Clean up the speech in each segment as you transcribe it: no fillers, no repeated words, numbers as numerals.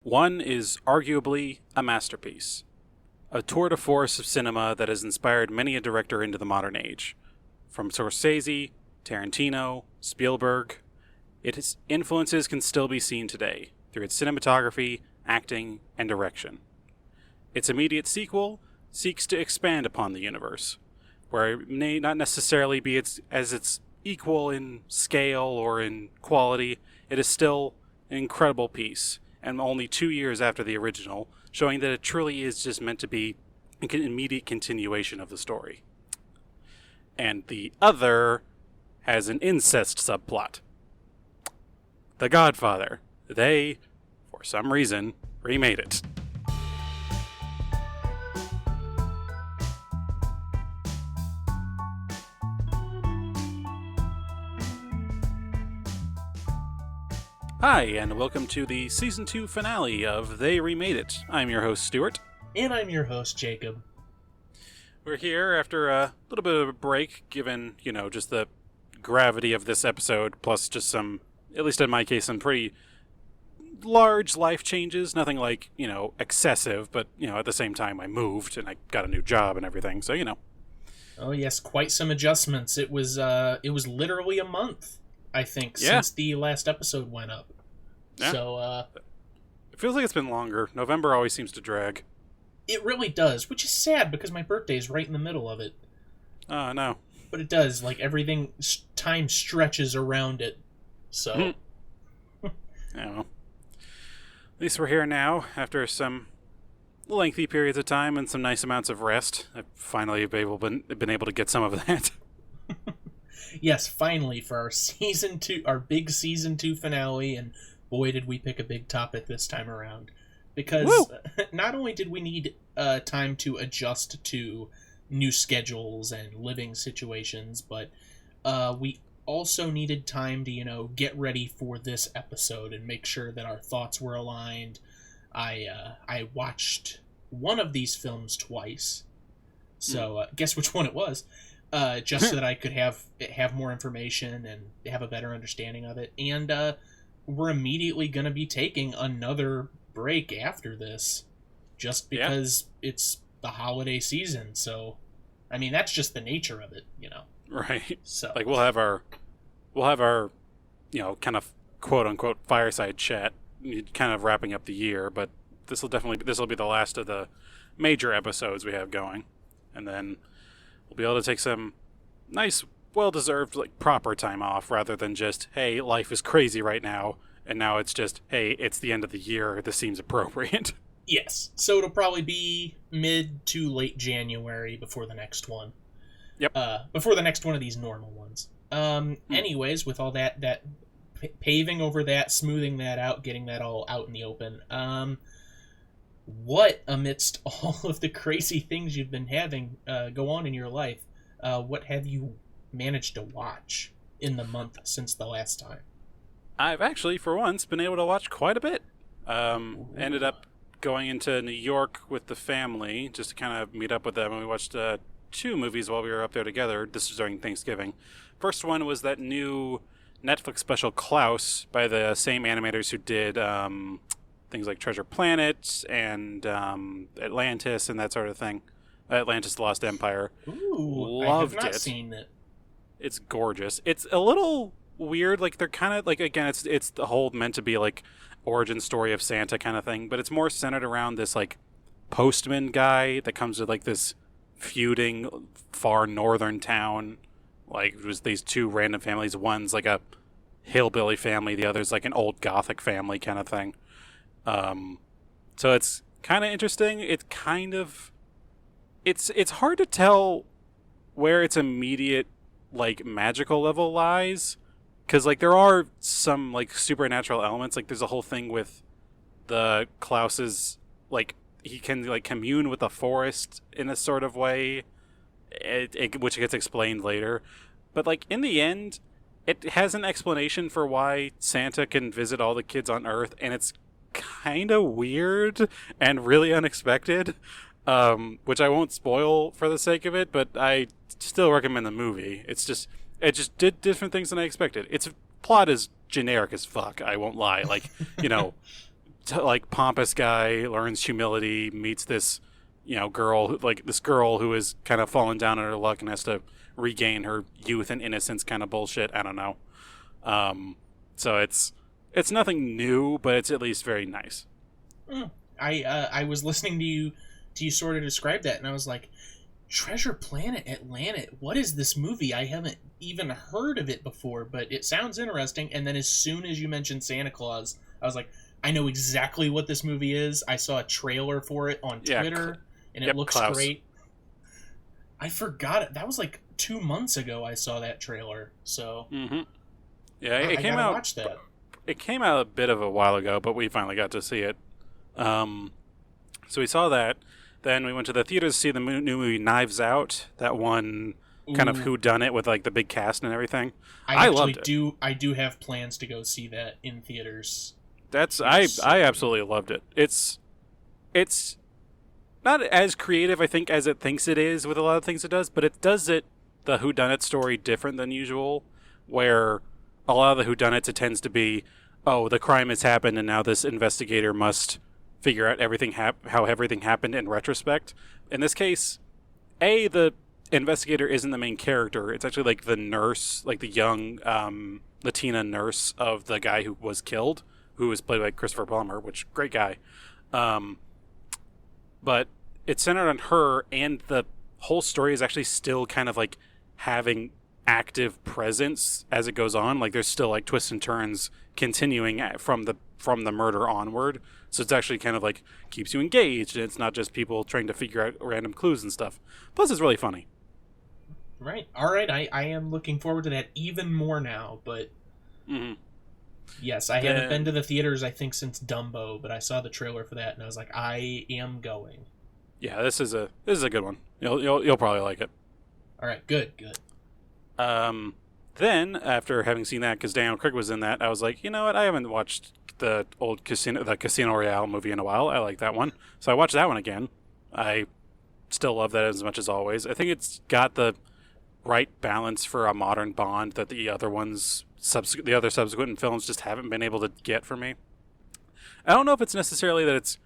One is arguably a masterpiece, a tour de force of cinema that has inspired many a director into the modern age. From Scorsese, Tarantino, Spielberg, its influences can still be seen today through its cinematography, acting, and direction. Its immediate sequel seeks to expand upon the universe, where it may not necessarily be its equal in scale or in quality. It is still an incredible piece, and only 2 years after the original, showing that it truly is just meant to be an immediate continuation of the story. And the other has an incest subplot. The Godfather. They, for some reason, remade it. Hi, and welcome to the Season 2 finale of They Remade It. I'm your host, Stuart. And I'm your host, Jacob. We're here after a little bit of a break, given, just the gravity of this episode, plus just some, at least in my case, some pretty large life changes. Nothing like, excessive, but, at the same time I moved and I got a new job and everything, so, Oh, yes, quite some adjustments. It was literally a month, I think, since the last episode went up. Yeah. So, it feels like it's been longer. November always seems to drag. It really does, which is sad because my birthday's right in the middle of it. Oh, no. But it does, everything, time stretches around it, so... Yeah, well. At least we're here now, after some lengthy periods of time and some nice amounts of rest. I've finally been able to get some of that. Yes, finally, for our big Season 2 finale, and boy did we pick a big topic this time around. Because not only did we need time to adjust to new schedules and living situations, but we also needed time to, get ready for this episode and make sure that our thoughts were aligned. I watched one of these films twice, so guess which one it was, just so that I could have more information and have a better understanding of it. And we're immediately going to be taking another break after this, just because it's the holiday season. So, I mean, that's just the nature of it, Right. So, we'll have our, kind of quote unquote fireside chat, kind of wrapping up the year. But this will be the last of the major episodes we have going, and then we'll be able to take some nice, well-deserved, proper time off, rather than just, hey, life is crazy right now, and now it's just, hey, it's the end of the year, this seems appropriate. Yes. So it'll probably be mid to late January before the next one. Yep. Before the next one of these normal ones. Anyways, with all that paving over that, smoothing that out, getting that all out in the open, what, amidst all of the crazy things you've been having go on in your life, what have you managed to watch in the month since the last time? I've actually, for once, been able to watch quite a bit. Ended up going into New York with the family just to kind of meet up with them, and we watched 2 movies while we were up there together. This was during Thanksgiving. First one was that new Netflix special Klaus by the same animators who did things like Treasure Planet and Atlantis and that sort of thing. Atlantis: The Lost Empire. Ooh, Loved I have not it. seen it. It's gorgeous. It's a little weird. They're kind of again, it's the whole meant to be origin story of Santa kind of thing, but it's more centered around this postman guy that comes with this feuding far northern town. It was these 2 random families. One's a hillbilly family, the other's an old Gothic family kind of thing. So it's kind of interesting. It's hard to tell where its immediate magical level lies, because there are some supernatural elements. There's a whole thing with the Klaus's he can commune with the forest in a sort of way, which gets explained later. But in the end, it has an explanation for why Santa can visit all the kids on Earth, and it's kind of weird and really unexpected, which I won't spoil for the sake of it, but I still recommend the movie. It just did different things than I expected. Its plot is generic as fuck, I won't lie. like pompous guy learns humility, meets this girl, like this girl who is kind of fallen down on her luck and has to regain her youth and innocence kind of bullshit. I don't know. So it's nothing new, but it's at least very nice. I was listening to you sort of describe that, and I was like, Treasure Planet Atlantis, what is this movie? I haven't even heard of it before, but it sounds interesting. And then as soon as you mentioned Santa Claus, I was like, I know exactly what this movie is. I saw a trailer for it on Twitter, and it looks Klaus. great. I forgot it. That was like 2 months ago I saw that trailer, so... Mm-hmm. Yeah, it I came gotta out... watch that. It came out a bit of a while ago, but we finally got to see it. So we saw that. Then we went to the theaters to see the new movie Knives Out. That one kind of whodunit with like the big cast and everything. I loved it. I do have plans to go see that in theaters. I absolutely loved it. It's not as creative, I think, as it thinks it is with a lot of things it does, but it does the whodunit story different than usual, where a lot of the whodunits, it tends to be, oh, the crime has happened and now this investigator must figure out how everything happened in retrospect. In this case, the investigator isn't the main character. It's actually like the nurse, like the young Latina nurse of the guy who was killed, who was played by Christopher Plummer, which, great guy. But it's centered on her, and the whole story is actually still kind of like having active presence as it goes on. Like there's still like twists and turns continuing from the murder onward. So it's actually kind of like keeps you engaged, and it's not just people trying to figure out random clues and stuff. Plus, it's really funny. Right. All right. I am looking forward to that even more now. But yes, I haven't been to the theaters, I think, since Dumbo. But I saw the trailer for that, and I was like, I am going. Yeah, this is a good one. You'll probably like it. All right. Good. Then after having seen that, because Daniel Craig was in that, I was like, you know what? I haven't watched the old Casino Royale movie in a while. I like that one, so I watched that one again. I still love that as much as always. I think it's got the right balance for a modern Bond that the other subsequent films just haven't been able to get for me. I don't know if it's necessarily that it's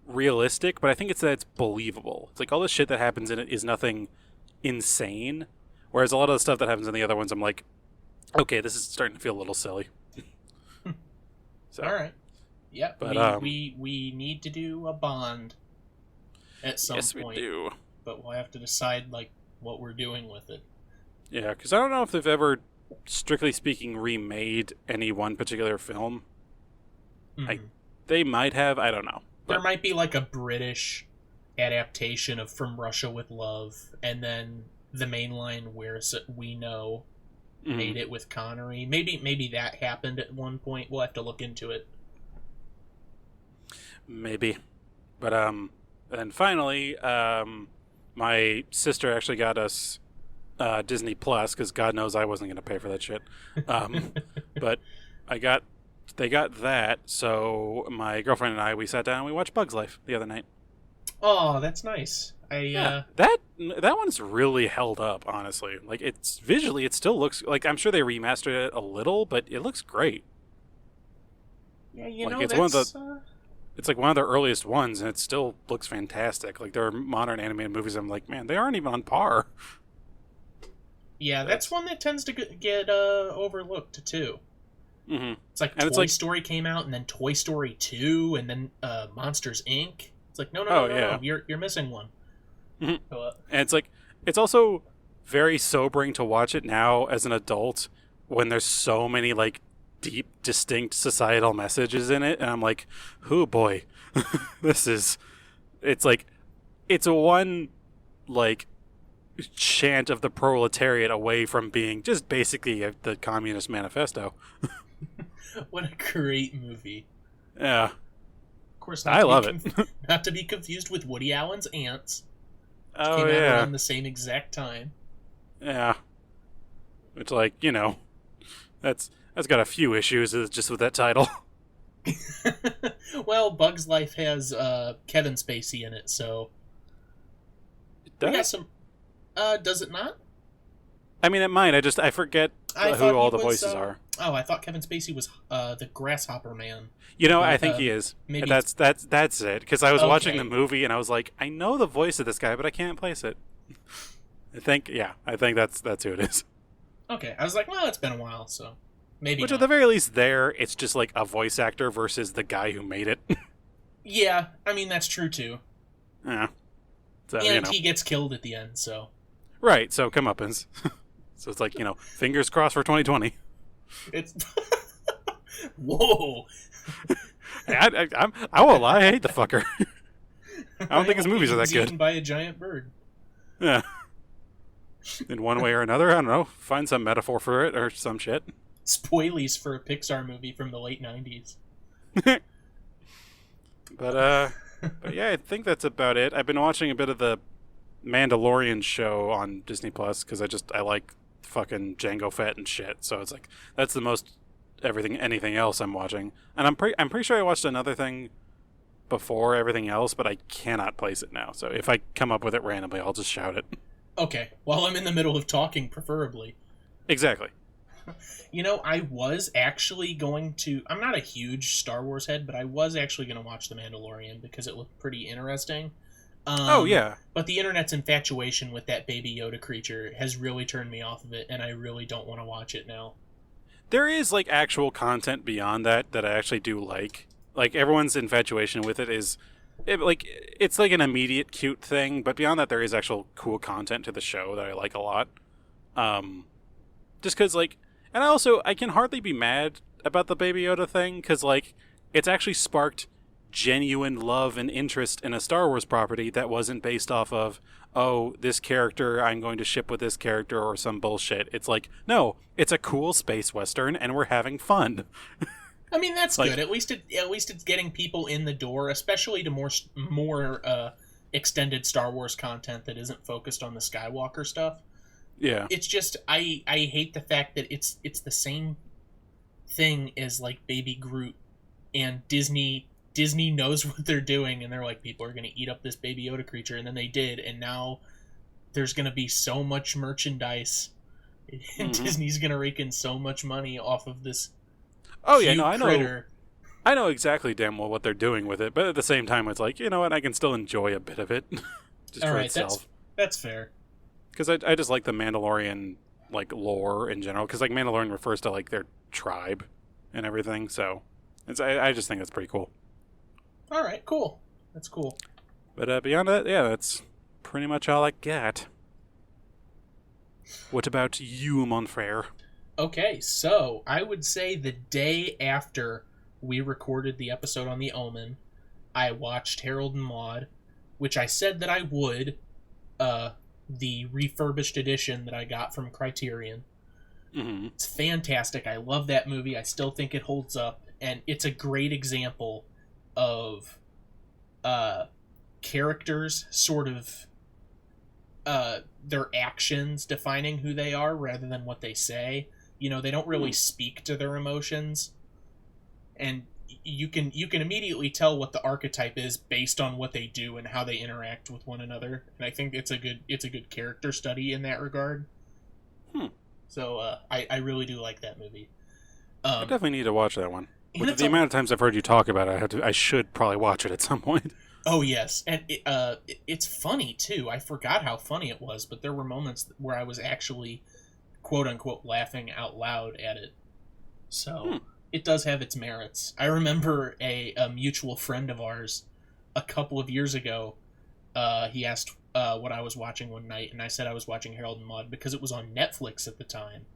realistic, but I think it's that it's believable. It's like all the shit that happens in it is nothing insane, whereas a lot of the stuff that happens in the other ones, I'm like, okay, this is starting to feel a little silly. So, all right. Yeah, but we need to do a Bond at some point. Yes, we do. But we'll have to decide like what we're doing with it. Yeah, because I don't know if they've ever, strictly speaking, remade any one particular film. They might have. I don't know. There might be like a British adaptation of From Russia with Love, and then the mainline Where We Know made it with Connery. Maybe that happened at one point. We'll have to look into it. Maybe. But and finally, my sister actually got us Disney Plus, because God knows I wasn't going to pay for that shit. But they got that, so my girlfriend and I, we sat down and we watched Bug's Life the other night. Oh, that's nice. That one's really held up, honestly. Like, it's visually, it still looks like, I'm sure they remastered it a little, but it looks great. Yeah, you like, know, it's that's... It's like one of the earliest ones, and it still looks fantastic. Like, there are modern animated movies, I'm like, man, they aren't even on par. Yeah, that's one that tends to get overlooked, too. It's like Toy Story came out, and then Toy Story 2, and then Monsters, Inc. It's like, no, you're missing one. And it's like, it's also very sobering to watch it now as an adult when there's so many, like, deep, distinct societal messages in it, and I'm like, oh boy, it's like, it's a one, like, chant of the proletariat away from being just basically the Communist Manifesto. What a great movie. Yeah. Of course, I love it. Not to be confused with Woody Allen's Ants. Oh, came out yeah. around the same exact time. Yeah. It's like, you know, that's got a few issues just with that title. Well, Bug's Life has Kevin Spacey in it, so... Does? We got some... does it not? I mean, it might. I forget who all the voices are. Oh, I thought Kevin Spacey was the Grasshopper Man. You know, But, I think he is. maybe That's it. Because I was watching Okay. the movie and I was like, I know the voice of this guy, but I can't place it. I think that's who it is. Okay, I was like, well, it's been a while, so maybe Which, not. at the very least, there it's just like a voice actor versus the guy who made it. Yeah, I mean that's true too. Yeah. So And he gets killed at the end, so right. So comeuppance. So it's like fingers crossed for 2020. it's whoa. I won't lie, I hate the fucker. I don't think his movies are that He's eaten good. by a giant bird. Yeah. In one way or another, I don't know. Find some metaphor for it or some shit. Spoilies for a Pixar movie from the late 90s. But yeah, I think that's about it. I've been watching a bit of the Mandalorian show on Disney Plus because I like fucking Jango Fett and shit. So it's like that's the most anything else I'm watching. And I'm pretty sure I watched another thing before everything else, but I cannot place it now. So if I come up with it randomly, I'll just shout it. Okay, while I'm in the middle of talking, preferably. Exactly. I was actually going to. I'm not a huge Star Wars head, but I was actually going to watch The Mandalorian because it looked pretty interesting. Oh yeah. But the internet's infatuation with that Baby Yoda creature has really turned me off of it, and I really don't want to watch it now. There is like actual content beyond that I actually do like. Like everyone's infatuation with it is it's like an immediate cute thing, but beyond that there is actual cool content to the show that I like a lot. Just cuz and I can hardly be mad about the Baby Yoda thing cuz it's actually sparked genuine love and interest in a Star Wars property that wasn't based off of this character I'm going to ship with this character or some bullshit. It's like, no, it's a cool space western and we're having fun. I mean, that's good. At least it's getting people in the door, especially to more extended Star Wars content that isn't focused on the Skywalker stuff. Yeah. It's just I hate the fact that it's the same thing as like Baby Groot, and Disney knows what they're doing, and they're like, people are going to eat up this Baby Yoda creature, and then they did, and now there's going to be so much merchandise, and Disney's going to rake in so much money off of this. Oh yeah, no, critter. I know exactly damn well what they're doing with it, but at the same time, it's like, you know what, I can still enjoy a bit of it, just All for right, itself. That's fair. Because I just like the Mandalorian lore in general. Because Mandalorian refers to their tribe and everything, so I just think that's pretty cool. All right, cool. That's cool. But beyond that, yeah, that's pretty much all I got. What about you, Monfrere? Okay, so I would say the day after we recorded the episode on The Omen, I watched Harold and Maude, which I said that I would, the refurbished edition that I got from Criterion. Mm-hmm. It's fantastic. I love that movie. I still think it holds up, and it's a great example of characters sort of their actions defining who they are rather than what they say. They don't really speak to their emotions, and you can immediately tell what the archetype is based on what they do and how they interact with one another. And I think it's a good character study in that regard. So I really do like that movie. I definitely need to watch that one. With the amount of times I've heard you talk about it, I should probably watch it at some point. Oh yes, and it's funny too. I forgot how funny it was, but there were moments where I was actually, quote unquote, laughing out loud at it. So it does have its merits. I remember a mutual friend of ours a couple of years ago. He asked what I was watching one night, and I said I was watching Harold and Maude because it was on Netflix at the time.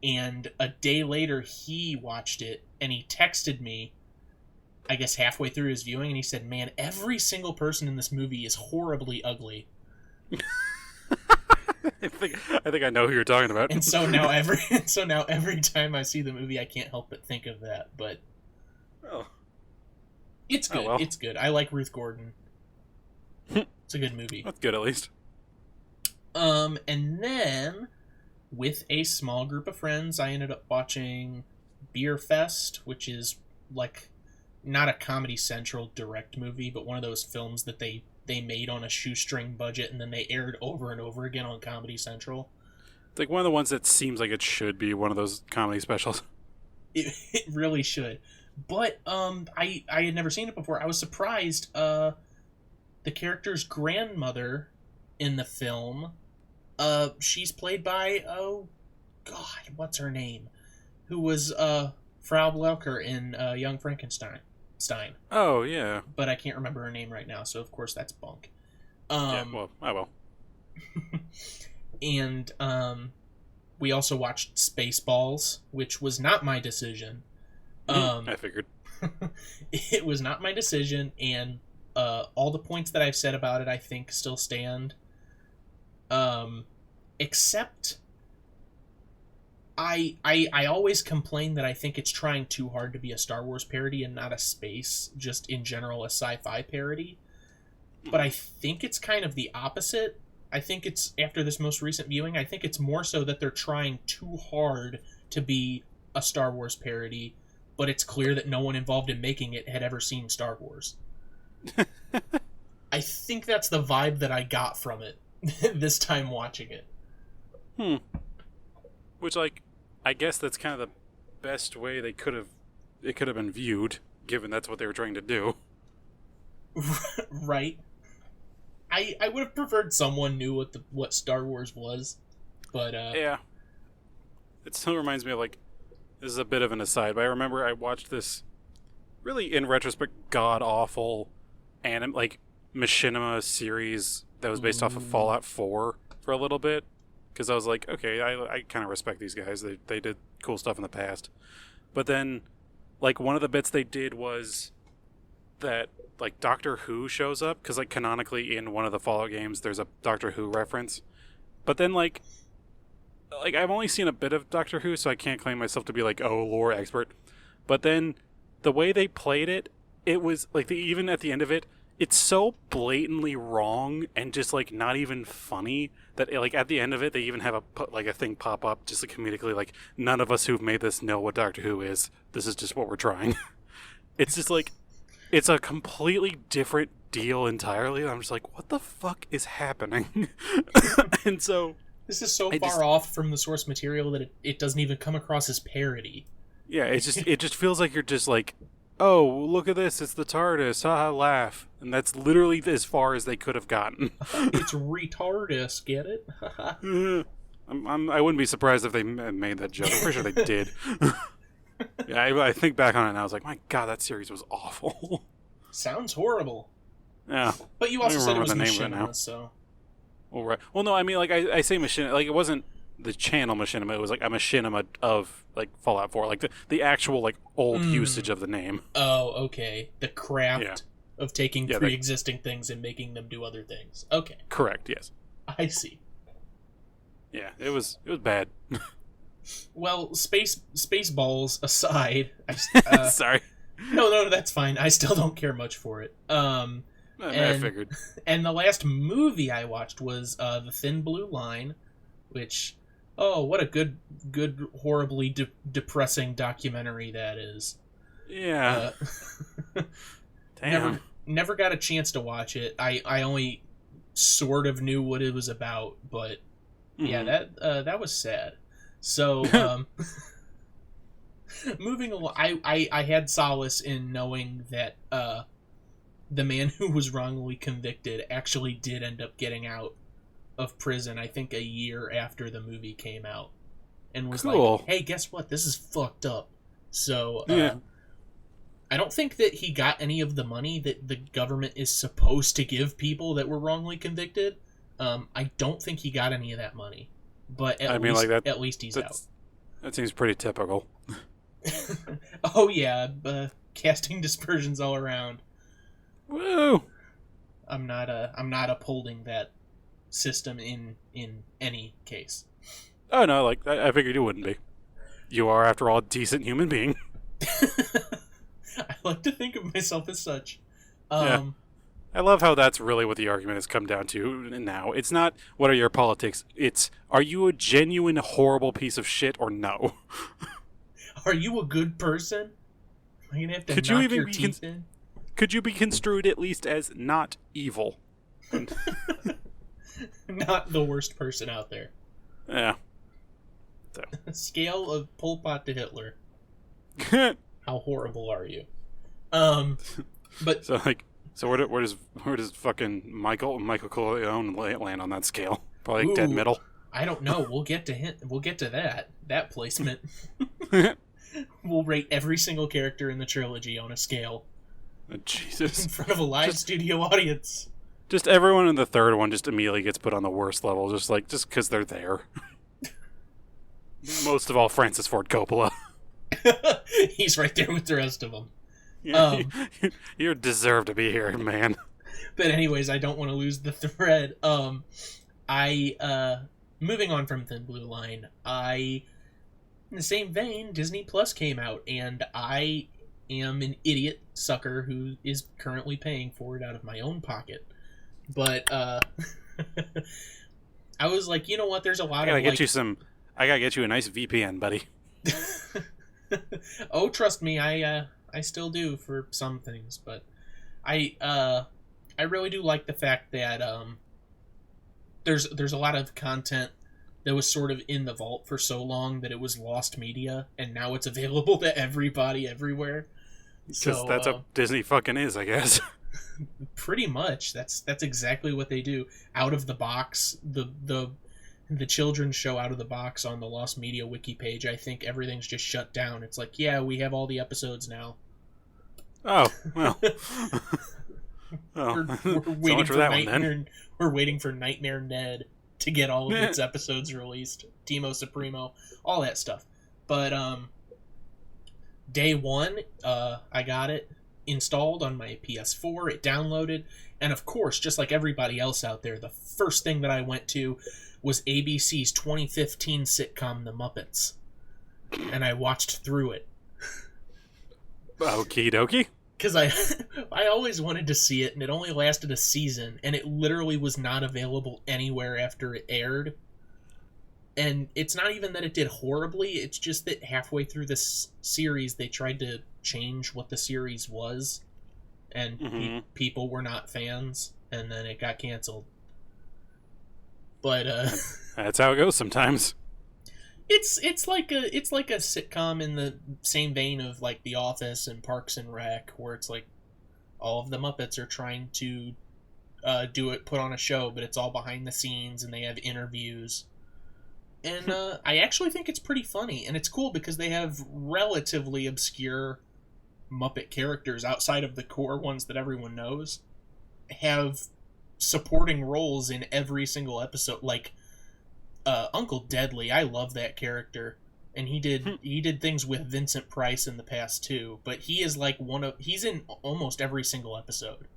And a day later, he watched it, and he texted me, I guess halfway through his viewing, and he said, "Man, every single person in this movie is horribly ugly." I think I know who you're talking about. And so now every time I see the movie, I can't help but think of that. But it's good. Well. It's good. I like Ruth Gordon. It's a good movie. That's good, at least. And then with a small group of friends, I ended up watching Beer Fest, which is not a Comedy Central direct movie, but one of those films that they made on a shoestring budget and then they aired over and over again on Comedy Central. It's one of the ones that seems like it should be one of those comedy specials. It really should. But I had never seen it before. I was surprised. The character's grandmother in the film, she's played by, oh God, what's her name? Who was Frau Blauker in Young Frankenstein. Oh yeah. But I can't remember her name right now, so of course that's bunk. Yeah. Well, I will. And we also watched Spaceballs, which was not my decision. I figured. It was not my decision, and all the points that I've said about it, I think, still stand. Except, I always complain that I think it's trying too hard to be a Star Wars parody and not a space, just in general a sci-fi parody. But I think it's kind of the opposite. I think it's, after this most recent viewing, I think it's more so that they're trying too hard to be a Star Wars parody, but it's clear that no one involved in making it had ever seen Star Wars. I think that's the vibe that I got from it this time watching it. Which, like, I guess that's kind of the best way it could have been viewed, given that's what they were trying to do. Right. I would have preferred someone knew what Star Wars was, but yeah. It still reminds me of, like, this is a bit of an aside, but I remember I watched this really, in retrospect, god-awful machinima series that was based off of Fallout 4 for a little bit, because I was like, okay, I kind of respect these guys. They did cool stuff in the past. But then, like, one of the bits they did was that, like, Doctor Who shows up, because, like, canonically in one of the Fallout games there's a Doctor Who reference. But then, like I've only seen a bit of Doctor Who, so I can't claim myself to be, like, lore expert. But then the way they played it, it was like, even at the end of it, it's so blatantly wrong and just, like, not even funny that, like, at the end of it they even have a thing pop up just, like, comedically, like, none of us who've made this know what Doctor Who is. This is just what we're trying. It's just like, it's a completely different deal entirely, and I'm just like, what the fuck is happening? And so this is so far off from the source material that it doesn't even come across as parody. Yeah, it just feels like you're just like, oh, look at this, it's the TARDIS, haha, laugh. And that's literally as far as they could have gotten. It's retardus, get it? I wouldn't be surprised if they made that joke. I'm pretty sure they did. Yeah, I think back on it and I was like, my god, that series was awful. Sounds horrible. Yeah. But you also said it was machinima, so... Well, right. Well, no, I mean, like, I say machinima, like, it wasn't the channel machinima, it was, like, a machinima of, like, Fallout 4, like, the actual, like, old usage of the name. Oh, okay. The craft of taking pre-existing things and making them do other things. Okay. Correct, yes. I see. Yeah, it was bad. Well, Spaceballs aside... Sorry. No, that's fine. I still don't care much for it. I figured. And the last movie I watched was The Thin Blue Line, which, oh, what a good, horribly depressing documentary that is. Yeah. Damn. Never got a chance to watch it. I only sort of knew what it was about, but yeah, that was sad. So, moving along, I had solace in knowing that the man who was wrongly convicted actually did end up getting out of prison, I think a year after the movie came out, and was cool. Like, hey, guess what? This is fucked up. So, yeah. I don't think that he got any of the money that the government is supposed to give people that were wrongly convicted. I don't think he got any of that money. But at least he's out. That seems pretty typical. Oh yeah, casting dispersions all around. Woo! I'm not upholding that system in any case. Oh no, like I figured you wouldn't be. You are, after all, a decent human being. I like to think of myself as such. Yeah. I love how that's really what the argument has come down to now. It's not, what are your politics? It's, are you a genuine horrible piece of shit or no? Are you a good person? Am I going to have to knock your teeth in? Could you be construed at least as not evil? Not the worst person out there. Yeah. So. Scale of Pol Pot to Hitler. How horrible are you? But where does fucking Michael Corleone land on that scale? Probably like dead middle. I don't know. We'll get to him. We'll get to that placement. We'll rate every single character in the trilogy on a scale. Jesus. In front of a live studio audience. Just everyone in the third one just immediately gets put on the worst level, just because they're there. Most of all, Francis Ford Coppola. He's right there with the rest of them. Yeah, you deserve to be here, man. But anyways, I don't want to lose the thread. Moving on from Thin Blue Line, in the same vein, Disney Plus came out, and I am an idiot sucker who is currently paying for it out of my own pocket. But I was like, you know what? There's a lot of I gotta get you a nice VPN, buddy. Oh, trust me, I still do for some things, but I really do like the fact that there's a lot of content that was sort of in the vault for so long that it was lost media, and now it's available to everybody everywhere. Because that's how Disney fucking is, I guess. Pretty much. That's exactly what they do. Out of the box, the children's show Out of the Box on the Lost Media wiki page, I think everything's just shut down. It's like, yeah, we have all the episodes now. Oh, well. We're waiting for Nightmare. We're waiting for Nightmare Ned to get all of its episodes released. Timo Supremo, all that stuff. But day one, I got it installed on my PS4. It downloaded, and of course, just like everybody else out there, the first thing that I went to was ABC's 2015 sitcom The Muppets, and I watched through it. Okie dokie. Because I always wanted to see it, and it only lasted a season, and it literally was not available anywhere after it aired. And it's not even that it did horribly, it's just that halfway through this series, they tried to change what the series was, and people were not fans, and then it got canceled. But that's how it goes sometimes. It's like a sitcom in the same vein of like The Office and Parks and Rec, where it's like all of the Muppets are trying to put on a show, but it's all behind the scenes, and they have interviews. And I actually think it's pretty funny, and it's cool because they have relatively obscure Muppet characters outside of the core ones that everyone knows have supporting roles in every single episode. Like Uncle Deadly, I love that character, and he did things with Vincent Price in the past too. But he is like he's in almost every single episode.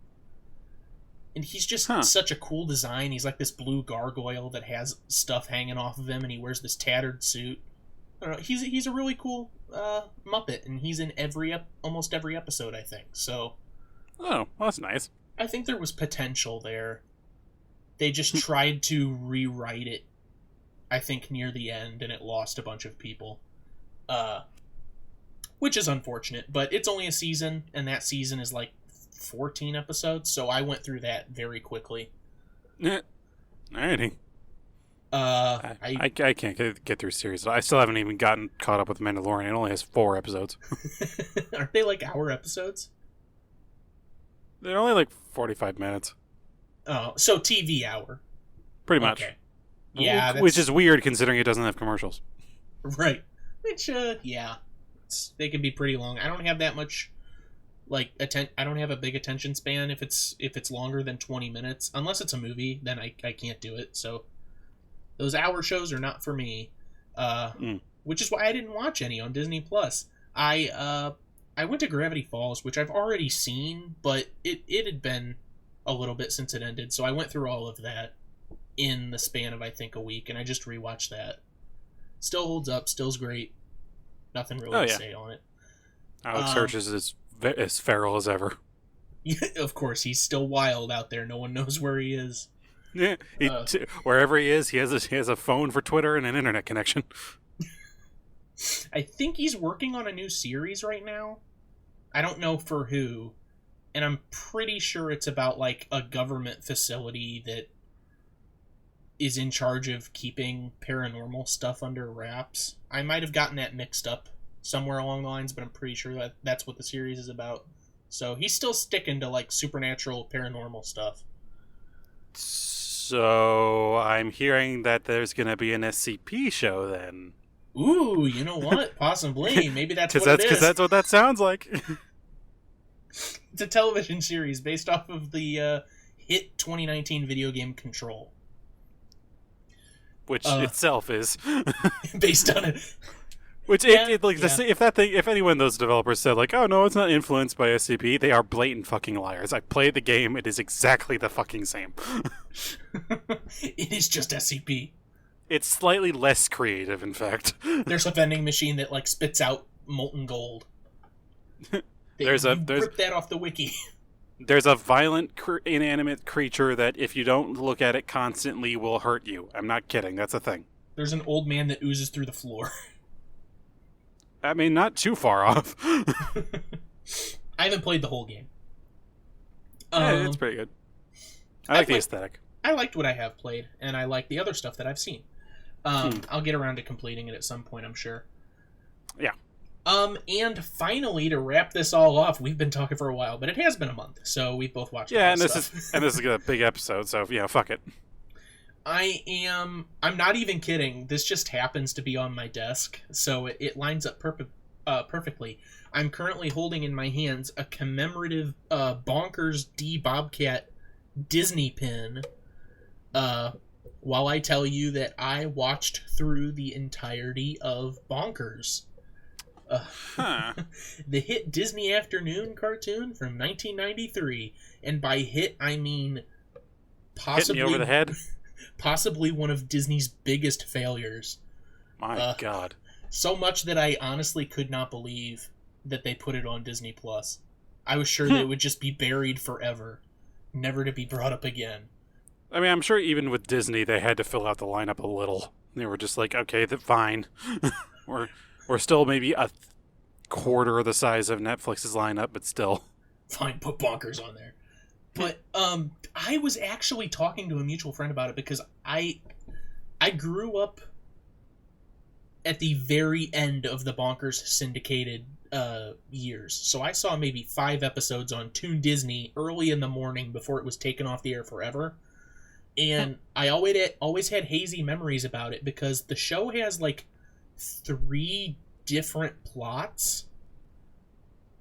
And he's just such a cool design. He's like this blue gargoyle that has stuff hanging off of him, and he wears this tattered suit. I don't know. He's a really cool Muppet, and he's in almost every episode, I think. So, oh, well, that's nice. I think there was potential there. They just tried to rewrite it, I think, near the end, and it lost a bunch of people. Which is unfortunate, but it's only a season, and that season is like 14 episodes, so I went through that very quickly. Alrighty. I can't get through series. I still haven't even gotten caught up with Mandalorian. It only has 4 episodes. Aren't they like hour episodes? They're only like 45 minutes. Oh, so TV hour. Pretty much. Okay. Yeah, which is weird considering it doesn't have commercials. Right. Which, yeah. They can be pretty long. I don't have that much I don't have a big attention span if it's longer than 20 minutes. Unless it's a movie, then I can't do it. So those hour shows are not for me. Which is why I didn't watch any on Disney Plus. I went to Gravity Falls, which I've already seen, but it had been a little bit since it ended, so I went through all of that in the span of I think a week, and I just rewatched that. Still holds up, still's great. Nothing really to say on it. Alex Hirsch is as feral as ever. Yeah, of course, he's still wild out there. No one knows where he is. Yeah, wherever he is, he has a phone for Twitter and an internet connection. I think he's working on a new series right now. I don't know for who, and I'm pretty sure it's about like a government facility that is in charge of keeping paranormal stuff under wraps. I might have gotten that mixed up somewhere along the lines, but I'm pretty sure that that's what the series is about. So he's still sticking to like supernatural, paranormal stuff. So I'm hearing that there's going to be an SCP show then. Ooh, you know what? Possibly. Maybe that's what it is. Because that's what that sounds like. It's a television series based off of the hit 2019 video game Control. Which itself is. Based on it. Which, if anyone of those developers said, like, oh no, it's not influenced by SCP, they are blatant fucking liars. I played the game, it is exactly the fucking same. It is just SCP. It's slightly less creative, in fact. There's a vending machine that like spits out molten gold. Rip that off the wiki. There's a violent, inanimate creature that, if you don't look at it constantly, will hurt you. I'm not kidding. That's a thing. There's an old man that oozes through the floor. I mean, not too far off. I haven't played the whole game. It's pretty good. I like the aesthetic. I liked what I have played, and I like the other stuff that I've seen. I'll get around to completing it at some point, I'm sure. Yeah. And finally, to wrap this all off, we've been talking for a while, but it has been a month, so we've both watched. Yeah, and this is a big episode, so fuck it. I'm not even kidding. This just happens to be on my desk, so it lines up perfectly. I'm currently holding in my hands a commemorative Bonkers D Bobcat Disney pin. While I tell you that I watched through the entirety of Bonkers. The hit Disney afternoon cartoon from 1993. And by hit, I mean possibly... Hit me over the head? Possibly one of Disney's biggest failures. My God. So much that I honestly could not believe that they put it on Disney+. I was sure that it would just be buried forever. Never to be brought up again. I mean, I'm sure even with Disney, they had to fill out the lineup a little. They were just like, okay, fine. We're still maybe a quarter of the size of Netflix's lineup, but still. Fine, put Bonkers on there. But I was actually talking to a mutual friend about it because I grew up at the very end of the Bonkers syndicated years. So I saw maybe 5 episodes on Toon Disney early in the morning before it was taken off the air forever. And I always had hazy memories about it because the show has like 3 different plots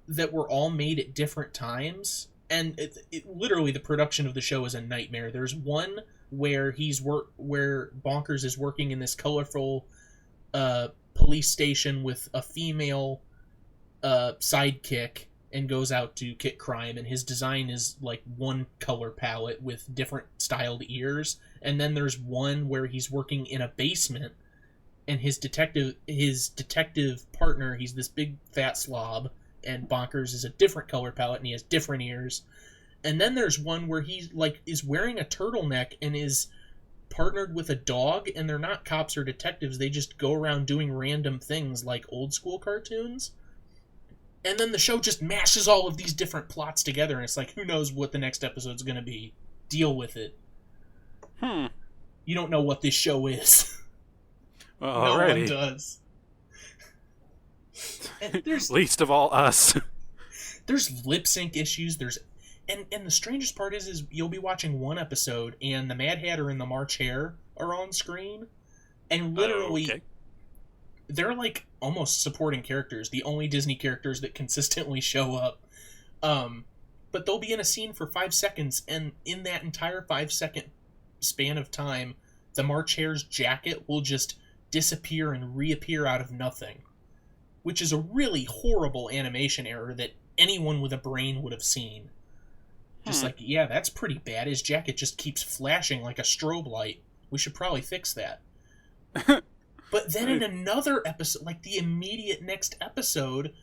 that were all made at different times. And it literally, the production of the show is a nightmare. There's one where where Bonkers is working in this colorful police station with a female sidekick and goes out to kick crime, and his design is like one color palette with different styled ears. And then there's one where he's working in a basement, and his detective partner, he's this big fat slob, and Bonkers is a different color palette and he has different ears. And then there's one where he like is wearing a turtleneck and is partnered with a dog, and they're not cops or detectives, they just go around doing random things like old school cartoons. And then the show just mashes all of these different plots together, and it's like, who knows what the next episode's going to be. Deal with it. You don't know what this show is. Well, no one does. And least of all us. There's lip sync issues. And the strangest part is you'll be watching one episode, and the Mad Hatter and the March Hare are on screen, and literally, they're like almost supporting characters, the only Disney characters that consistently show up. But they'll be in a scene for 5 seconds, and in that entire 5-second span of time, the March Hare's jacket will just disappear and reappear out of nothing, which is a really horrible animation error that anyone with a brain would have seen. Just like, yeah, that's pretty bad. His jacket just keeps flashing like a strobe light. We should probably fix that. But then in another episode, like the immediate next episode,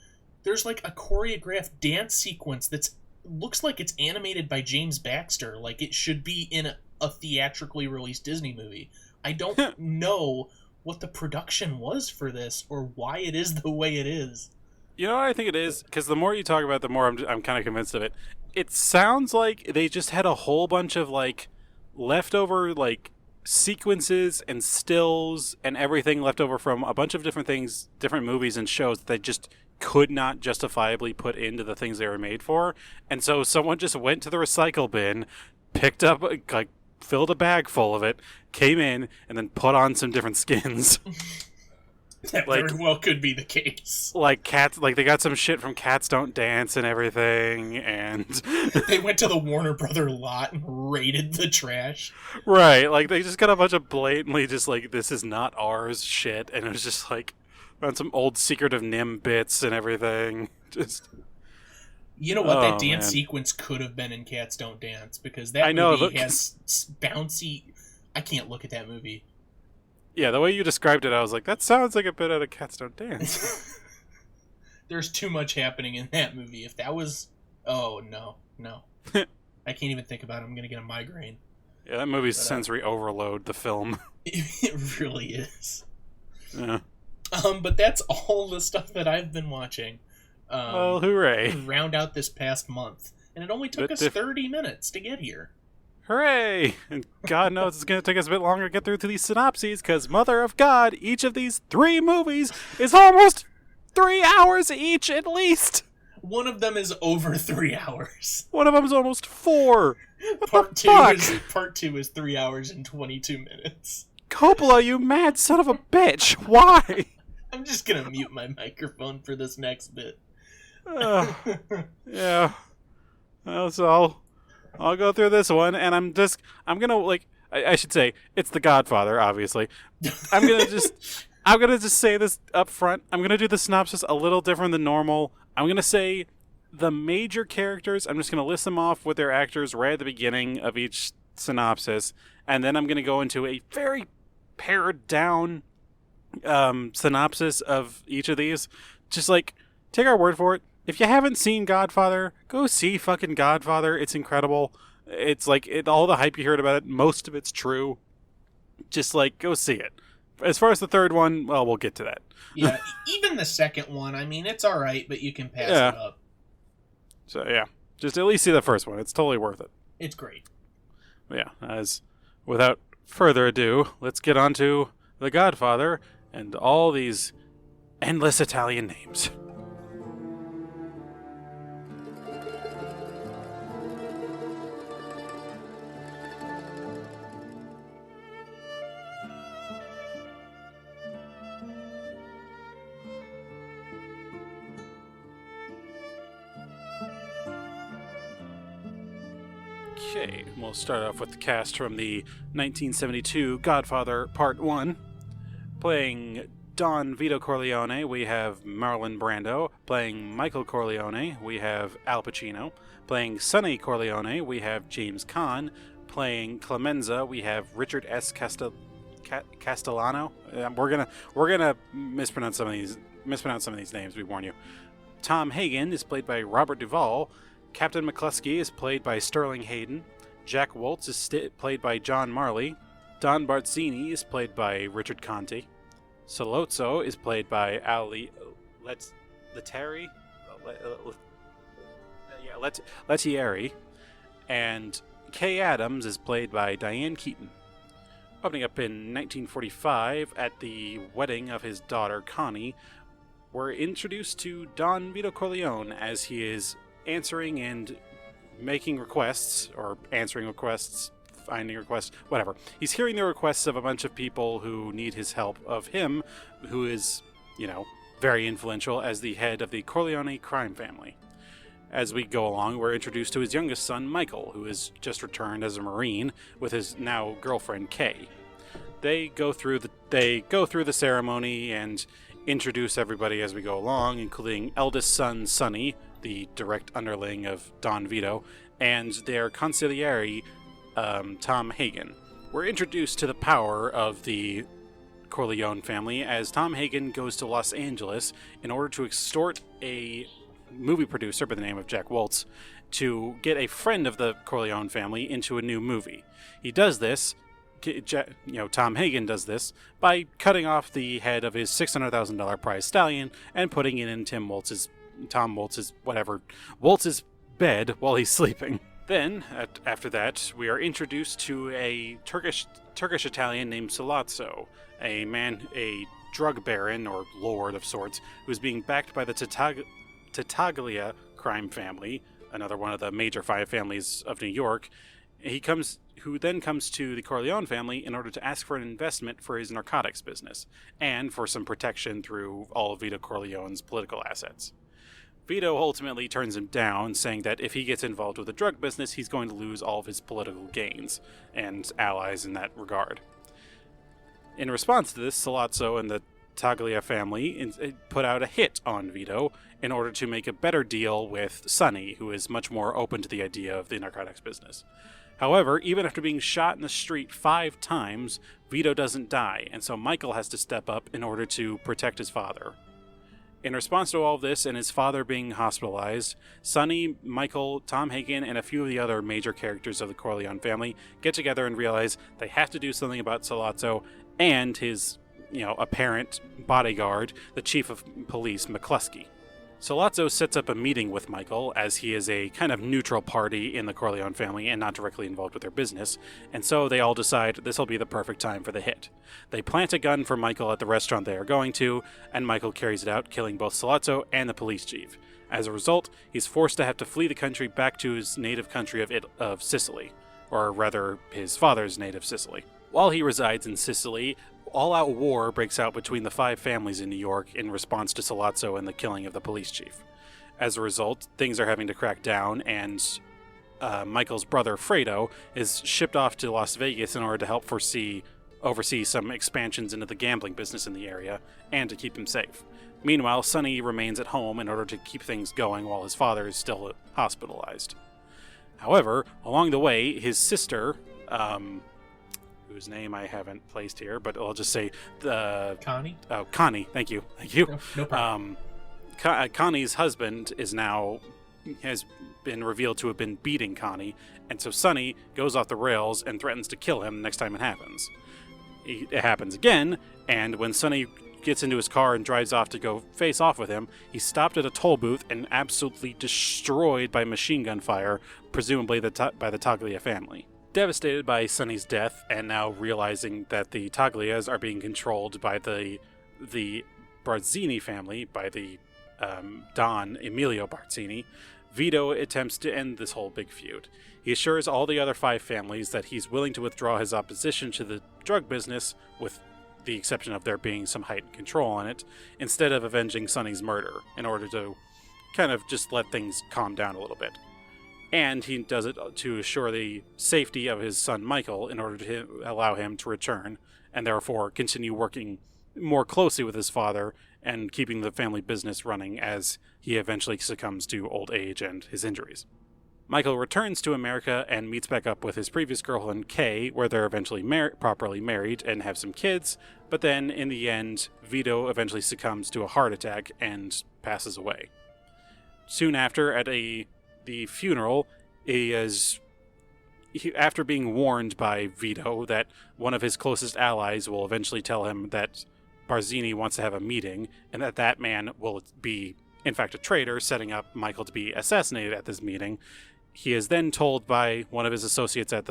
there's like a choreographed dance sequence that's looks like it's animated by James Baxter. Like it should be in a theatrically released Disney movie. I don't know what the production was for this or why it is the way it is. You know what I think it is? Because the more you talk about it, the more I'm kind of convinced of it. It sounds like they just had a whole bunch of like leftover like sequences and stills and everything left over from a bunch of different things, different movies and shows that they just could not justifiably put into the things they were made for. And so someone just went to the recycle bin, picked up, like, filled a bag full of it, came in, and then put on some different skins. That very well could be the case. Like cats, like they got some shit from Cats Don't Dance and everything, and they went to the Warner Brother lot and raided the trash. Right, like they just got a bunch of blatantly just like, this is not ours shit, and it was just like on some old Secret of Nim bits and everything. Just, you know what, that dance sequence could have been in Cats Don't Dance, because that movie has bouncy. I can't look at that movie. Yeah, the way you described it, I was like, that sounds like a bit out of Cats Don't Dance. There's too much happening in that movie. If that was... Oh, no. I can't even think about it. I'm going to get a migraine. Yeah, that movie's sensory overload, the film. It really is. Yeah. But that's all the stuff that I've been watching. Well, hooray. Round out this past month. And it only took us 30 minutes to get here. Hooray! And God knows it's going to take us a bit longer to get through to these synopses, because Mother of God, each of these 3 movies is almost 3 hours each at least! One of them is over 3 hours. One of them is almost 4! Part 2 is 3 hours and 22 minutes. Coppola, you mad son of a bitch! Why? I'm just going to mute my microphone for this next bit. Yeah. Well, so I'll go through this one, and I'm gonna, like, I should say, it's The Godfather, obviously. I'm gonna just say this up front. I'm gonna do the synopsis a little different than normal. I'm gonna say the major characters, I'm just gonna list them off with their actors right at the beginning of each synopsis, and then I'm gonna go into a very pared down synopsis of each of these. Just, like, take our word for it. If you haven't seen Godfather, go see fucking Godfather. It's incredible. It's like, all the hype you heard about it, most of it's true. Just, like, go see it. As far as the third one, well, we'll get to that. Yeah, even the second one, I mean, it's alright, but you can pass it up. So, yeah. Just at least see the first one. It's totally worth it. It's great. Yeah, without further ado, let's get on to The Godfather and all these endless Italian names. Okay, we'll start off with the cast from the 1972 Godfather Part 1. Playing Don Vito Corleone, we have Marlon Brando. Playing Michael Corleone, we have Al Pacino. Playing Sonny Corleone, we have James Caan. Playing Clemenza, we have Richard S. Castellano. We're gonna mispronounce some of these names. We warn you. Tom Hagen is played by Robert Duvall. Captain McCluskey is played by Sterling Hayden. Jack Woltz is played by John Marley. Don Barzini is played by Richard Conte. Solozzo is played by Ali Lettieri. And Kay Adams is played by Diane Keaton. Opening up in 1945 at the wedding of his daughter Connie, we're introduced to Don Vito Corleone as he is answering and making requests, or answering requests, finding requests, whatever. He's hearing the requests of a bunch of people who need his help, of him, who is, very influential as the head of the Corleone crime family. As we go along, we're introduced to his youngest son, Michael, who has just returned as a Marine with his now girlfriend, Kay. They go through the ceremony and introduce everybody as we go along, including eldest son, Sonny, the direct underling of Don Vito, and their consigliere, Tom Hagen. We're introduced to the power of the Corleone family as Tom Hagen goes to Los Angeles in order to extort a movie producer by the name of Jack Woltz to get a friend of the Corleone family into a new movie. He does this, Tom Hagen does this by cutting off the head of his $600,000 prize stallion and putting it in Woltz's bed while he's sleeping. Then, after that, we are introduced to a Turkish Italian named Sollozzo, a drug baron or lord of sorts, who's being backed by the Tattaglia crime family, another one of the major 5 families of New York. Who then comes to the Corleone family in order to ask for an investment for his narcotics business, and for some protection through all of Vito Corleone's political assets. Vito ultimately turns him down, saying that if he gets involved with the drug business, he's going to lose all of his political gains and allies in that regard. In response to this, Sollozzo and the Taglia family put out a hit on Vito in order to make a better deal with Sonny, who is much more open to the idea of the narcotics business. However, even after being shot in the street 5 times, Vito doesn't die, and so Michael has to step up in order to protect his father. In response to all of this and his father being hospitalized, Sonny, Michael, Tom Hagen, and a few of the other major characters of the Corleone family get together and realize they have to do something about Sollozzo and his, apparent bodyguard, the chief of police, McCluskey. Sollozzo sets up a meeting with Michael, as he is a kind of neutral party in the Corleone family and not directly involved with their business, and so they all decide this will be the perfect time for the hit. They plant a gun for Michael at the restaurant they are going to, and Michael carries it out, killing both Sollozzo and the police chief. As a result, he's forced to have to flee the country back to his native country of Sicily, or rather, his father's native Sicily. While he resides in Sicily, all-out war breaks out between the 5 families in New York in response to Sollozzo and the killing of the police chief. As a result, things are having to crack down, and Michael's brother, Fredo, is shipped off to Las Vegas in order to help oversee some expansions into the gambling business in the area, and to keep him safe. Meanwhile, Sonny remains at home in order to keep things going while his father is still hospitalized. However, along the way, his sister, whose name I haven't placed here, but I'll just say Connie? Oh, Connie. Thank you. No problem. Connie's husband has been revealed to have been beating Connie, and so Sonny goes off the rails and threatens to kill him next time it happens. It happens again, and when Sonny gets into his car and drives off to go face off with him, he's stopped at a toll booth and absolutely destroyed by machine gun fire, presumably by the Taglia family. Devastated by Sonny's death, and now realizing that the Taglias are being controlled by the Barzini family, by the Don Emilio Barzini, Vito attempts to end this whole big feud. He assures all the other 5 families that he's willing to withdraw his opposition to the drug business, with the exception of there being some heightened control on it, instead of avenging Sonny's murder, in order to kind of just let things calm down a little bit. And he does it to assure the safety of his son Michael in order to allow him to return, and therefore continue working more closely with his father and keeping the family business running as he eventually succumbs to old age and his injuries. Michael returns to America and meets back up with his previous girlfriend Kay, where they're eventually properly married and have some kids, but then in the end, Vito eventually succumbs to a heart attack and passes away. Soon after, at the funeral, after being warned by Vito that one of his closest allies will eventually tell him that Barzini wants to have a meeting, and that man will be, in fact, a traitor, setting up Michael to be assassinated at this meeting, he is then told by one of his associates at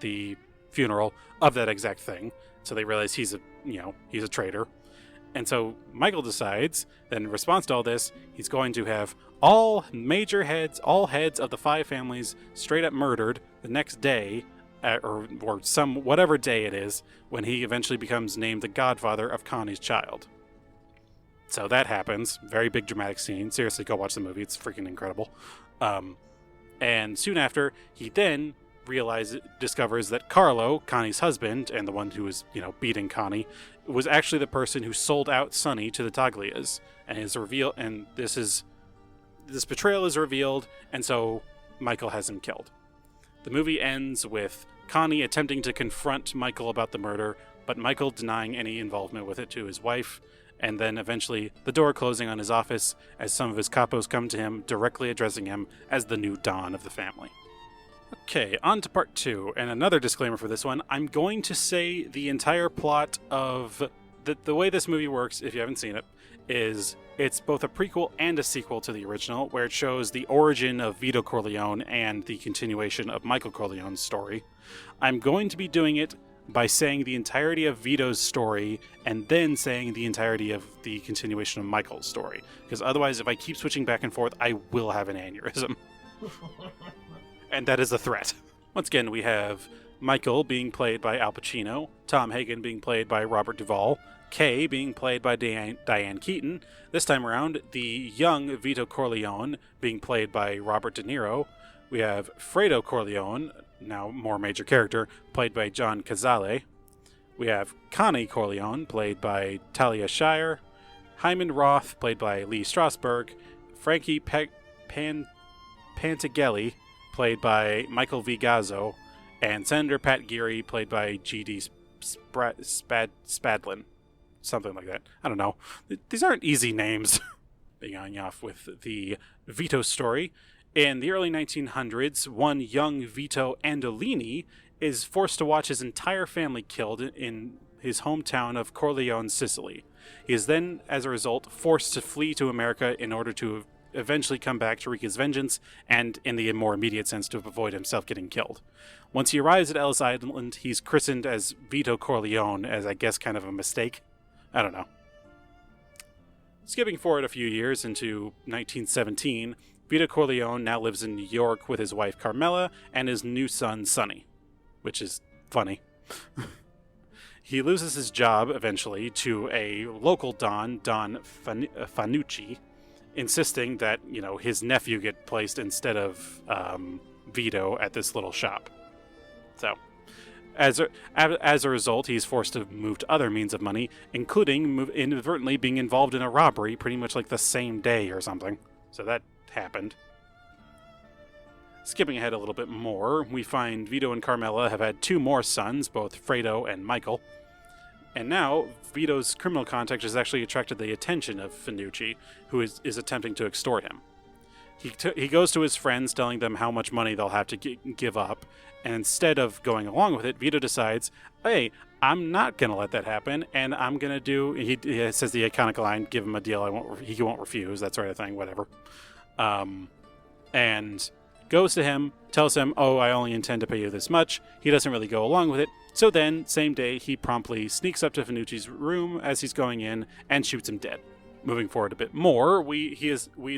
the funeral of that exact thing. So they realize he's a traitor. And so Michael decides that in response to all this, he's going to have all heads of the 5 families straight up murdered the next day, or some whatever day it is, when he eventually becomes named the Godfather of Connie's child. So that happens. Very big dramatic scene. Seriously, go watch the movie. It's freaking incredible. And soon after, he then discovers that Carlo, Connie's husband, and the one who was, beating Connie, was actually the person who sold out Sonny to the Taglias. And this betrayal is revealed, and so Michael has him killed. The movie ends with Connie attempting to confront Michael about the murder, but Michael denying any involvement with it to his wife, and then eventually the door closing on his office as some of his capos come to him, directly addressing him as the new Don of the family. Okay, on to part 2, and another disclaimer for this one. I'm going to say the entire plot of the way this movie works, if you haven't seen it, is it's both a prequel and a sequel to the original, where it shows the origin of Vito Corleone and the continuation of Michael Corleone's story. I'm going to be doing it by saying the entirety of Vito's story and then saying the entirety of the continuation of Michael's story. Because otherwise, if I keep switching back and forth, I will have an aneurysm. And that is a threat. Once again, we have Michael being played by Al Pacino, Tom Hagen being played by Robert Duvall, Kay being played by Diane Keaton. This time around, the young Vito Corleone being played by Robert De Niro. We have Fredo Corleone, now more major character, played by John Cazale. We have Connie Corleone, played by Talia Shire. Hyman Roth, played by Lee Strasberg. Frankie Pantagelli, played by Michael V. Gazzo. And Senator Pat Geary, played by G.D. Spadlin. Something like that. I don't know. These aren't easy names. Beginning off with the Vito story. In the early 1900s, one young Vito Andolini is forced to watch his entire family killed in his hometown of Corleone, Sicily. He is then, as a result, forced to flee to America in order to eventually come back to wreak his vengeance, and in the more immediate sense, to avoid himself getting killed. Once he arrives at Ellis Island, he's christened as Vito Corleone, as I guess kind of a mistake. I don't know. Skipping forward a few years into 1917, Vito Corleone now lives in New York with his wife Carmela and his new son Sonny, which is funny. He loses his job eventually to a local Don Fanucci, insisting that, his nephew get placed instead of Vito at this little shop. So, as a result, he's forced to move to other means of money, including inadvertently being involved in a robbery pretty much like the same day or something. So that happened. Skipping ahead a little bit more, we find Vito and Carmela have had two more sons, both Fredo and Michael. And now, Vito's criminal contact has actually attracted the attention of Fanucci, who is attempting to extort him. He goes to his friends, telling them how much money they'll have to give up, and instead of going along with it, Vito decides, hey, I'm not going to let that happen, and I'm going to do... He says the iconic line, give him a deal he won't refuse, that sort of thing, whatever. And goes to him, tells him, oh, I only intend to pay you this much. He doesn't really go along with it. So then, same day, he promptly sneaks up to Fanucci's room as he's going in and shoots him dead. Moving forward a bit more, we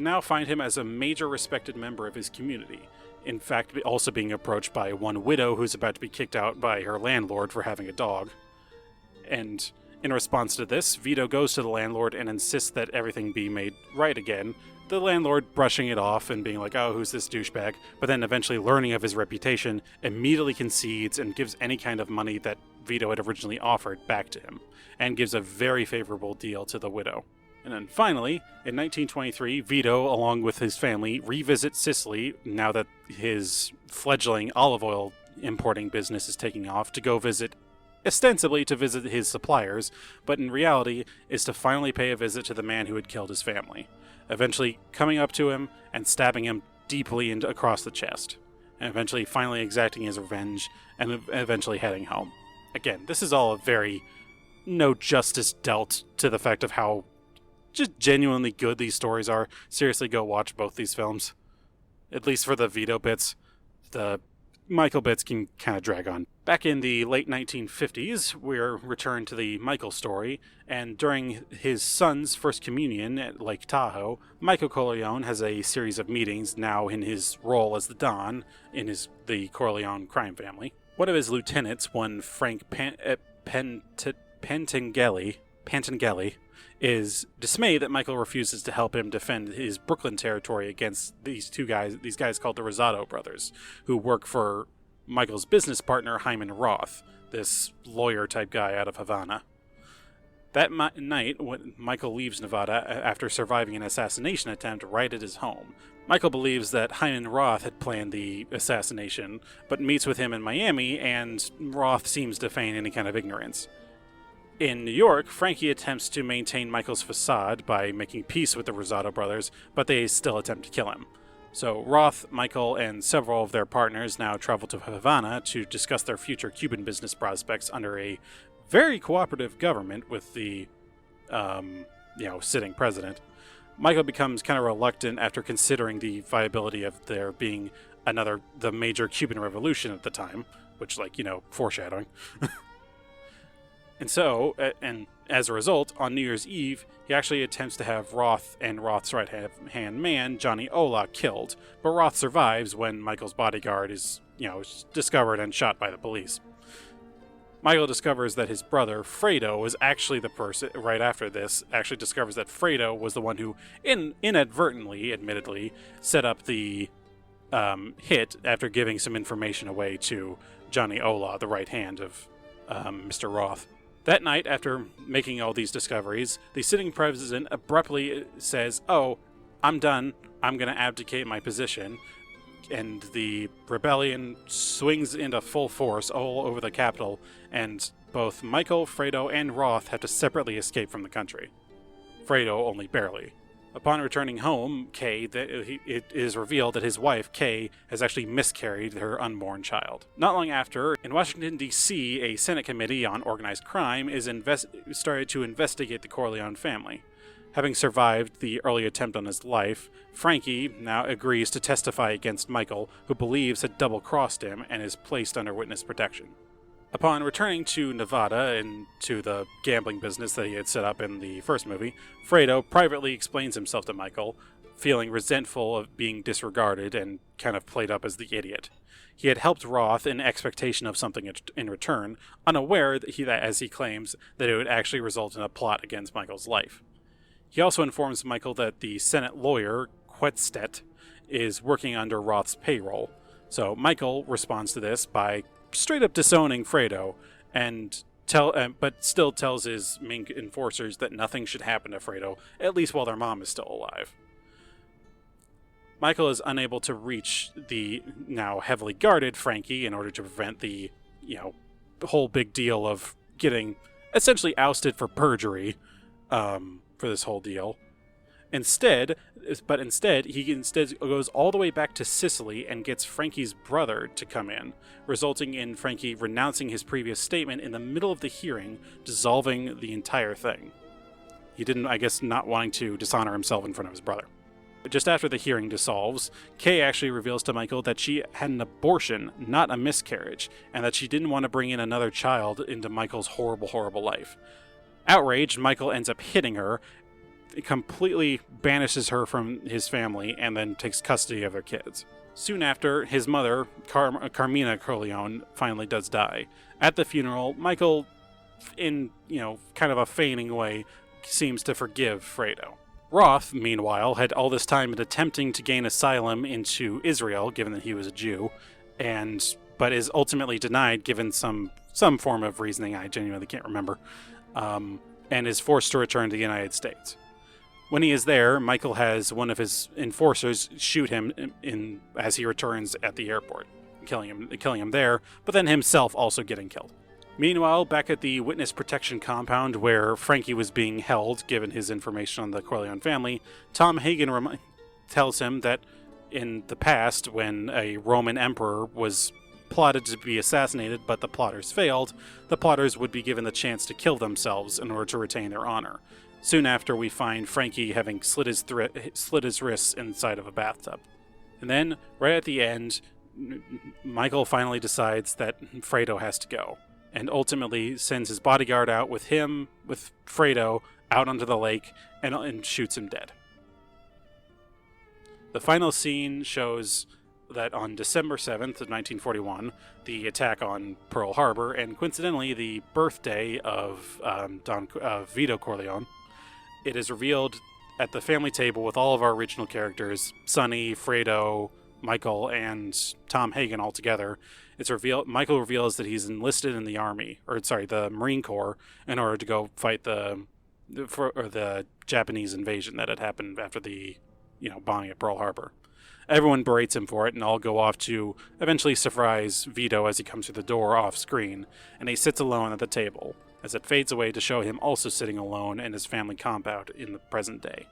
now find him as a major respected member of his community. In fact, also being approached by one widow who's about to be kicked out by her landlord for having a dog. And in response to this, Vito goes to the landlord and insists that everything be made right again, the landlord brushing it off and being like, oh, who's this douchebag? But then eventually learning of his reputation, immediately concedes and gives any kind of money that Vito had originally offered back to him, and gives a very favorable deal to the widow. And then finally, in 1923, Vito, along with his family, revisits Sicily now that his fledgling olive oil importing business is taking off, to go ostensibly to visit his suppliers, but in reality is to finally pay a visit to the man who had killed his family, eventually coming up to him and stabbing him deeply across the chest, and eventually finally exacting his revenge and eventually heading home. Again, this is all a very no justice dealt to the fact of how just genuinely good these stories are. Seriously, go watch both these films. At least for the Vito bits. The Michael bits can kind of drag on. Back in the late 1950s, we're returned to the Michael story, and during his son's first communion at Lake Tahoe, Michael Corleone has a series of meetings, now in his role as the Don in the Corleone crime family. One of his lieutenants, one Frank Pantagelli, is dismayed that Michael refuses to help him defend his Brooklyn territory against these guys called the Rosado brothers, who work for Michael's business partner, Hyman Roth, this lawyer-type guy out of Havana. That night, when Michael leaves Nevada after surviving an assassination attempt right at his home, Michael believes that Hyman Roth had planned the assassination, but meets with him in Miami, and Roth seems to feign any kind of ignorance. In New York, Frankie attempts to maintain Michael's facade by making peace with the Rosado brothers, but they still attempt to kill him. So Roth, Michael, and several of their partners now travel to Havana to discuss their future Cuban business prospects under a very cooperative government with the, sitting president, Michael becomes kind of reluctant after considering the viability of there being the major Cuban Revolution at the time, which, foreshadowing. And as a result, on New Year's Eve, he actually attempts to have Roth and Roth's right-hand man, Johnny Ola, killed, but Roth survives when Michael's bodyguard is, discovered and shot by the police. Michael discovers that his brother, Fredo, was actually the person, right after this, actually discovers that Fredo was the one who, inadvertently, admittedly, set up the hit after giving some information away to Johnny Ola, the right hand of Mr. Roth. That night, after making all these discoveries, the sitting president abruptly says, "Oh, I'm done. I'm going to abdicate my position." And the rebellion swings into full force all over the capital, and both Michael, Fredo, and Roth have to separately escape from the country. Fredo only barely. Upon returning home, it is revealed that his wife, Kay, has actually miscarried her unborn child. Not long after, in Washington, D.C., a Senate Committee on Organized Crime started to investigate the Corleone family. Having survived the early attempt on his life, Frankie now agrees to testify against Michael, who believes had double-crossed him and is placed under witness protection. Upon returning to Nevada and to the gambling business that he had set up in the first movie, Fredo privately explains himself to Michael, feeling resentful of being disregarded and kind of played up as the idiot. He had helped Roth in expectation of something in return, unaware that as he claims, that it would actually result in a plot against Michael's life. He also informs Michael that the Senate lawyer, Quetstedt, is working under Roth's payroll. So Michael responds to this by straight up disowning Fredo, but still tells his main enforcers that nothing should happen to Fredo, at least while their mom is still alive. Michael is unable to reach the now heavily guarded Frankie in order to prevent the whole big deal of getting essentially ousted for perjury for this whole deal. Instead, he goes all the way back to Sicily and gets Frankie's brother to come in, resulting in Frankie renouncing his previous statement in the middle of the hearing, dissolving the entire thing. He didn't, not wanting to dishonor himself in front of his brother. Just after the hearing dissolves, Kay actually reveals to Michael that she had an abortion, not a miscarriage, and that she didn't want to bring in another child into Michael's horrible, horrible life. Outraged, Michael ends up hitting her, completely banishes her from his family, and then takes custody of their kids. Soon after, his mother, Carmina Corleone, finally does die. At the funeral, Michael, in, kind of a feigning way, seems to forgive Fredo. Roth, meanwhile, had all this time been attempting to gain asylum into Israel, given that he was a Jew, but is ultimately denied, given some form of reasoning I genuinely can't remember, and is forced to return to the United States. When he is there, Michael has one of his enforcers shoot him as he returns at the airport, killing him there, but then himself also getting killed. Meanwhile, back at the witness protection compound where Frankie was being held, given his information on the Corleone family, Tom Hagen tells him that in the past, when a Roman emperor was plotted to be assassinated but the plotters failed, the plotters would be given the chance to kill themselves in order to retain their honor. Soon after, we find Frankie having slit his wrists inside of a bathtub. And then, right at the end, Michael finally decides that Fredo has to go, and ultimately sends his bodyguard out with Fredo, out onto the lake, and shoots him dead. The final scene shows that on December 7th of 1941, the attack on Pearl Harbor, and coincidentally the birthday of Vito Corleone, it is revealed at the family table with all of our original characters, Sonny, Fredo, Michael, and Tom Hagen all together. Michael reveals that he's enlisted in the Marine Corps, in order to go fight the Japanese invasion that had happened after the bombing at Pearl Harbor. Everyone berates him for it, and all go off to eventually surprise Vito as he comes through the door off screen, and he sits alone at the table, as it fades away to show him also sitting alone in his family compound in the present day.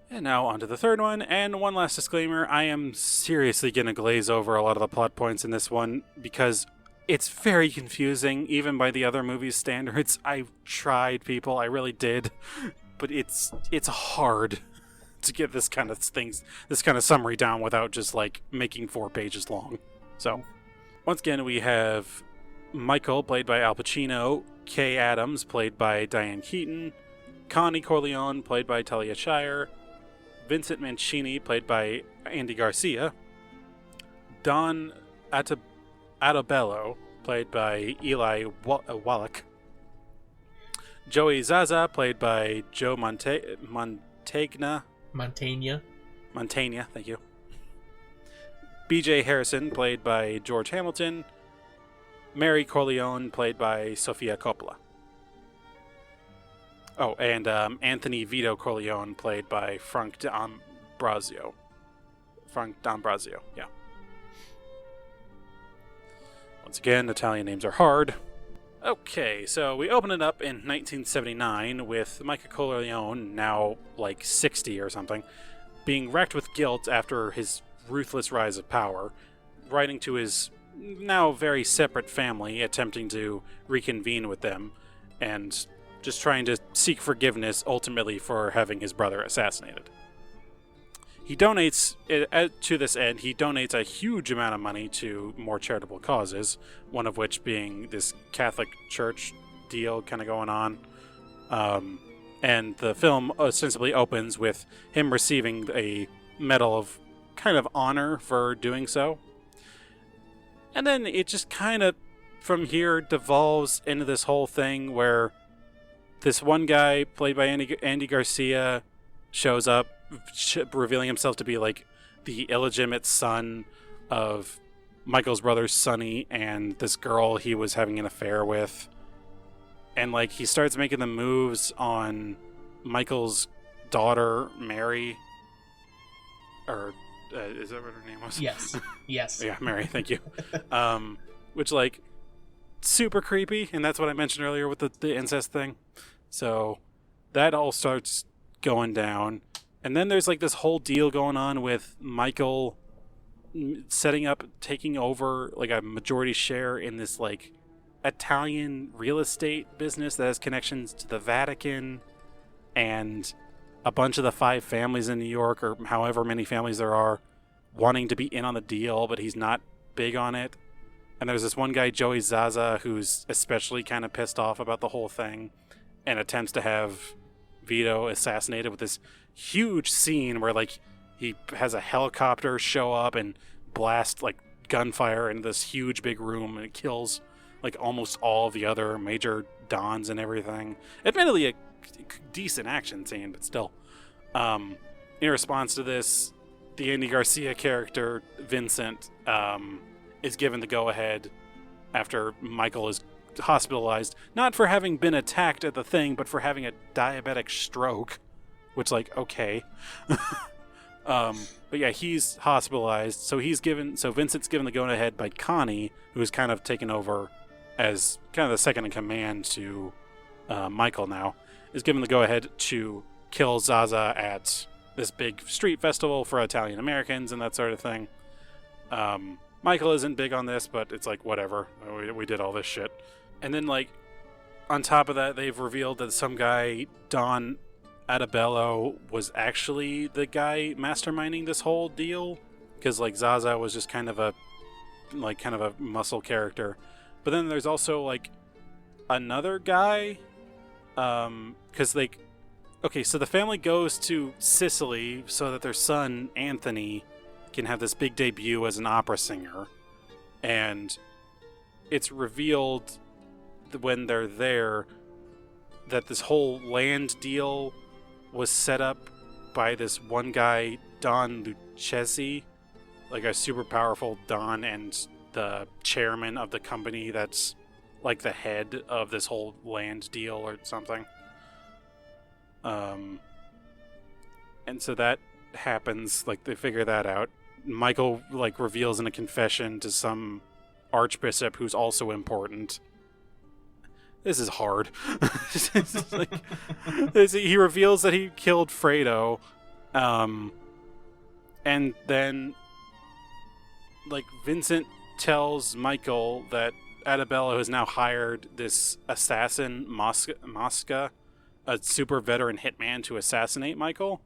And now on to the third one, and one last disclaimer, I am seriously going to glaze over a lot of the plot points in this one, because It's very confusing, even by the other movies' standards. I tried, people. I really did. But it's hard to get this kind of summary down without just, like, making 4 pages long. So, once again, we have Michael, played by Al Pacino, Kay Adams, played by Diane Keaton, Connie Corleone, played by Talia Shire, Vincent Mancini, played by Andy Garcia, Don Adabello, played by Eli Wallach, Joey Zaza, played by Joe Mantegna, thank you, B.J. Harrison, played by George Hamilton, Mary Corleone, played by Sofia Coppola. Oh, and Anthony Vito Corleone, played by Frank D'Ambrosio. Yeah. Once again, Italian names are hard. Okay, so we open it up in 1979 with Michael Corleone, now like 60 or something, being racked with guilt after his ruthless rise of power, writing to his now very separate family, attempting to reconvene with them, and just trying to seek forgiveness ultimately for having his brother assassinated. He donates, to this end, he donates a huge amount of money to more charitable causes, one of which being this Catholic Church deal kind of going on. And the film ostensibly opens with him receiving a Medal of kind of honor for doing so. And then it just kind of, from here, devolves into this whole thing where this one guy, played by Andy Garcia, shows up, revealing himself to be like the illegitimate son of Michael's brother Sonny and this girl he was having an affair with. And like he starts making the moves on Michael's daughter, Mary. Or is that what her name was? Yes. Yeah, Mary, thank you. Which, like, super creepy, and that's what I mentioned earlier with the incest thing. So that all starts going down. And then there's, like, this whole deal going on with Michael setting up, taking over, like, a majority share in this, like, Italian real estate business that has connections to the Vatican and a bunch of the 5 families in New York, or however many families there are, wanting to be in on the deal, but he's not big on it. And there's this one guy, Joey Zaza, who's especially kind of pissed off about the whole thing and attempts to have Vito assassinated with this huge scene where, like, he has a helicopter show up and blast, like, gunfire into this huge big room, and it kills, like, almost all of the other major dons and everything. Admittedly, a decent action scene, but still. In response to this, the Andy Garcia character, Vincent, is given the go-ahead after Michael is hospitalized, not for having been attacked at the thing, but for having a diabetic stroke, which, like, okay. But yeah, he's hospitalized, so Vincent's given the go-ahead by Connie, who's kind of taken over as kind of the second in command to Michael now, is given the go-ahead to kill Zaza at this big street festival for Italian Americans and that sort of thing. Michael isn't big on this, but it's like, whatever. We did all this shit. And then, like, on top of that, they've revealed that some guy, Don Adabello, was actually the guy masterminding this whole deal. Because, like, Zaza was just kind of a muscle character. But then there's also, like, another guy. Because, like, okay, so the family goes to Sicily so that their son, Anthony, can have this big debut as an opera singer. And it's revealed when they're there that this whole land deal was set up by this one guy, Don Lucchesi, like a super powerful Don and the chairman of the company that's like the head of this whole land deal or something. And so that happens, like, they figure that out. Michael, like, reveals in a confession to some archbishop who's also important. This is hard. He reveals that he killed Fredo, and then, like, Vincent tells Michael that Adabello has now hired this assassin, Mosca, a super veteran hitman, to assassinate Michael.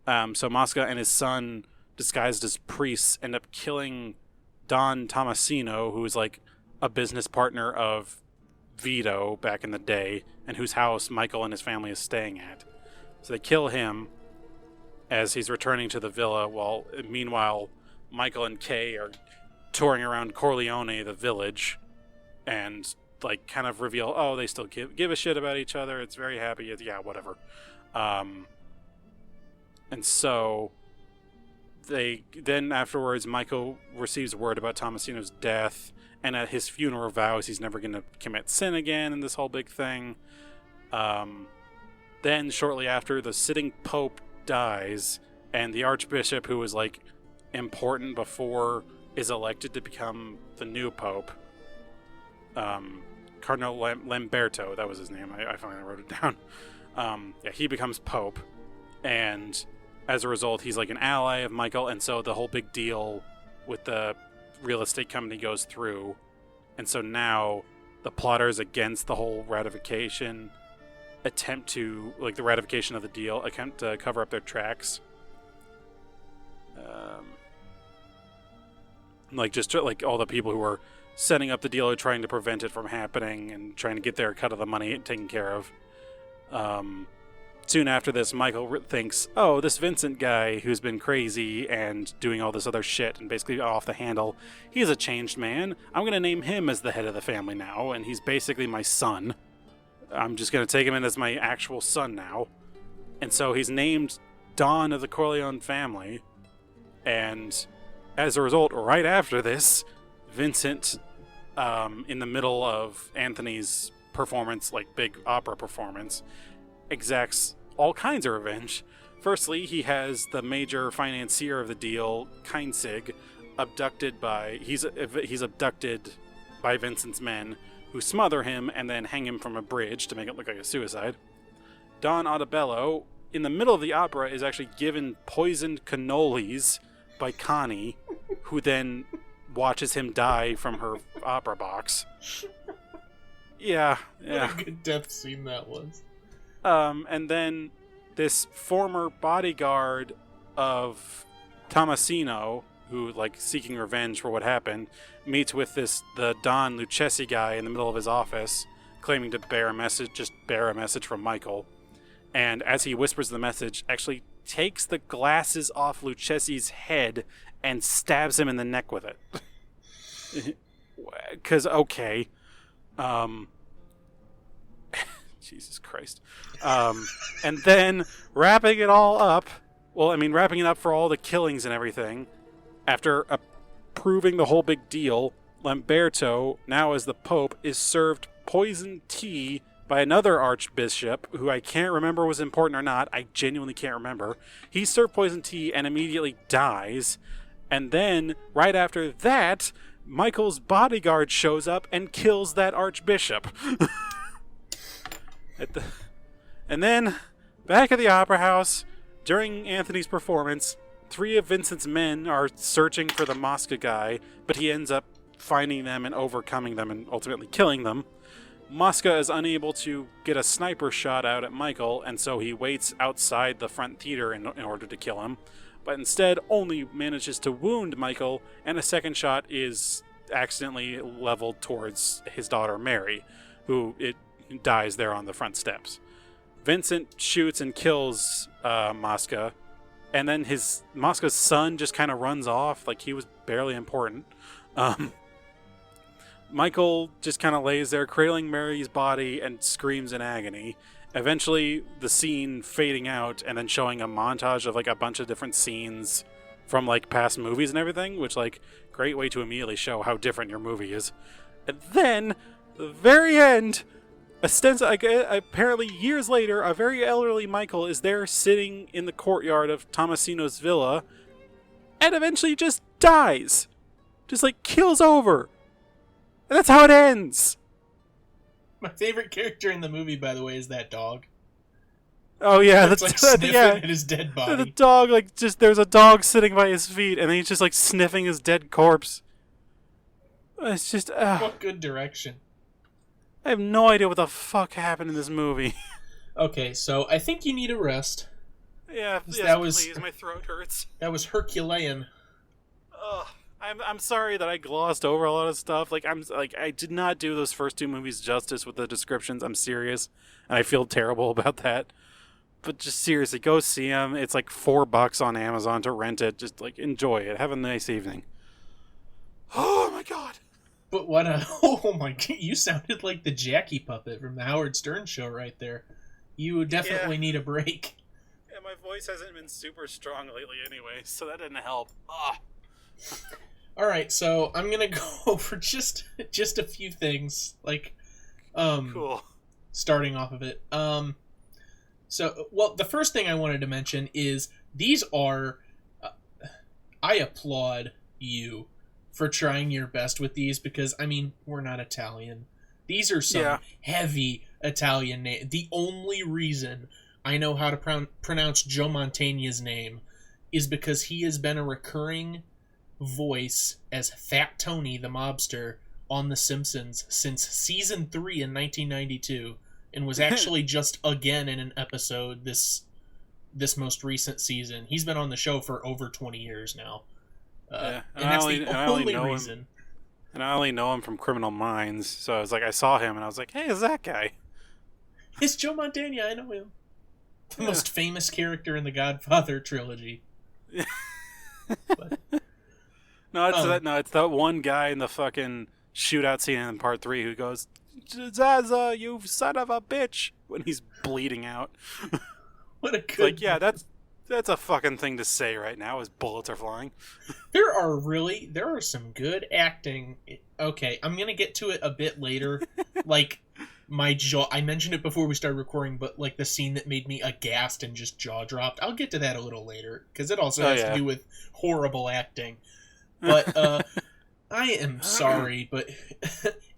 So Mosca and his son, disguised as priests, end up killing Don Tomasino, who was like a business partner of Vito back in the day, and whose house Michael and his family is staying at. So they kill him as he's returning to the villa, while meanwhile Michael and Kay are touring around Corleone, the village, and like kind of reveal, oh, they still give a shit about each other. It's very happy. Yeah, whatever. And so they then afterwards, Michael receives word about Tomasino's death, and at his funeral vows he's never going to commit sin again in this whole big thing. Then shortly after, the sitting pope dies, and the archbishop, who was like important before, is elected to become the new pope. Cardinal Lamberto, that was his name. I finally wrote it down. Yeah, he becomes pope, and as a result, he's like an ally of Michael, and so the whole big deal with the real estate company goes through, and so now the plotters against the whole ratification attempt to, like, the ratification of the deal, attempt to cover up their tracks. Like, just like all the people who are setting up the deal are trying to prevent it from happening and trying to get their cut of the money taken care of. Soon after this, Michael thinks, oh, this Vincent guy who's been crazy and doing all this other shit and basically off the handle, he's a changed man. I'm going to name him as the head of the family now, and he's basically my son. I'm just going to take him in as my actual son now. And so he's named Don of the Corleone family. And as a result, right after this, Vincent, in the middle of Anthony's performance, like big opera performance, exacts all kinds of revenge. Firstly, he has the major financier of the deal, Keinsig, abducted by Vincent's men, who smother him and then hang him from a bridge to make it look like a suicide. Don Adabello, in the middle of the opera, is actually given poisoned cannolis by Connie, who then watches him die from her opera box. Yeah. What a good death scene that was. And then this former bodyguard of Tomasino, who, like, seeking revenge for what happened, meets with the Don Lucchesi guy in the middle of his office, claiming to bear a message from Michael. And as he whispers the message, actually takes the glasses off Lucchesi's head and stabs him in the neck with it. 'Cause, okay. Jesus Christ. And then wrapping it up for all the killings and everything, after approving the whole big deal, Lamberto, now as the Pope, is served poisoned tea by another archbishop, who I can't remember was important or not. I genuinely can't remember. He's served poisoned tea and immediately dies. And then, right after that, Michael's bodyguard shows up and kills that archbishop. And then, back at the opera house, during Anthony's performance, 3 of Vincent's men are searching for the Mosca guy, but he ends up finding them and overcoming them and ultimately killing them. Mosca is unable to get a sniper shot out at Michael, and so he waits outside the front theater in order to kill him, but instead only manages to wound Michael, and a second shot is accidentally leveled towards his daughter Mary, who dies there on the front steps. Vincent shoots and kills Mosca, and then Mosca's son just kind of runs off like he was barely important. Michael just kind of lays there cradling Mary's body and screams in agony. Eventually, the scene fading out and then showing a montage of like a bunch of different scenes from like past movies and everything, which, like, great way to immediately show how different your movie is. And then, the very end, apparently years later, a very elderly Michael is there sitting in the courtyard of Tomasino's villa, and eventually just dies. Just, like, keels over. And that's how it ends. My favorite character in the movie, by the way, is that dog. Oh yeah, that's like sniffing at his dead body. The dog, like, just there's a dog sitting by his feet, and then he's just like sniffing his dead corpse. It's just, What good direction. I have no idea what the fuck happened in this movie. Okay, so I think you need a rest. Yeah, please, my throat hurts. That was Herculean. Ugh. I'm sorry that I glossed over a lot of stuff. I did not do those first two movies justice with the descriptions. I'm serious, and I feel terrible about that. But just seriously, go see them. It's like $4 on Amazon to rent it. Just enjoy it. Have a nice evening. Oh my god. But what a... Oh my god, you sounded like the Jackie puppet from the Howard Stern show right there. You definitely need a break. Yeah, my voice hasn't been super strong lately anyway, so that didn't help. Ugh. Alright, so I'm gonna go over just a few things. Cool. Starting off of it. The first thing I wanted to mention is these are... I applaud you for trying your best with these because, we're not Italian. These are some heavy Italian names. The only reason I know how to pronounce Joe Mantegna's name is because he has been a recurring voice as Fat Tony the mobster on The Simpsons since season 3 in 1992 and was actually just again in an episode this most recent season. He's been on the show for over 20 years now. And that's the only reason. And I only know him from Criminal Minds, so I was like, I saw him and I was like, hey, is that guy? It's Joe Mantegna, I know him. The most famous character in the Godfather trilogy. But, it's that one guy in the fucking shootout scene in part 3 who goes, Zaza, you son of a bitch, when he's bleeding out. What a good... That's a fucking thing to say right now as bullets are flying. There are some good acting. Okay, I'm gonna get to it a bit later. My jaw, I mentioned it before we started recording, but the scene that made me aghast and just jaw dropped, I'll get to that a little later, because it also has to do with horrible acting. But, I am sorry, but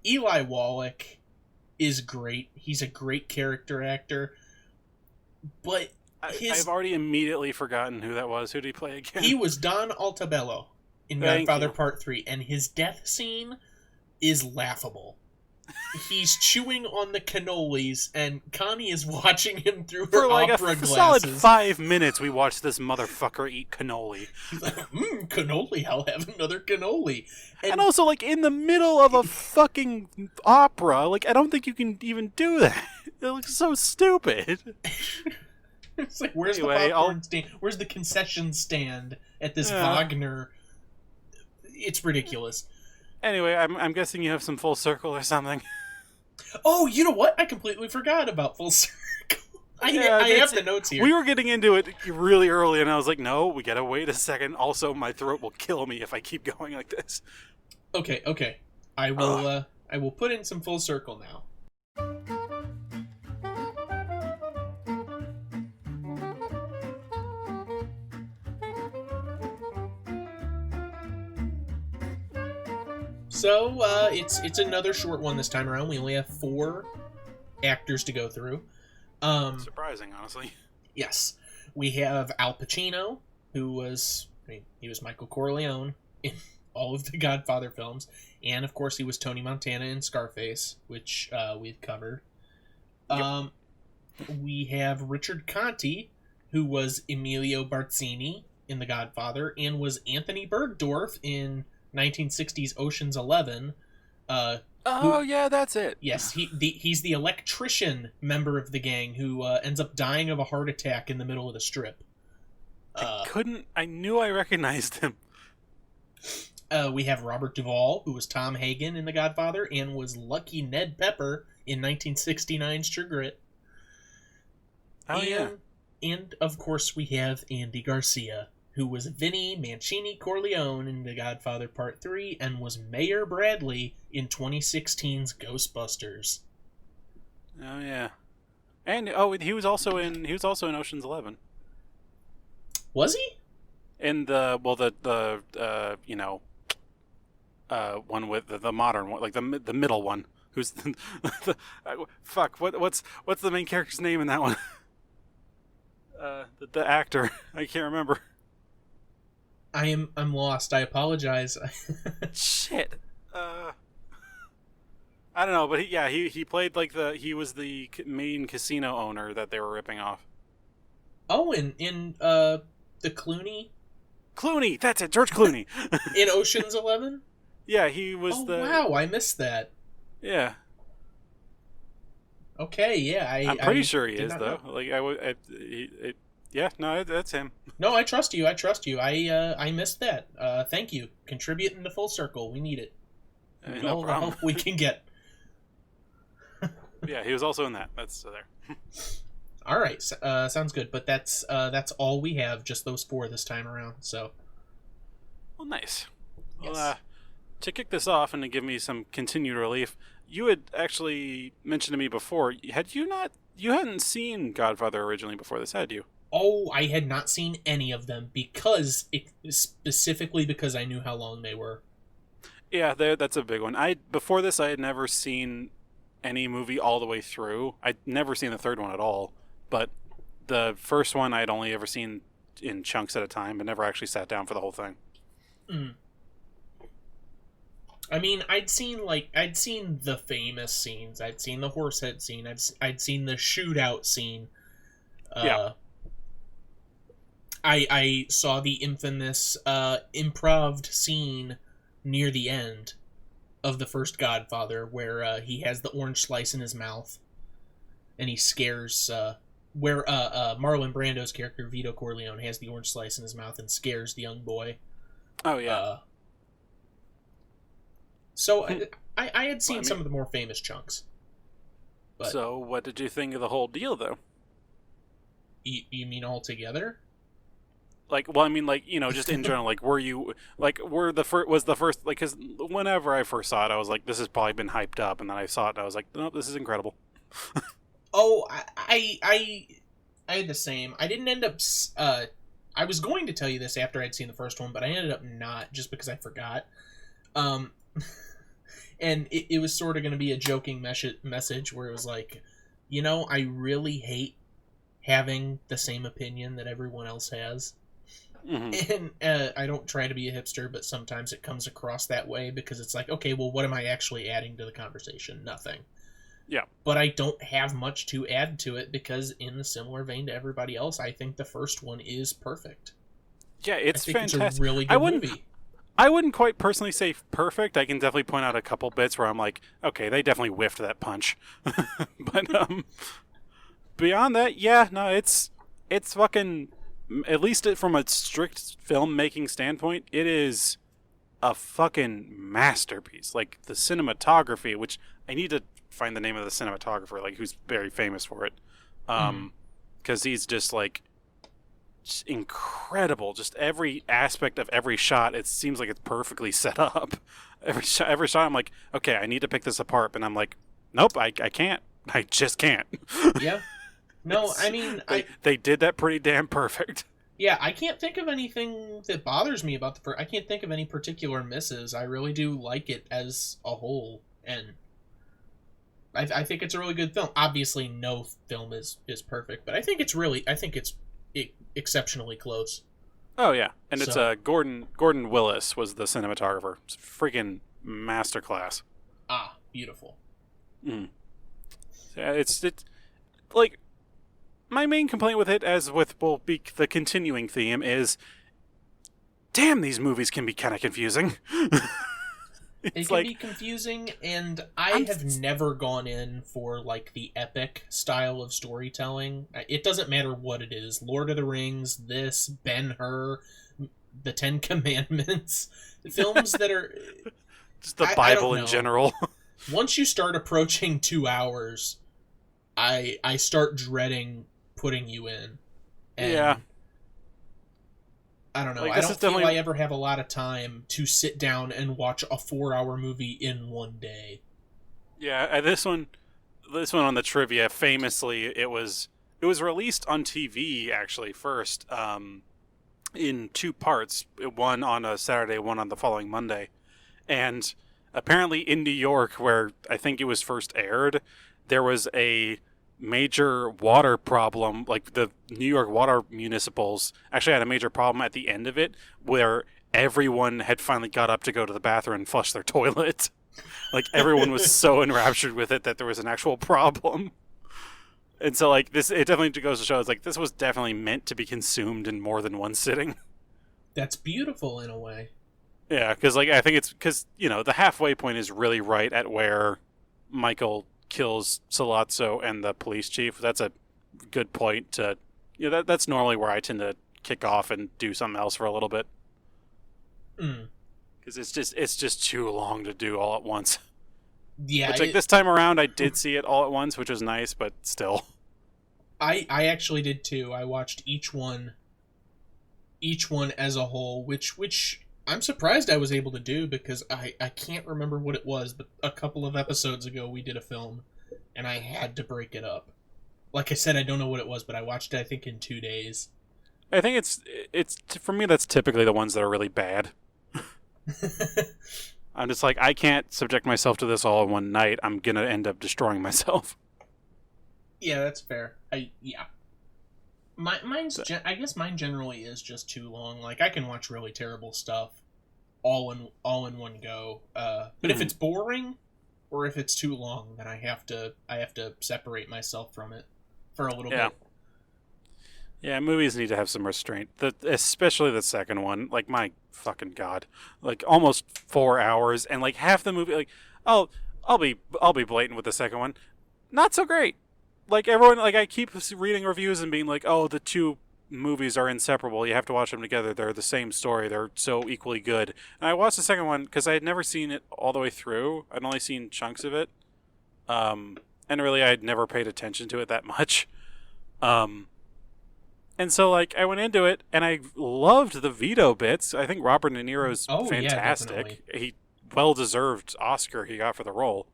Eli Wallach is great. He's a great character actor. But I've already immediately forgotten who that was. Who did he play again? He was Don Altabello in Godfather Part 3, and his death scene is laughable. He's chewing on the cannolis, and Connie is watching him through her opera glasses. For solid 5 minutes, we watched this motherfucker eat cannoli. He's like, cannoli, I'll have another cannoli. And also, in the middle of a fucking opera, I don't think you can even do that. It looks so stupid. It's like, where's the popcorn stand? Where's the concession stand at this Wagner? It's ridiculous. Anyway, I'm guessing you have some Full Circle or something. Oh, you know what? I completely forgot about Full Circle. I have the notes here. We were getting into it really early, and I was like, no, we gotta wait a second. Also, my throat will kill me if I keep going like this. Okay. I will put in some Full Circle now. So, it's another short one this time around. We only have 4 actors to go through. Surprising, honestly. Yes. We have Al Pacino, who was... he was Michael Corleone in all of the Godfather films. And, of course, he was Tony Montana in Scarface, which we've covered. Yep. We have Richard Conte, who was Emilio Barzini in The Godfather, and was Anthony Bergdorf in 1960s Ocean's 11. That's it. Yes, he's the electrician member of the gang who ends up dying of a heart attack in the middle of the strip. I knew I recognized him. We have Robert Duvall, who was Tom Hagen in The Godfather, and was Lucky Ned Pepper in 1969's True Grit. And, of course, we have Andy Garcia, who was Vinnie Mancini Corleone in The Godfather Part 3 and was Mayor Bradley in 2016's Ghostbusters. Oh yeah. And he was also in Ocean's 11. Was he? In the one with the modern one, the middle one. Who's what's the main character's name in that one? The actor. I can't remember. I'm lost. I apologize. Shit. I don't know, but he played like he was the main casino owner that they were ripping off. Oh, in the Clooney, that's it, George Clooney. in Ocean's 11. Yeah, he was Wow, I missed that. Yeah. Okay, yeah, I'm pretty sure he is know. though. Like yeah, no, that's him. No, I trust you. I missed that. Thank you. Contributing to full circle. We need it. No All the problem. help we can get. Yeah, he was also in that. That's there. All right, sounds good. But that's all we have. Just those 4 this time around. So. Well, nice. Yes. Well, to kick this off and to give me some continued relief, you had actually mentioned to me before. You hadn't seen Godfather originally before this, had you? Oh, I had not seen any of them specifically because I knew how long they were. Yeah, that's a big one. Before this, I had never seen any movie all the way through. I'd never seen the third one at all. But the first one I'd only ever seen in chunks at a time, but never actually sat down for the whole thing. Mm. I mean, I'd seen the famous scenes. I'd seen the horsehead scene. I'd seen the shootout scene. Yeah. I saw the infamous improved scene near the end of the first Godfather, where he has the orange slice in his mouth, and he scares where Marlon Brando's character Vito Corleone has the orange slice in his mouth and scares the young boy. Oh yeah. So I had seen some of the more famous chunks. But so what did you think of the whole deal, though? You mean altogether? Like, well, I mean, like, just in general, like, was the first, like, because whenever I first saw it, I was like, this has probably been hyped up, and then I saw it, and I was like, nope, this is incredible. Oh, I had the same. I didn't end up. I was going to tell you this after I'd seen the first one, but I ended up not, just because I forgot. And it was sort of going to be a joking message where it was like, I really hate having the same opinion that everyone else has. Mm-hmm. And I don't try to be a hipster, but sometimes it comes across that way because it's like, okay, well, what am I actually adding to the conversation? Nothing. Yeah. But I don't have much to add to it because, in the similar vein to everybody else, I think the first one is perfect. Yeah, it's fantastic. It's a really good movie. I wouldn't quite personally say perfect. I can definitely point out a couple bits where I'm like, okay, they definitely whiffed that punch. But beyond that, yeah, no, it's fucking, at least from a strict filmmaking standpoint, it is a fucking masterpiece. Like, the cinematography, which I need to find the name of the cinematographer, like, who's very famous for it. Because he's just, like, just incredible. Just every aspect of every shot, it seems like it's perfectly set up. Every shot, I'm like, okay, I need to pick this apart. And I'm like, nope, I can't. I just can't. Yeah. No, I mean, they did that pretty damn perfect. Yeah, I can't think of anything that bothers me about the first. I can't think of any particular misses. I really do like it as a whole, and I think it's a really good film. Obviously, no film is perfect, but I think it's exceptionally close. Oh yeah, and it's Gordon Willis was the cinematographer. It's a freaking masterclass. Ah, beautiful. Yeah, it's like, my main complaint with it, as with will be the continuing theme, is, damn, these movies can be kind of confusing. They can be confusing, and I have never gone in for, like, the epic style of storytelling. It doesn't matter what it is. Lord of the Rings, this, Ben-Hur, the Ten Commandments, films that are... just the Bible in general. Once you start approaching 2 hours, I start dreading putting you in. And yeah. I don't know. Like, I don't feel I ever have a lot of time to sit down and watch a 4-hour movie in one day. Yeah, this one on the trivia, famously, it was released on TV actually first, in 2 parts. One on a Saturday, one on the following Monday, and apparently in New York, where I think it was first aired, there was a major water problem. Like, the New York water municipals actually had a major problem at the end of it, where everyone had finally got up to go to the bathroom and flush their toilet. Like, everyone was so enraptured with it that there was an actual problem. And so, like, this, it definitely goes to show, it's like, this was definitely meant to be consumed in more than one sitting. That's beautiful in a way. Yeah, because, like, I think it's, because, you know, the halfway point is really right at where Michael kills Sollozzo and the police chief. That's a good point to, you know, that's normally where I tend to kick off and do something else for a little bit. Because it's just too long to do all at once. Yeah. Which, like, this time around, I did see it all at once, which was nice, but still. I actually did too. I watched each one as a whole, which I'm surprised I was able to do, because I can't remember what it was, but a couple of episodes ago we did a film, and I had to break it up. Like I said, I don't know what it was, but I watched it, I think, in 2 days. I think it's for me, that's typically the ones that are really bad. I'm just like, I can't subject myself to this all in one night. I'm gonna end up destroying myself. Yeah, that's fair. I guess mine generally is just too long. Like, I can watch really terrible stuff all in one go. But if it's boring or if it's too long, then I have to separate myself from it for a little bit. Yeah, movies need to have some restraint. Especially the second one. Like, my fucking god, like, almost 4 hours, and like half the movie. Like, I'll be blatant with the second one. Not so great. Like, everyone, like, I keep reading reviews and being like, oh, the two movies are inseparable. You have to watch them together. They're the same story. They're so equally good. And I watched the second one because I had never seen it all the way through. I'd only seen chunks of it. And really, I had never paid attention to it that much. And so, like, I went into it, and I loved the Vito bits. I think Robert De Niro's fantastic. Yeah, he well-deserved Oscar he got for the role.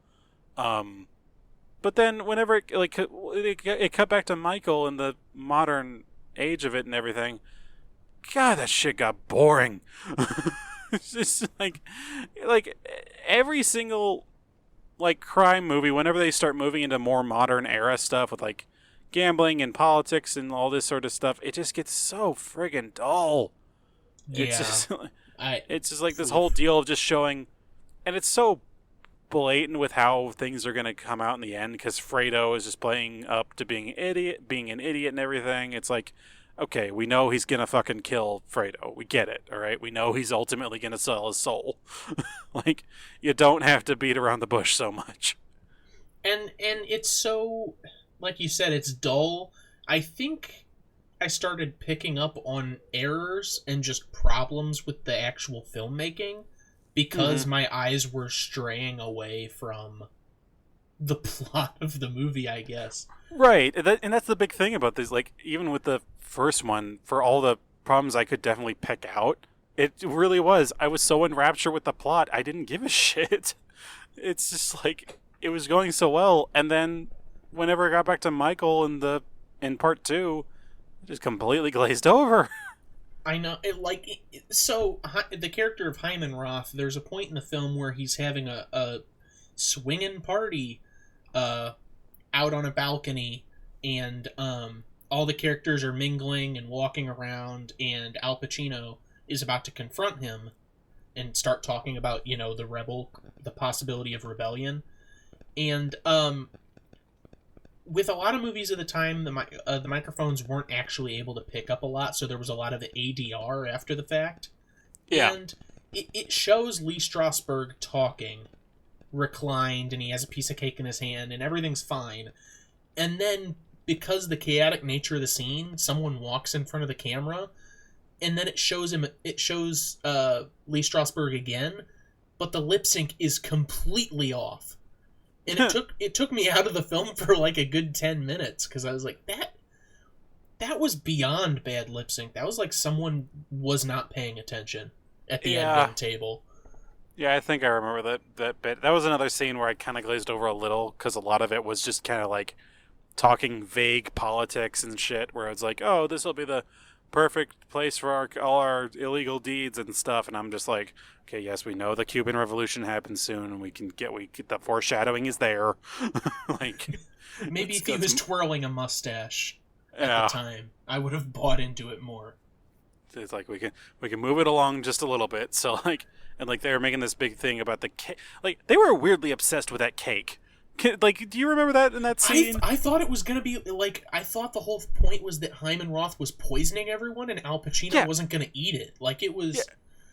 But then whenever it cut back to Michael and the modern age of it and everything, God, that shit got boring. It's just like every single, like, crime movie, whenever they start moving into more modern era stuff with, like, gambling and politics and all this sort of stuff, it just gets so friggin' dull. Yeah. It's just like this whole deal of just showing, and it's so blatant with how things are going to come out in the end, because Fredo is just playing up to being an idiot and everything. It's like, okay, we know he's going to fucking kill Fredo. We get it, all right? We know he's ultimately going to sell his soul. Like, you don't have to beat around the bush so much. And it's so, like you said, it's dull. I think I started picking up on errors and just problems with the actual filmmaking because my eyes were straying away from the plot of the movie, I guess. Right, and that's the big thing about this. Like, even with the first one, for all the problems I could definitely pick out, it really was. I was so enraptured with the plot, I didn't give a shit. It's just like, it was going so well, and then whenever I got back to Michael in part 2, it just completely glazed over. I know. So the character of Hyman Roth, there's a point in the film where he's having a swinging party out on a balcony, and all the characters are mingling and walking around, and Al Pacino is about to confront him and start talking about, the possibility of rebellion. And with a lot of movies at the time, the microphones weren't actually able to pick up a lot, so there was a lot of ADR after the fact. Yeah. And it shows Lee Strasberg talking, reclined, and he has a piece of cake in his hand, and everything's fine. And then, because the chaotic nature of the scene, someone walks in front of the camera, and then it shows Lee Strasberg again, but the lip sync is completely off. And it took me out of the film for like a good 10 minutes, because I was like, that was beyond bad lip sync. That was like someone was not paying attention at the ending table. Yeah, I think I remember that bit. That was another scene where I kind of glazed over a little, because a lot of it was just kind of like talking vague politics and shit, where it's like, oh, this will be the perfect place for all our illegal deeds and stuff, and I'm just like, okay, yes, we know the Cuban Revolution happens soon, and we get the foreshadowing is there. Like, maybe if he was twirling a mustache at the time, I would have bought into it more. It's like we can move it along just a little bit. So like, and like they were making this big thing about the cake. Like they were weirdly obsessed with that cake. Like, do you remember that in that scene? I thought it was gonna be like, I thought the whole point was that Hyman Roth was poisoning everyone and Al Pacino wasn't gonna eat it. Like it was,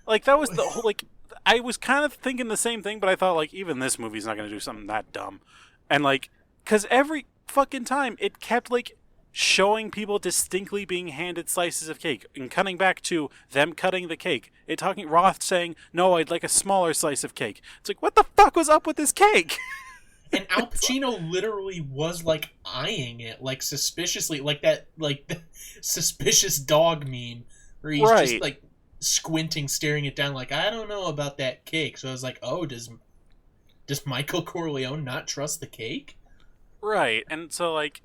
like that was the whole like. I was kind of thinking the same thing, but I thought like even this movie's not gonna do something that dumb, and like because every fucking time it kept like showing people distinctly being handed slices of cake and cutting back to them cutting the cake. It talking Roth saying, "No, I'd like a smaller slice of cake." It's like, what the fuck was up with this cake? And Al Pacino literally was like eyeing it, like suspiciously, like that, like the suspicious dog meme, where he's just like squinting, staring it down, like, I don't know about that cake. So I was like, oh, does Michael Corleone not trust the cake? Right, and so like,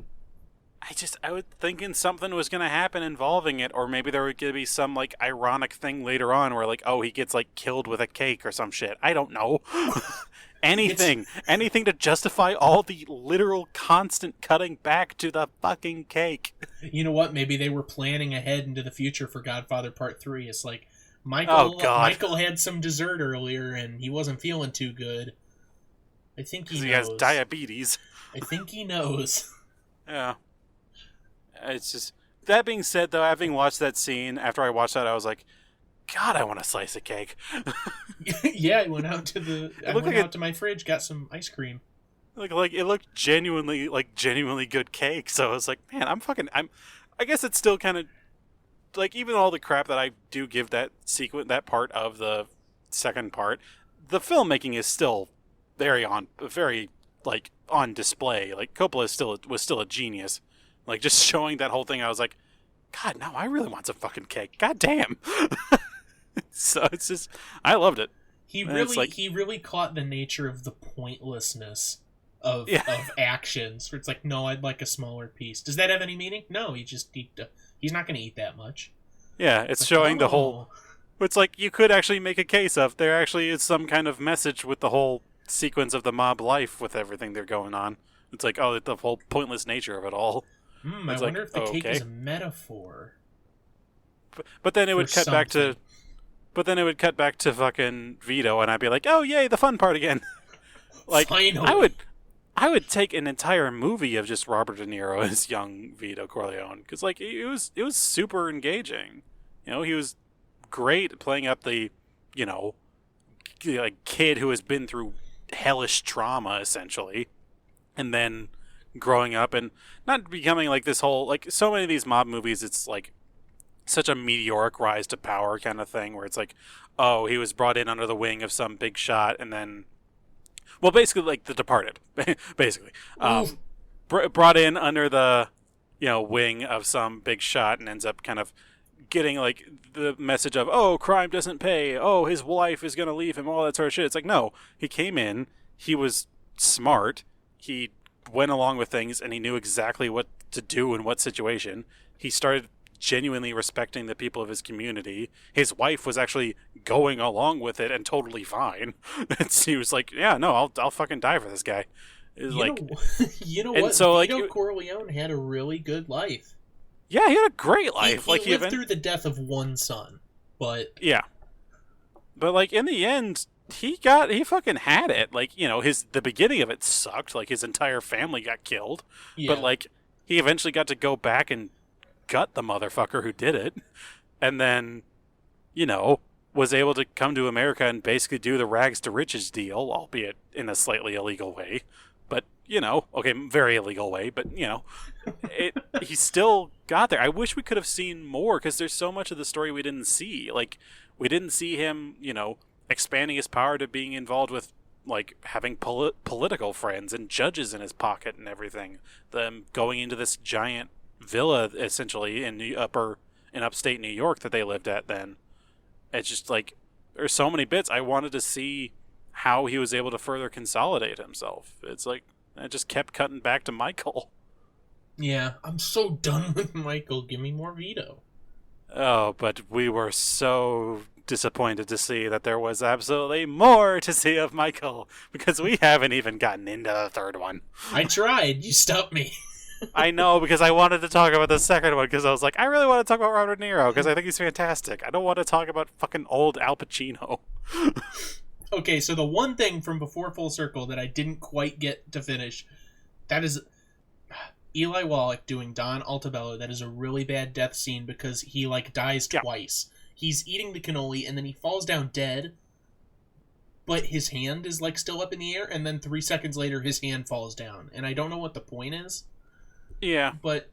I was thinking something was going to happen involving it, or maybe there would be some like ironic thing later on where like, oh, he gets like killed with a cake or some shit. I don't know. Anything to justify all the literal constant cutting back to the fucking cake. You know what? Maybe they were planning ahead into the future for Godfather Part 3. It's like, Michael had some dessert earlier and he wasn't feeling too good. I think he knows. Has diabetes. I think he knows. Yeah. It's just, that being said though, having watched that scene, after I watched that I was like, God, I want a slice of cake. Yeah, I went out to my fridge, got some ice cream. Like it looked genuinely good cake. So I was like, man, I guess it's still kind of like, even all the crap that I do give that that part of the second part, the filmmaking is still very like on display. Like Coppola was still a genius. Like just showing that whole thing, I was like, God, no, I really want some fucking cake. God damn. So it's just, I loved it. He really caught the nature of the pointlessness of actions. Where it's like, no, I'd like a smaller piece. Does that have any meaning? No, he's not going to eat that much. Yeah, it's like, showing the whole. It's like you could actually make a case of there actually is some kind of message with the whole sequence of the mob life with everything they're going on. It's like, oh, the whole pointless nature of it all. I wonder if the cake is a metaphor. But then it would cut back to. But then it would cut back to fucking Vito, and I'd be like, "Oh, yay, the fun part again!" Like, finally. I would take an entire movie of just Robert De Niro as young Vito Corleone, because like it was super engaging. You know, he was great playing up the, you know, like kid who has been through hellish trauma essentially, and then growing up and not becoming like this whole, like so many of these mob movies, it's like such a meteoric rise to power kind of thing where it's like, oh, he was brought in under the wing of some big shot and then, well, basically like The Departed, basically, brought in under the, you know, wing of some big shot and ends up kind of getting like the message of, oh, crime doesn't pay, oh, his wife is going to leave him, all that sort of shit. It's like, no, he came in, he was smart, he went along with things, and he knew exactly what to do in what situation. He started genuinely respecting the people of his community. His wife was actually going along with it and totally fine. He was like, yeah, no, I'll fucking die for this guy. You know what? So, Vito Corleone had a really good life. Yeah, he had a great life. He lived through the death of one son, but yeah. But like in the end, he fucking had it. Like, you know, the beginning of it sucked. Like his entire family got killed. Yeah. But like he eventually got to go back and gut the motherfucker who did it, and then, you know, was able to come to America and basically do the rags to riches deal, albeit in a slightly illegal way. But, you know, okay, very illegal way, but, you know, he still got there. I wish we could have seen more, because there's so much of the story we didn't see. Like, we didn't see him, you know, expanding his power to being involved with, like, having political friends and judges in his pocket and everything. Them going into this giant villa, essentially, in upstate New York that they lived at then. It's just, like, there's so many bits. I wanted to see how he was able to further consolidate himself. It's like, I just kept cutting back to Michael. Yeah, I'm so done with Michael. Give me more Vito. Oh, but we were so disappointed to see that there was absolutely more to see of Michael, because we haven't even gotten into the third one. I tried. You stopped me. I know, because I wanted to talk about the second one, because I was like, I really want to talk about Robert De Niro, because I think he's fantastic. I don't want to talk about fucking old Al Pacino. Okay, so the one thing from Before Full Circle that I didn't quite get to finish, that is Eli Wallach doing Don Altabello. That is a really bad death scene because he, like, dies twice. He's eating the cannoli, and then he falls down dead, but his hand is, like, still up in the air, and then 3 seconds later his hand falls down. And I don't know what the point is. Yeah. But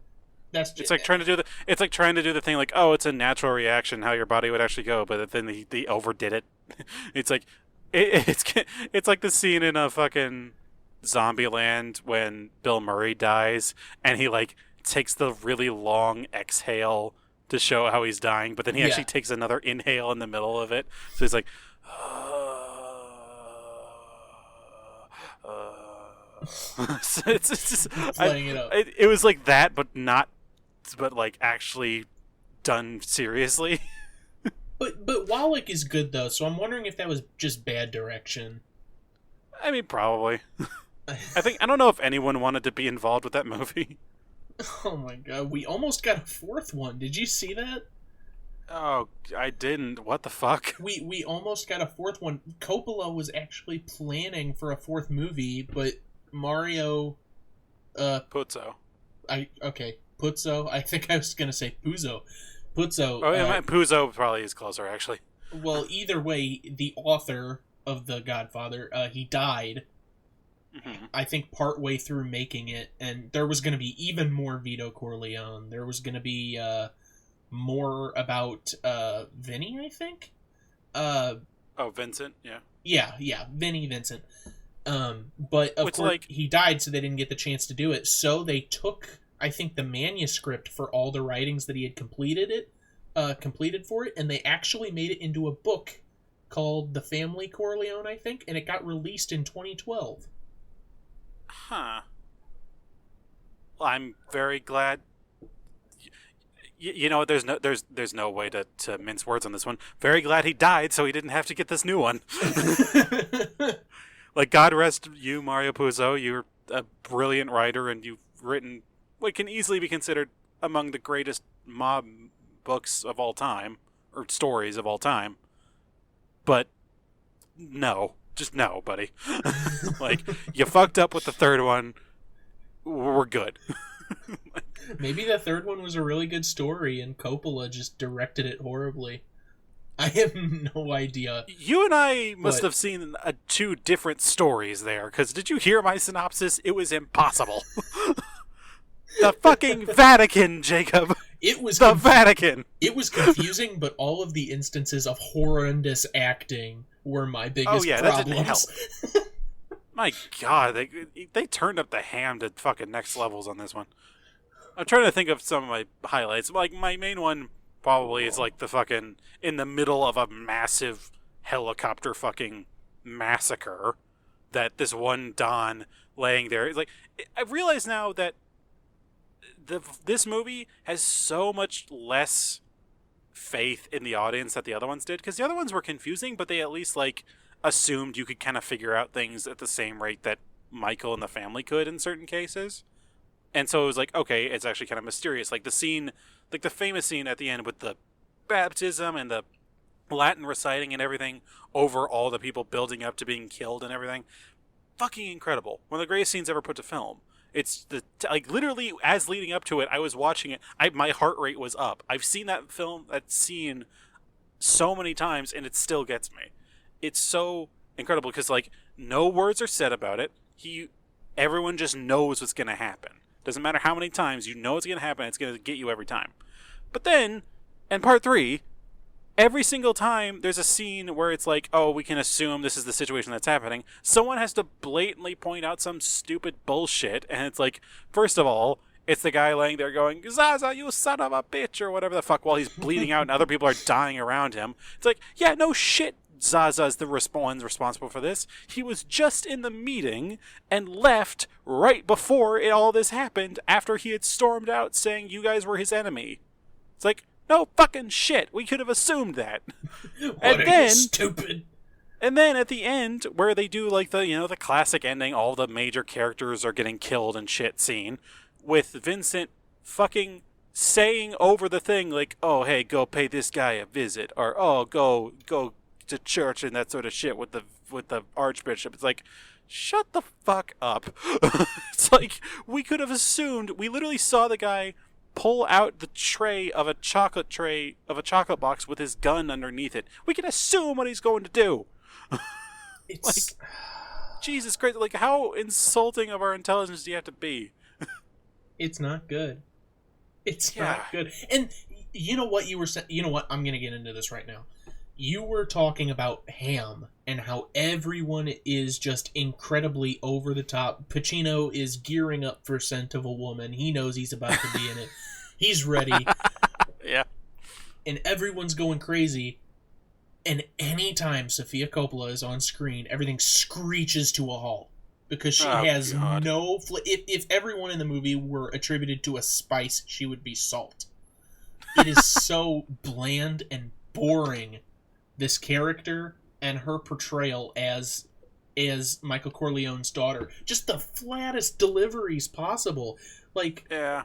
that's just... It's like trying to do the thing like, oh, it's a natural reaction, how your body would actually go, but then they overdid it. It's like... It's like the scene in a fucking Zombieland when Bill Murray dies and he like takes the really long exhale to show how he's dying, but then he actually takes another inhale in the middle of it. So he's like, so it's just playing it up. It was like that, but like actually done seriously. But Wallach is good, though, so I'm wondering if that was just bad direction. I mean, probably. I don't know if anyone wanted to be involved with that movie. Oh my god, we almost got a fourth one. Did you see that? Oh, I didn't. What the fuck? We almost got a fourth one. Coppola was actually planning for a fourth movie, but Mario... Puzo. Puzo. I think I was going to say Puzo. Puzo. Oh, yeah, Puzo probably is closer, actually. Well, either way, the author of The Godfather, he died, I think, partway through making it, and there was going to be even more Vito Corleone. There was going to be more about Vinny, I think? Vincent, yeah. Yeah, Vinny Vincent. But, of course, he died, so they didn't get the chance to do it. So they took... I think the manuscript for all the writings that he had completed for it, and they actually made it into a book called The Family Corleone, I think, and it got released in 2012. Huh. Well, I'm very glad. You know, there's no way to mince words on this one. Very glad he died, so he didn't have to get this new one. Like, God rest you, Mario Puzo. You're a brilliant writer, and you've written what can easily be considered among the greatest mob books of all time, or stories of all time. But no, just no, buddy. Like, you fucked up with the third one. We're good. Maybe the third one was a really good story and Coppola just directed it horribly. I have no idea. You and I must have seen two different stories there, because did you hear my synopsis? It was impossible. The fucking Vatican, Jacob. It was the Vatican. It was confusing, but all of the instances of horrendous acting were my biggest problems. That didn't help. My God, they turned up the ham to fucking next levels on this one. I'm trying to think of some of my highlights. Like, my main one probably is like the fucking in the middle of a massive helicopter fucking massacre that this one Don laying there. Like, I realize now that this movie has so much less faith in the audience that the other ones did, because the other ones were confusing, but they at least like assumed you could kind of figure out things at the same rate that Michael and the family could in certain cases. And so it was like, okay, it's actually kind of mysterious. Like the scene, like the famous scene at the end with the baptism and the Latin reciting and everything over all the people building up to being killed and everything. Fucking incredible. One of the greatest scenes ever put to film. It's like literally as leading up to it, I was watching it. My heart rate was up. I've seen that scene so many times, and it still gets me. It's so incredible because like no words are said about it. Everyone just knows what's going to happen. Doesn't matter how many times you know it's going to happen. It's going to get you every time. But then, in part 3, every single time there's a scene where it's like, oh, we can assume this is the situation that's happening. Someone has to blatantly point out some stupid bullshit. And it's like, first of all, it's the guy laying there going, Zaza, you son of a bitch, or whatever the fuck, while he's bleeding out and other people are dying around him. It's like, yeah, no shit, Zaza's the one's responsible for this. He was just in the meeting and left right before all this happened after he had stormed out saying you guys were his enemy. It's like, no fucking shit. We could have assumed that. Stupid. And then at the end, where they do like the classic ending, all the major characters are getting killed and shit scene, with Vincent fucking saying over the thing like, "Oh, hey, go pay this guy a visit," or "Oh, go to church," and that sort of shit with the archbishop. It's like, shut the fuck up. It's like we could have assumed. We literally saw the guy pull out the tray of a chocolate box with his gun underneath it. We can assume what he's going to do. It's like, Jesus Christ! Like, how insulting of our intelligence do you have to be? it's not good. It's Yeah. not good. And you know what you were saying? You know what? I'm going to get into this right now. You were talking about Ham and how everyone is just incredibly over the top. Pacino is gearing up for Scent of a Woman. He knows he's about to be in it. He's ready. Yeah. And everyone's going crazy. And anytime Sofia Coppola is on screen, everything screeches to a halt. Because she has no... If everyone in the movie were attributed to a spice, she would be salt. It is so bland and boring, this character and her portrayal as Michael Corleone's daughter. Just the flattest deliveries possible. Like, Yeah.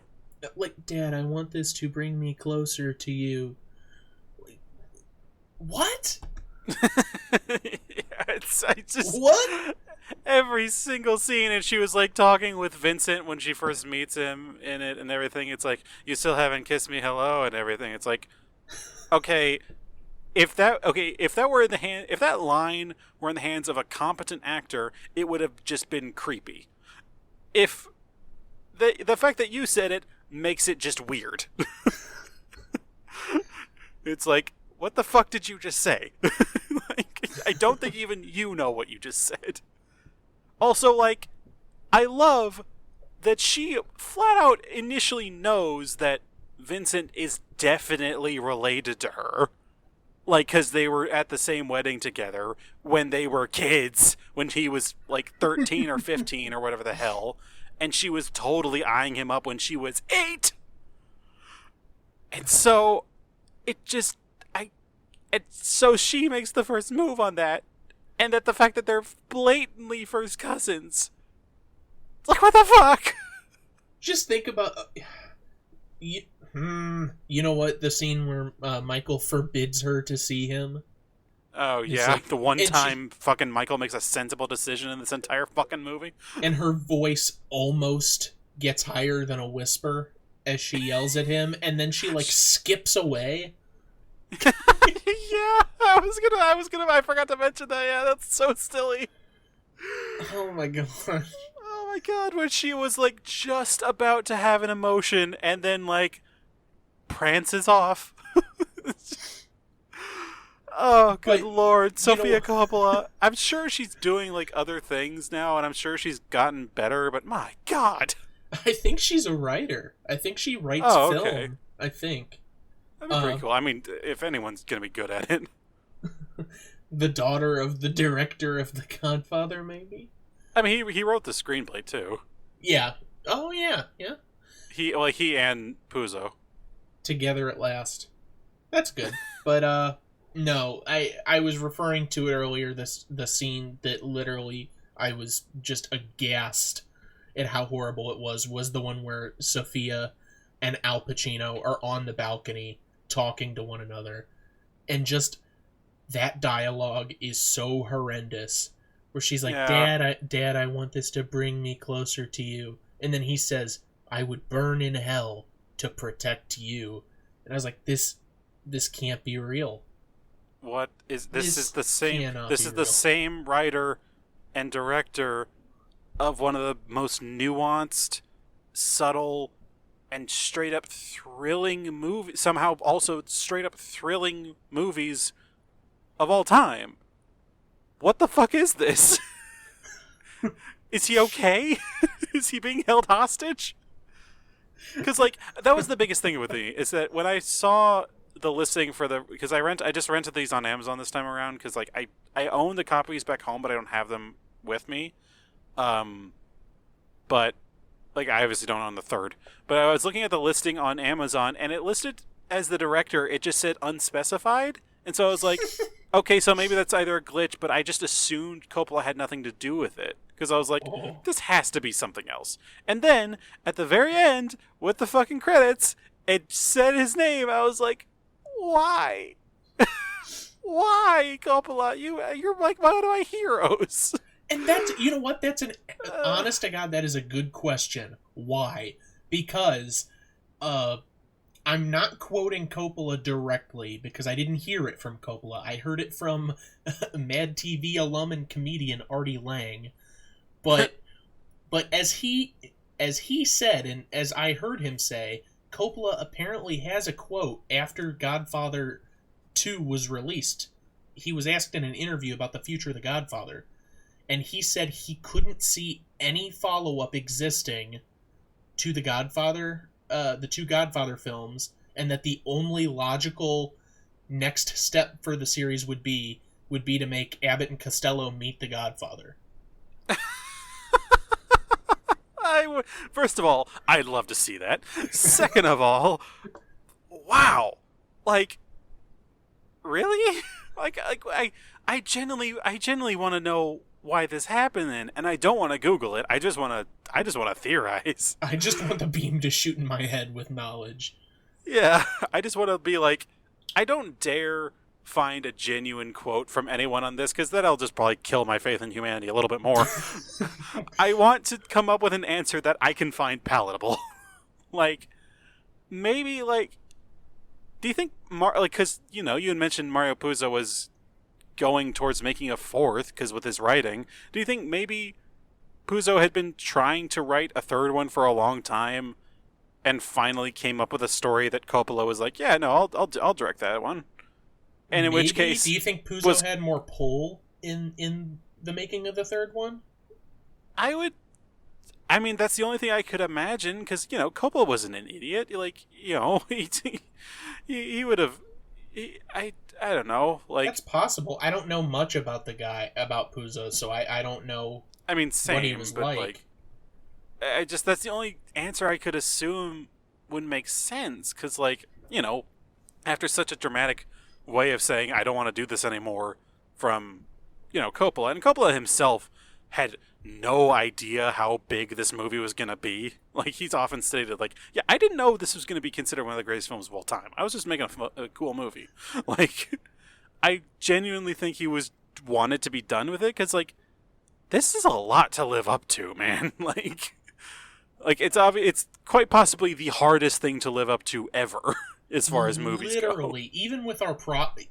like, Dad, I want this to bring me closer to you. What? What? Every single scene, and she was like talking with Vincent when she first meets him in it and everything. It's like, you still haven't kissed me hello and everything. It's like, okay, if that were in the hand, if that line were in the hands of a competent actor, it would have just been creepy. If the fact that you said it makes it just weird. It's like, what the fuck did you just say? Like, I don't think even you know what you just said. Also, like, I love that she flat out initially knows that Vincent is definitely related to her. Like, because they were at the same wedding together when they were kids, when he was, like, 13 or 15 or whatever the hell. And she was totally eyeing him up when she was 8! And so, so she makes the first move on that. And that the fact that they're blatantly first cousins. It's like, what the fuck? Just think about... you know what? The scene where Michael forbids her to see him. Oh, It's yeah. like- The one and time fucking Michael makes a sensible decision in this entire fucking movie. And her voice almost gets higher than a whisper as she yells at him. And then she, like, skips away. Yeah, I forgot to mention that. Yeah, that's so silly. Oh my god. Oh my god, when she was like just about to have an emotion and then like prances off. Oh, good lord, Sofia Coppola. I'm sure she's doing like other things now, and I'm sure she's gotten better, but my god. I think she's a writer. I think she writes film. I think. That'd be pretty cool. I mean, if anyone's gonna be good at it. The daughter of the director of The Godfather, maybe? I mean, he wrote the screenplay too. Yeah. Oh, yeah. Yeah. He and Puzo. Together at last. That's good. But, no, I was referring to it earlier, the scene that literally I was just aghast at how horrible it was the one where Sofia and Al Pacino are on the balcony talking to one another. And just that dialogue is so horrendous. Where she's like, Yeah. Dad, I want this to bring me closer to you. And then he says, I would burn in hell to protect you. And I was like, this can't be real. What is this? Is the same? Cannot This be is real. the same writer and director of one of the most nuanced, subtle, and straight up thrilling movies. Somehow, also straight up thrilling movies of all time. What the fuck is this? Is he okay? Is he being held hostage? Because like that was the biggest thing with me is that when I saw the listing for because I just rented these on Amazon this time around because like I own the copies back home but I don't have them with me, but like I obviously don't own the third. But I was looking at the listing on Amazon and it listed as the director. It just said unspecified, and so I was like, Okay, so maybe that's either a glitch, but I just assumed Coppola had nothing to do with it. Because I was like, Oh. this has to be something else. And then, at the very end, with the fucking credits, it said his name. I was like, why? Why, Coppola? You're like one of my heroes. And that's, you know what? That's an honest to God, that is a good question. Why? Because I'm not quoting Coppola directly because I didn't hear it from Coppola. I heard it from Mad TV alum and comedian Artie Lang. But as he said, and as I heard him say, Coppola apparently has a quote after Godfather 2 was released. He was asked in an interview about the future of The Godfather, and he said he couldn't see any follow-up existing to The Godfather, the two Godfather films, and that the only logical next step for the series would be to make Abbott and Costello meet The Godfather. First of all, I'd love to see that. Second of all, wow, like, really? I genuinely want to know why this happened then, and I don't want to Google it. I just want to theorize. I just want the beam to shoot in my head with knowledge. Yeah, I just want to be like, I don't dare find a genuine quote from anyone on this, because then I'll just probably kill my faith in humanity a little bit more. I want to come up with an answer that I can find palatable. Like, maybe, like, do you think, because, you had mentioned Mario Puzo was going towards making a fourth, because with his writing, do you think maybe Puzo had been trying to write a third one for a long time, and finally came up with a story that Coppola was like, yeah, no, I'll direct that one? And in which case, do you think Puzo had more pull in the making of the third one? I mean, that's the only thing I could imagine, because, Coppola wasn't an idiot. Like, he would have, I don't know. Like, that's possible. I don't know much about the guy, about Puzo, so I don't know. I mean, same, what he was but like, that's the only answer I could assume would make sense, because, like, after such a dramatic way of saying, I don't want to do this anymore from, Coppola, and Coppola himself had no idea how big this movie was going to be. Like, he's often stated, like, yeah, I didn't know this was going to be considered one of the greatest films of all time. I was just making a cool movie. Like, I genuinely think he wanted to be done with it, because, like, this is a lot to live up to, man. Like, it's obvious, it's quite possibly the hardest thing to live up to ever, as far as movies go. Literally, even with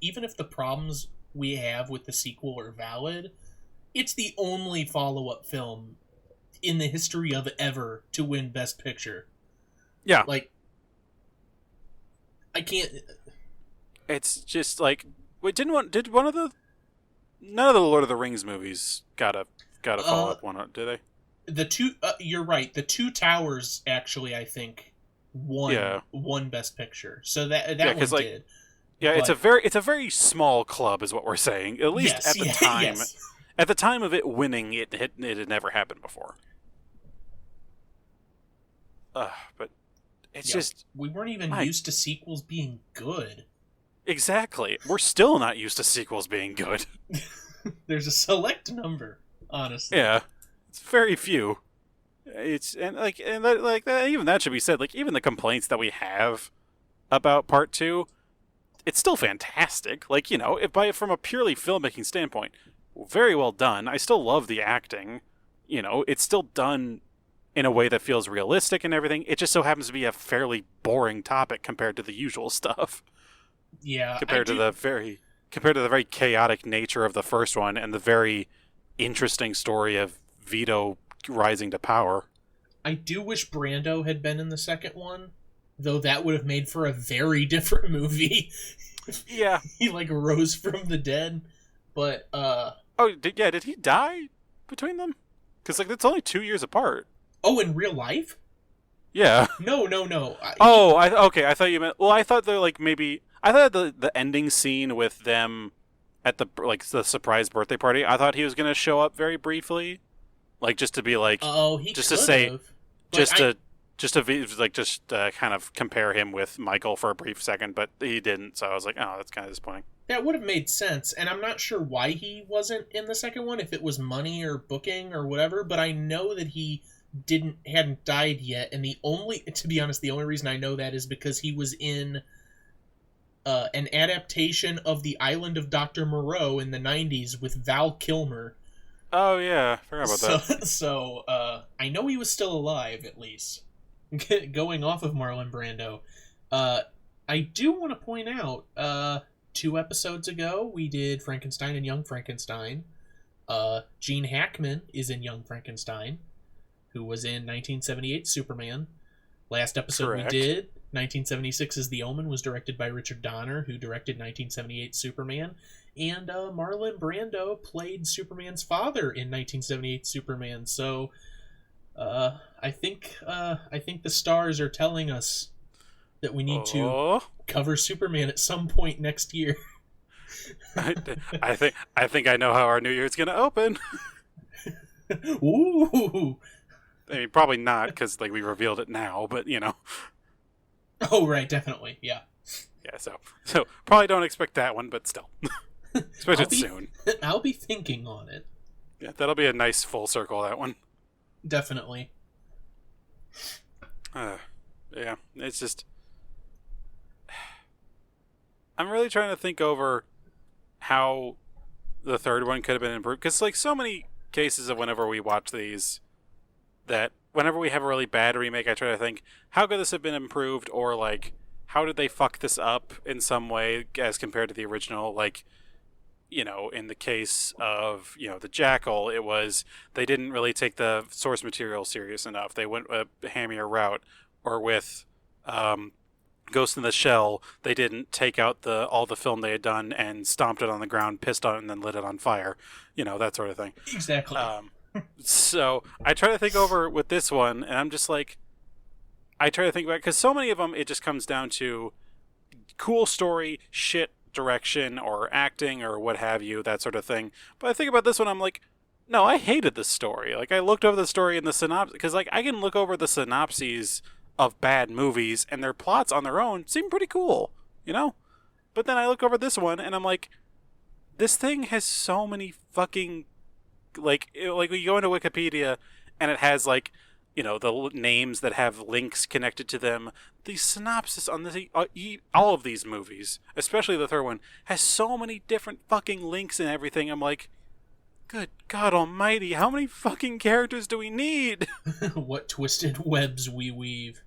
even if the problems we have with the sequel are valid, it's the only follow-up film in the history of ever to win Best Picture. Yeah. Like, I can't... It's just like... Wait, none of the Lord of the Rings movies got a follow-up one, did they? The two... you're right. The Two Towers, actually, I think, won Best Picture. So that one like, did. Yeah, but... it's a very small club, is what we're saying. At least at the time. Yes. At the time of it winning, it had never happened before. But it's just... We weren't even used to sequels being good. Exactly. We're still not used to sequels being good. There's a select number, honestly. Yeah. It's very few. Even that should be said. Like, even the complaints that we have about Part 2, it's still fantastic. Like, from a purely filmmaking standpoint, very well done. I still love the acting. It's still done in a way that feels realistic and everything. It just so happens to be a fairly boring topic compared to the usual stuff. Yeah. Compared to the very chaotic nature of the first one and the very interesting story of Vito rising to power. I do wish Brando had been in the second one, though that would have made for a very different movie. Yeah. He rose from the dead. But did he die between them? Because it's only 2 years apart. Oh, in real life? Yeah. No. I thought you meant... Well, I thought they're maybe... I thought the ending scene with them at the surprise birthday party, I thought he was going to show up very briefly. Just to be oh, he just could've, to say... Just to kind of compare him with Michael for a brief second, but he didn't. So I was like, oh, that's kind of disappointing. That would have made sense, and I'm not sure why he wasn't in the second one, if it was money or booking or whatever, but I know that he hadn't died yet, and to be honest, the only reason I know that is because he was in an adaptation of The Island of Dr. Moreau in the 90s with Val Kilmer. Oh, yeah, forgot about that. So, I know he was still alive, at least. Going off of Marlon Brando. I do want to point out, 2 episodes ago, we did Frankenstein and Young Frankenstein. Gene Hackman is in Young Frankenstein, who was in 1978 Superman. Last episode Correct. we did, 1976's The Omen, was directed by Richard Donner, who directed 1978 Superman. And Marlon Brando played Superman's father in 1978 Superman. So I think the stars are telling us that we need to cover Superman at some point next year. I think I know how our new year's gonna open. Ooh. I mean, probably not, because we revealed it now, but Oh right, definitely, yeah. Yeah, so probably don't expect that one, but still, expect it soon. I'll be thinking on it. Yeah, that'll be a nice full circle. That one, definitely. Yeah, it's just I'm really trying to think over how the third one could have been improved, because so many cases of whenever we watch these, that whenever we have a really bad remake, I try to think, how could this have been improved, or how did they fuck this up in some way as compared to the original? In the case of the Jackal, it was they didn't really take the source material serious enough. They went a hammier route. Or with Ghost in the Shell, they didn't take out all the film they had done and stomped it on the ground, pissed on it, and then lit it on fire. That sort of thing. Exactly. So I try to think over with this one, and I'm just I try to think about it, because so many of them, it just comes down to cool story, shit direction, or acting, or what have you, that sort of thing. But I think about this one, I'm like, no, I hated this story. I looked over the story in the synopsis, because I can look over the synopses of bad movies, and their plots on their own seem pretty cool, But then I look over this one, and I'm like, this thing has so many fucking, when you go into Wikipedia, and it has, the names that have links connected to them. The synopsis on all of these movies, especially the third one, has so many different fucking links and everything. I'm like, good God almighty, how many fucking characters do we need? What twisted webs we weave.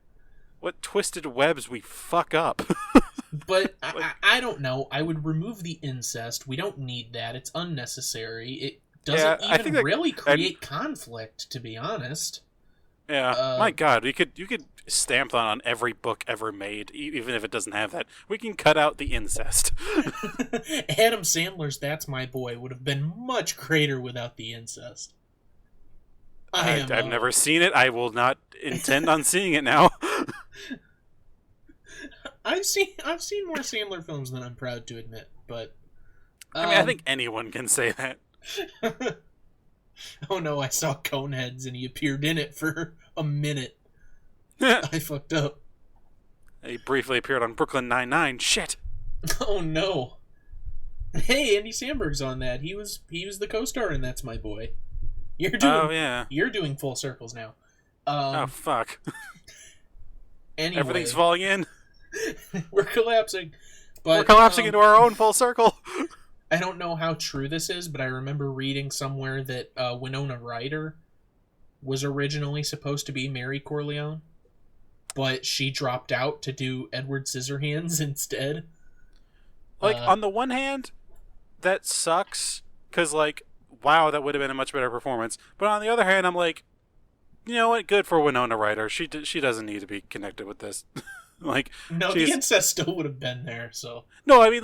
What twisted webs we fuck up. But I don't know. I would remove the incest. We don't need that. It's unnecessary. It doesn't even really create conflict, to be honest. Yeah, my God, you could stamp that on every book ever made, even if it doesn't have that. We can cut out the incest. Adam Sandler's That's My Boy would have been much greater without the incest. I've never seen it. I will not intend on seeing it now. I've seen more Sandler films than I'm proud to admit, but I think anyone can say that. Oh no, I saw Coneheads and he appeared in it for a minute. I fucked up. He briefly appeared on Brooklyn Nine-Nine. Shit. Oh no. Hey, Andy Samberg's on that. He was the co-star in That's My Boy. You're doing full circles now. Oh fuck. Anyway, everything's falling in. We're collapsing. But, we're collapsing into our own full circle. I don't know how true this is, but I remember reading somewhere that Winona Ryder was originally supposed to be Mary Corleone, but she dropped out to do Edward Scissorhands instead. On the one hand, that sucks, because, wow, that would have been a much better performance. But on the other hand, I'm like, you know what? Good for Winona Ryder. She doesn't need to be connected with this. No, the incest still would have been there, so. No, I mean,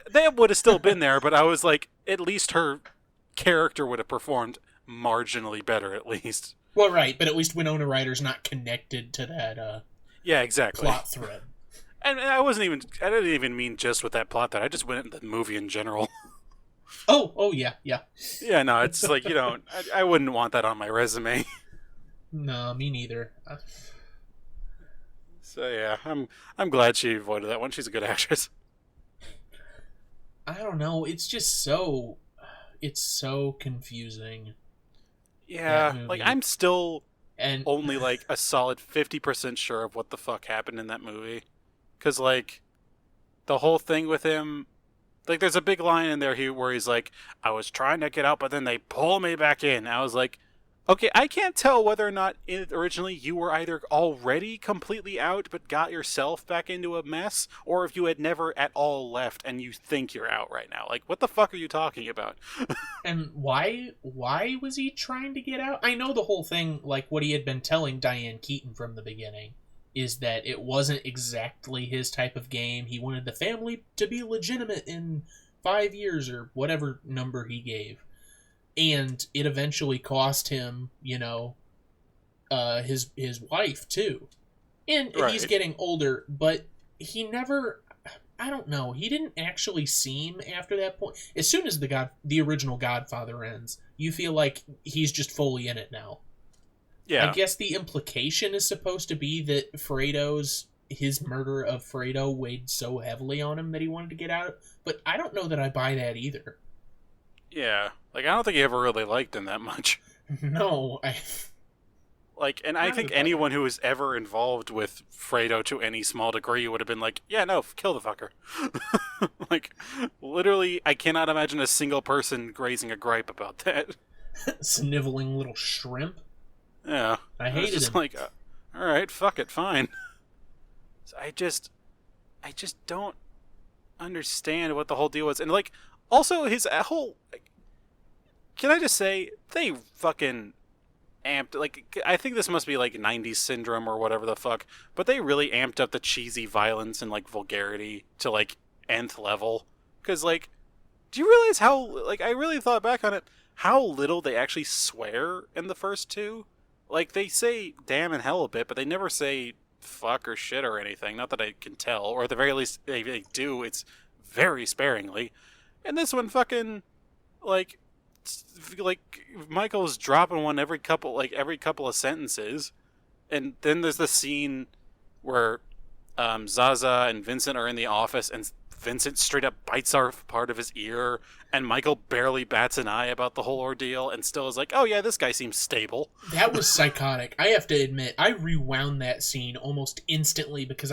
they would have still been there, but I was like, at least her character would have performed marginally better, at least. Well, right, but at least Winona Ryder's not connected to that, yeah, exactly. plot thread. And I didn't even mean just with that plot thread. I just went into the movie in general. Oh, yeah. Yeah, no, it's I wouldn't want that on my resume. No, me neither. So yeah, I'm glad she avoided that one. She's a good actress. I don't know. It's so confusing, that Yeah, like movie. I'm still And only like a solid 50% sure of what the fuck happened in that movie. Cause like the whole thing with him, like there's a big line in there where he's like, I was trying to get out, but then they pull me back in. I was like, okay, I can't tell whether or not originally you were either already completely out but got yourself back into a mess, or if you had never at all left and you think you're out right now. Like, what the fuck are you talking about? and why was he trying to get out? I know the whole thing, like what he had been telling Diane Keaton from the beginning, is that it wasn't exactly his type of game. He wanted the family to be legitimate in 5 years or whatever number he gave. And it eventually cost him, his wife too. And he's Right. getting older, but he never, I don't know, he didn't actually seem after that point. As soon as the original Godfather ends, you feel like he's just fully in it now. I Yeah. guess the implication is supposed to be that his murder of Fredo weighed so heavily on him that he wanted to get out, but I don't know that I buy that either. Yeah. Like, I don't think he ever really liked him that much. No, Like, and I not think if I. anyone who was ever involved with Fredo to any small degree would have been like, yeah, no, kill the fucker. Like, literally, I cannot imagine a single person raising a gripe about that. Sniveling little shrimp. Yeah. I I was hated just him. like, all right, fuck it, fine. So I just don't understand what the whole deal was. And, like, also his whole. Can I just say, they fucking amped, like, I think this must be like 90s syndrome or whatever the fuck, but they really amped up the cheesy violence and like vulgarity to like nth level. Because like, do you realize how, like, I really thought back on it, how little they actually swear in the first two? Like, they say damn and hell a bit, but they never say fuck or shit or anything, not that I can tell, or at the very least they do, it's very sparingly. And this one fucking, like, like Michael's dropping one every couple of sentences, and then there's the scene where Zaza and Vincent are in the office, and Vincent straight up bites off part of his ear, and Michael barely bats an eye about the whole ordeal, and still is like, "Oh yeah, this guy seems stable." That was psychotic. I have to admit, I rewound that scene almost instantly because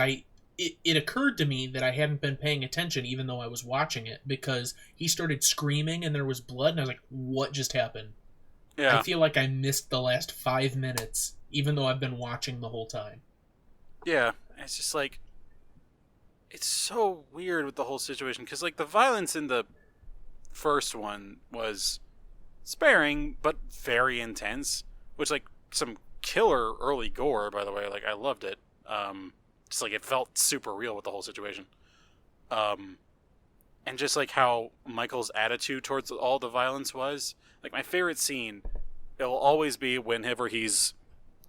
it occurred to me that I hadn't been paying attention even though I was watching it, because he started screaming and there was blood and I was like, what just happened? I Yeah, feel like I missed the last 5 minutes even though I've been watching the whole time. yeah. It's just like, it's so weird with the whole situation because like the violence in the first one was sparing but very intense, which like some killer early gore, by the way. Like I loved it. Just like it felt super real with the whole situation. Um, and just like how Michael's attitude towards all the violence was. Like my favorite scene, it'll always be whenever he's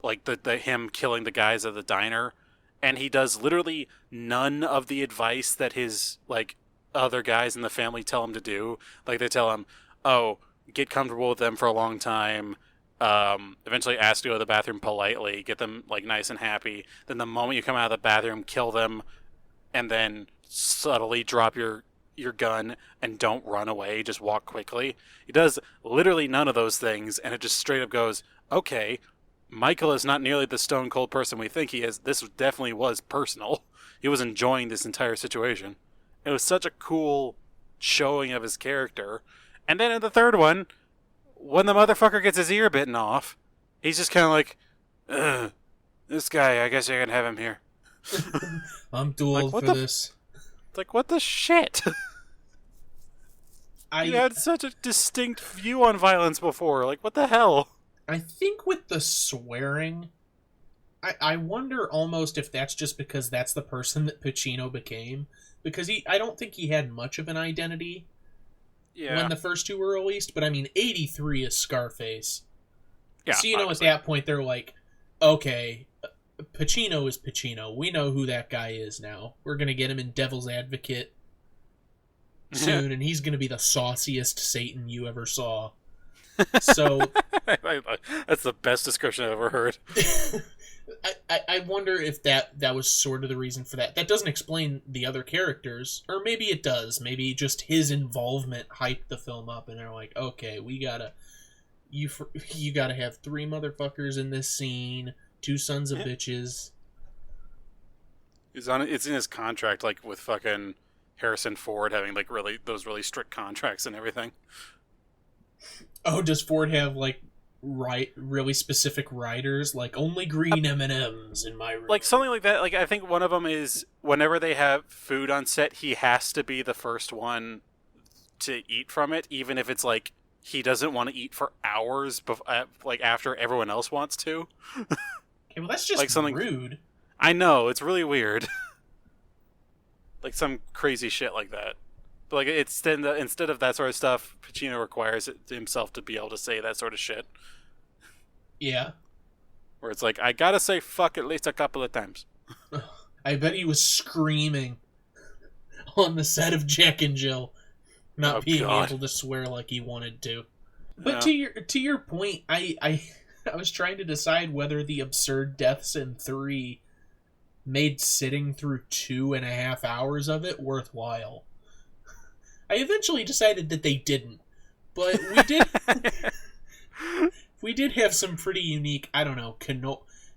like the him killing the guys at the diner, and he does literally none of the advice that his like other guys in the family tell him to do. Like they tell him, "Oh, get comfortable with them for a long time. Eventually ask to go to the bathroom politely, get them like nice and happy. Then the moment you come out of the bathroom, kill them, and then subtly drop your gun and don't run away, just walk quickly." He does literally none of those things, and it just straight up goes, okay, Michael is not nearly the stone cold person we think he is. This definitely was personal. He was enjoying this entire situation. It was such a cool showing of his character. And then in the third one, when the motherfucker gets his ear bitten off, he's just kind of like, ugh, this guy, I guess I can have him here. I'm too Like, old what for the this. like, what the shit? You I had such a distinct view on violence before. Like, what the hell? I think with the swearing, I wonder almost if that's just because that's the person that Pacino became. Because I don't think he had much of an identity when Yeah. the first two were released, but I mean, 83 is Scarface. Yeah, So, at obviously. that point, they're like, okay, Pacino is Pacino. We know who that guy is now. We're going to get him in Devil's Advocate soon, and he's going to be the sauciest Satan you ever saw. So, That's the best description I've ever heard. I wonder if that was sort of the reason for that. That doesn't explain the other characters, or maybe it does. Maybe just his involvement hyped the film up, and they're like, okay, you gotta have 3 motherfuckers in this scene, 2 sons of bitches. It's in his contract, like with fucking Harrison Ford having like really strict contracts and everything. Oh, does Ford have like really specific writers, like only green M&Ms in my room? Like something like that. Like I think one of them is whenever they have food on set, he has to be the first one to eat from it, even if it's like he doesn't want to eat for hours, like after everyone else wants to. Okay, well that's just like something rude. I know, it's really weird. Like some crazy shit like that. But like instead of that sort of stuff, Pacino requires himself to be able to say that sort of shit. Yeah. Where it's like, I gotta say fuck at least a couple of times. I bet he was screaming on the set of Jack and Jill, not being able to swear like he wanted to. But to your point, I was trying to decide whether the absurd deaths in 3 made sitting through 2.5 hours of it worthwhile. I eventually decided that they didn't, but we did have some pretty unique, I don't know,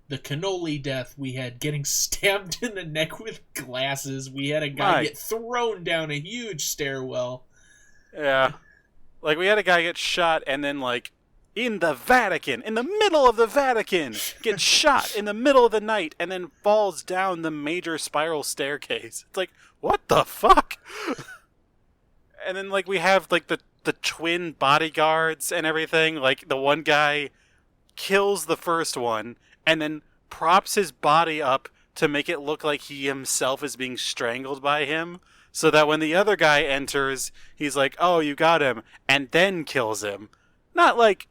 the cannoli death. We had getting stabbed in the neck with glasses. We had a guy get thrown down a huge stairwell. Yeah. Like, we had a guy get shot and then, like, in the Vatican, in the middle of the Vatican, gets shot in the middle of the night and then falls down the major spiral staircase. It's like, what the fuck? And then, like, we have, like, the twin bodyguards and everything. Like, the one guy kills the first one and then props his body up to make it look like he himself is being strangled by him, so that when the other guy enters, he's like, oh, you got him, and then kills him. Not, like,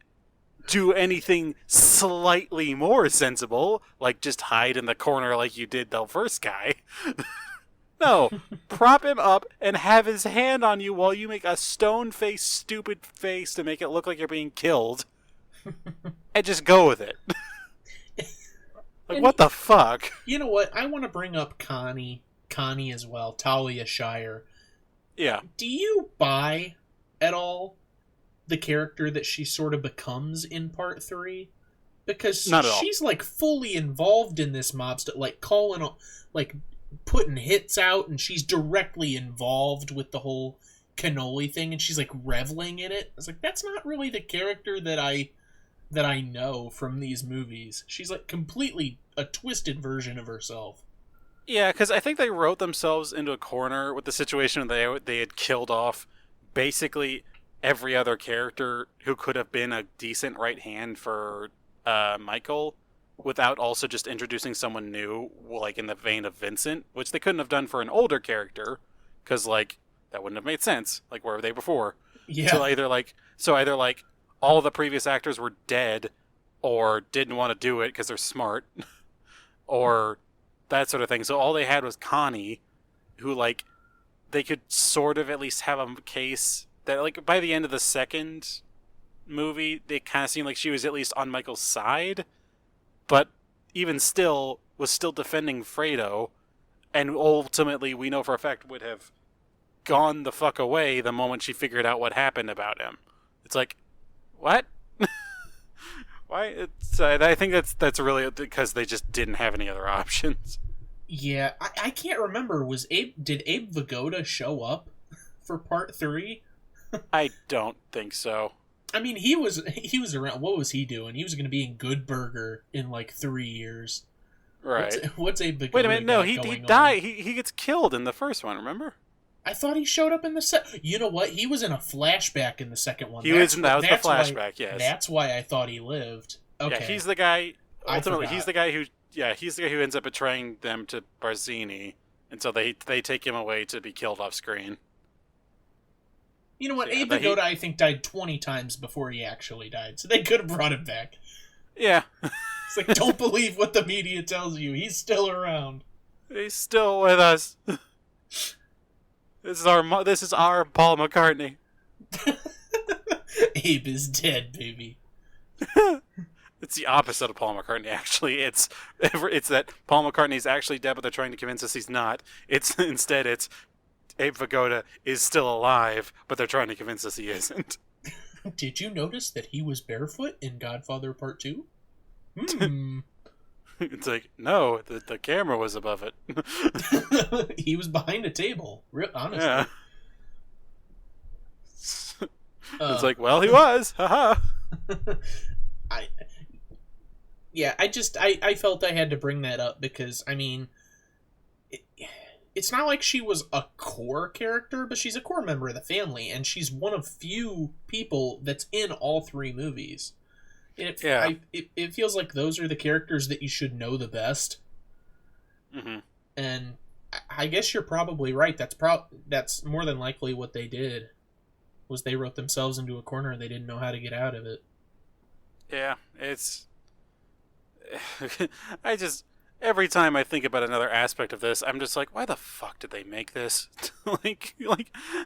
do anything slightly more sensible, like just hide in the corner like you did the first guy. No, prop him up and have his hand on you while you make a stone-faced, stupid face to make it look like you're being killed. And just go with it. Like, what the fuck? You know what? I want to bring up Connie as well, Talia Shire. Yeah. Do you buy at all the character that she sort of becomes in part 3? Because she's like fully involved in this mob stuff, like calling, like putting hits out, and she's directly involved with the whole cannoli thing, and she's like reveling in it. I was like, that's not really the character that I know from these movies. She's like completely a twisted version of herself. Yeah, because I think they wrote themselves into a corner with the situation they had killed off basically every other character who could have been a decent right hand for Michael, without also just introducing someone new, like in the vein of Vincent, which they couldn't have done for an older character, because like that wouldn't have made sense. Like, where were they before? Yeah. So either like all the previous actors were dead, or didn't want to do it because they're smart, or that sort of thing. So all they had was Connie, who like they could sort of at least have a case that like by the end of the second movie, they kind of seemed like she was at least on Michael's side, but even still was still defending Fredo, and ultimately we know for a fact would have gone the fuck away the moment she figured out what happened about him. It's like, what? Why? I think that's really because they just didn't have any other options. Yeah, I can't remember. Did Abe Vigoda show up for part 3? I don't think so. I mean, he was around. What was he doing? He was going to be in Good Burger in like 3 years. Right. What's Abe Vigoda? Wait a minute. No, he died. He gets killed in the first one. Remember? I thought he showed up in the You know what? He was in a flashback in the second one. That was the flashback. Yes. That's why I thought he lived. Okay. Yeah, he's the guy. Ultimately, he's the guy who. Yeah, he's the guy who ends up betraying them to Barzini, and so they take him away to be killed off screen. You know what? Abe Vigoda, I think, died 20 times before he actually died, so they could have brought him back. Yeah. It's like, don't believe what the media tells you. He's still around. He's still with us. This is our Paul McCartney. Abe is dead, baby. It's the opposite of Paul McCartney, actually. It's that Paul McCartney's actually dead, but they're trying to convince us he's not. Instead, it's Abe Vigoda is still alive, but they're trying to convince us he isn't. Did you notice that he was barefoot in Godfather Part 2? Hmm. It's like, no, the camera was above it. He was behind a table, honestly. Yeah. It's like, well, he was. Haha. I felt I had to bring that up because, I mean, it's not like she was a core character, but she's a core member of the family, and she's one of few people that's in all three movies. It feels like those are the characters that you should know the best. Mm-hmm. And I guess you're probably right. That's more than likely what they did. Was they wrote themselves into a corner and they didn't know how to get out of it. Yeah, it's... Every time I think about another aspect of this, I'm just like, why the fuck did they make this? like,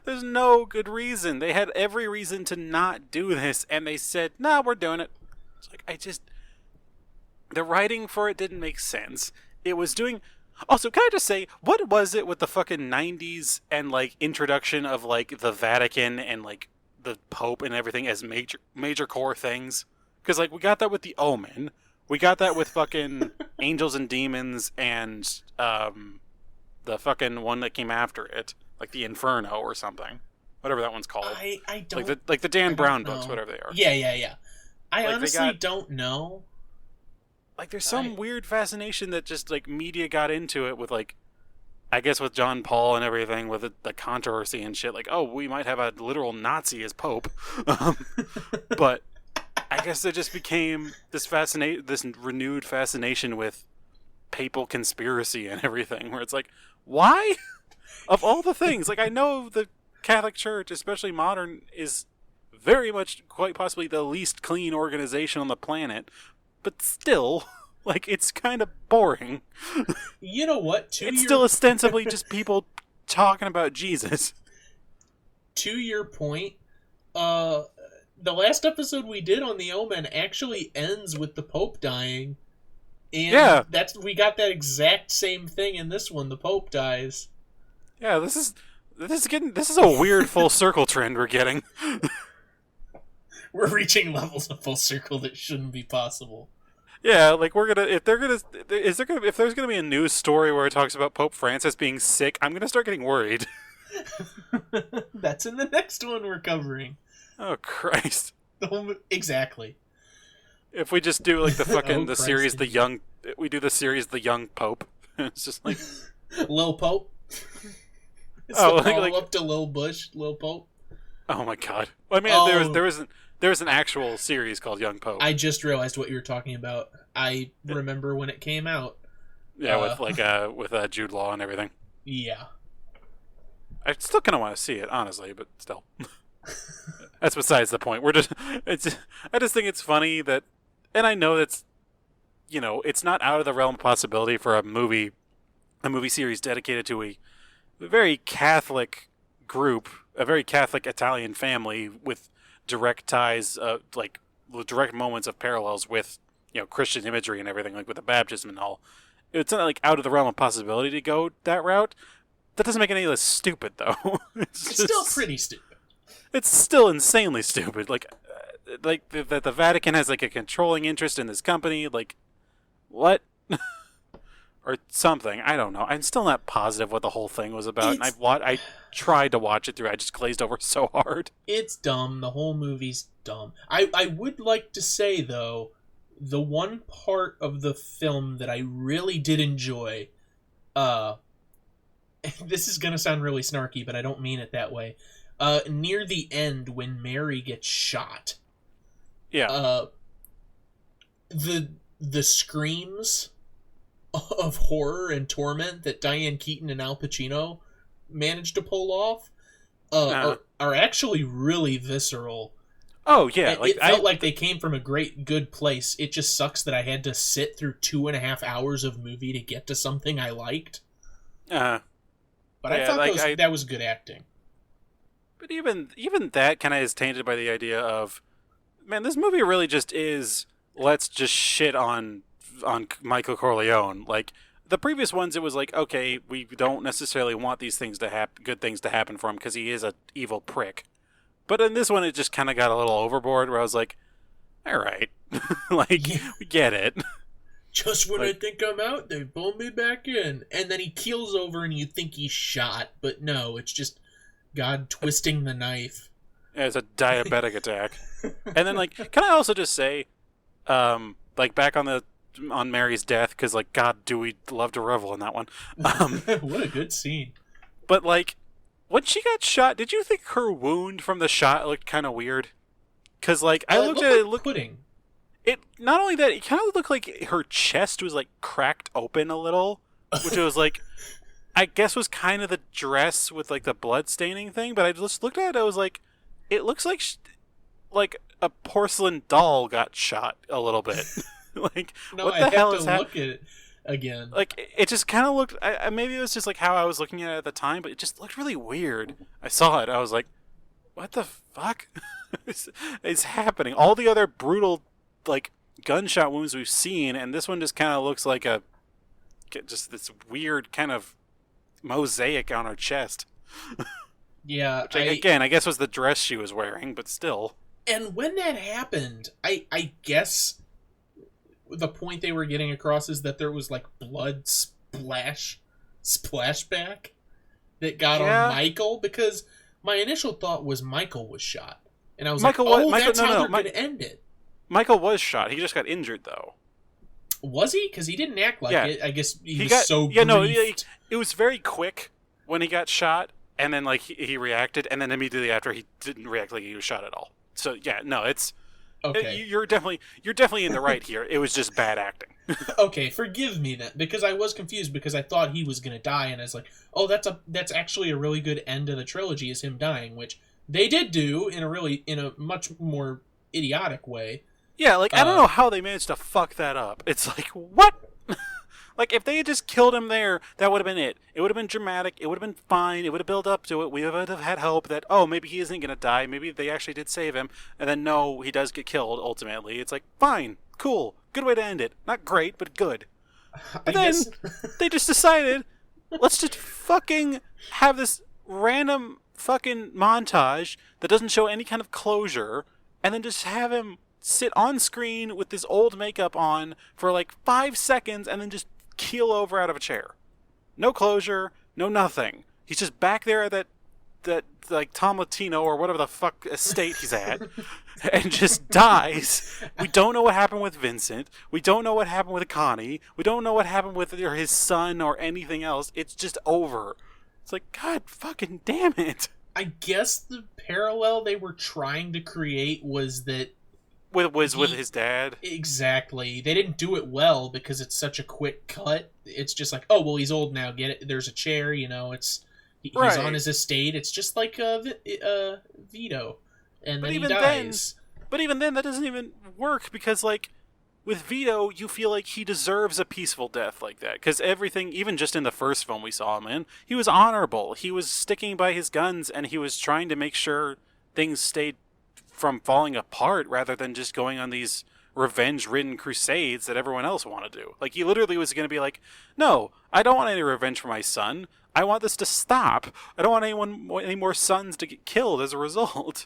there's no good reason. They had every reason to not do this, and they said, nah, we're doing it. It's like, the writing for it didn't make sense. It was doing... Also, can I just say, what was it with the fucking 90s and, like, introduction of, like, the Vatican and, like, the Pope and everything as major core things? Because, like, we got that with The Omen. We got that with fucking Angels and Demons and, the fucking one that came after it. Like, the Inferno or something. Whatever that one's called. I don't... Like the Dan Brown books, whatever they are. Yeah. I honestly don't know. Like, there's some weird fascination that just, like, media got into it with, like, I guess with John Paul and everything, with the controversy and shit. Like, oh, we might have a literal Nazi as Pope. But I guess there just became this renewed fascination with papal conspiracy and everything, where it's like, why? Of all the things. Like, I know the Catholic Church, especially modern, is very much, quite possibly, the least clean organization on the planet. But still, like, it's kind of boring. You know what? It's still ostensibly just people talking about Jesus. To your point, the last episode we did on The Omen actually ends with the Pope dying. And we got that exact same thing in this one. The Pope dies. Yeah, this is a weird full circle trend we're getting. We're reaching levels of full circle that shouldn't be possible. Yeah, like if there's gonna be a news story where it talks about Pope Francis being sick, I'm gonna start getting worried. That's in the next one we're covering. Oh Christ! Exactly. If we just do like the fucking series, the young Pope. It's just like Lil Pope. It's up to Lil Bush, Lil Pope. Oh my God! Well, I mean, there was an actual series called Young Pope. I just realized what you were talking about. I remember when it came out. Yeah, with Jude Law and everything. Yeah. I still kind of want to see it, honestly, but still. That's besides the point. I just think it's funny that, and I know that's, it's not out of the realm of possibility for a movie series dedicated to a very Catholic group, a very Catholic Italian family with direct ties, like direct moments of parallels with, Christian imagery and everything, like with the baptism and all. It's not like out of the realm of possibility to go that route. That doesn't make it any less stupid, though. It's still pretty stupid. It's still insanely stupid. Like that the Vatican has like a controlling interest in this company. Like, what? Or something. I don't know. I'm still not positive what the whole thing was about. And I tried to watch it through. I just glazed over so hard. It's dumb. The whole movie's dumb. I would like to say, though, the one part of the film that I really did enjoy, this is going to sound really snarky, but I don't mean it that way. Near the end, when Mary gets shot. Yeah. The screams of horror and torment that Diane Keaton and Al Pacino managed to pull off are actually really visceral. Oh, yeah. It felt like they came from a good place. It just sucks that I had to sit through 2.5 hours of movie to get to something I liked. But I thought that was good acting. But even that kind of is tainted by the idea of, man, this movie really just is let's just shit on Michael Corleone. Like the previous ones, it was like, okay, we don't necessarily want these things to happen, good things to happen for him because he is a evil prick. But in this one, it just kind of got a little overboard. Where I was like, all right, like Yeah. we get it. Just when I Like, think I'm out, they pull me back in. And then he keels over and you think he's shot, but no, it's just God twisting the knife. it's a diabetic attack. And then, like, can I also just say, like, back on Mary's death, because, like, God, do we love to revel in that one. What a good scene. But, like, when she got shot, did you think her wound from the shot looked kind of weird? Because, like, I looked at it, like pudding. it, not only that, it kind of looked like her chest was, like, cracked open a little, which was, like, I guess was kind of the dress with, like, the blood staining thing, but I just looked at it, I was like, it looks like a porcelain doll got shot a little bit. Like, No, what I the have hell to is look at it again. Like, it just kind of looked. Maybe it was just like how I was looking at it at the time, but it just looked really weird. I saw it, I was like, "What the fuck is happening?" All the other brutal, like, gunshot wounds we've seen, and this one just kind of looks like just this weird kind of mosaic on her chest. Yeah, Which, again, I guess was the dress she was wearing, but still. and when that happened, I guess the point they were getting across is that there was like blood splashback that got Yeah. on Michael, because my initial thought was Michael was shot, and I was Michael like, was- "Oh, Michael- that's no, how no, they're Mi- going to end it." Michael was shot. He just got injured, though. Was he? Because he didn't act like Yeah. it. I guess he was got so yeah. No, briefed. it was very quick when he got shot, and then like he reacted, and then immediately after he didn't react like he was shot at all. So yeah, no, it's Okay. you're definitely in the right here. It was just bad acting. Okay, forgive me then, because I was confused because I thought he was gonna die, and I was like, "Oh, that's actually a really good end of the trilogy, is him dying," which they did do in a much more idiotic way. Yeah, like I don't know how they managed to fuck that up. It's like what? Like if they had just killed him there, that would have been it. It would have been dramatic. It would have been fine. It would have built up to it. We would have had hope that maybe he isn't gonna die. Maybe they actually did save him, and then no, he does get killed ultimately. It's like fine, cool, good way to end it. Not great, but good. But then they just decided, let's just fucking have this random fucking montage that doesn't show any kind of closure, and then just have him sit on screen with this old makeup on for like 5 seconds and then just keel over out of a chair. No closure, no nothing. He's just back there at that like Tom Latino or whatever the fuck estate he's at and just dies. We don't know what happened with Vincent. We don't know what happened with Connie. We don't know what happened with either his son or anything else. It's just over. It's like, God fucking damn it. I guess the parallel they were trying to create was that With his dad. exactly, they didn't do it well because it's such a quick cut. It's just like, oh well, he's old now. Get it? There's a chair. He's Right. on his estate. It's just like Vito, and But then he even dies. But even then, that doesn't even work because, like, with Vito, you feel like he deserves a peaceful death like that. Because everything, even just in the first film we saw him in, he was honorable. He was sticking by his guns, and he was trying to make sure things stayed from falling apart rather than just going on these revenge-ridden crusades that everyone else wanted to do. Like, he literally was going to be like, no, I don't want any revenge for my son. I want this to stop. I don't want any more sons to get killed as a result.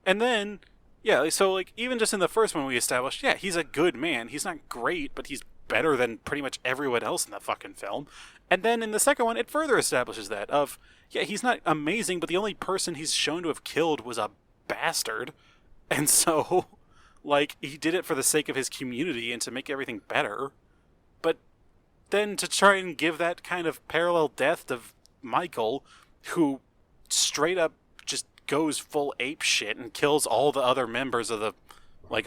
And then, yeah, so, like, even just in the first one we established, yeah, he's a good man. He's not great, but he's better than pretty much everyone else in the fucking film. And then in the second one, it further establishes that of, yeah, he's not amazing, but the only person he's shown to have killed was a bastard. And so, like, he did it for the sake of his community and to make everything better. But then to try and give that kind of parallel death to Michael, who straight up just goes full ape shit and kills all the other members of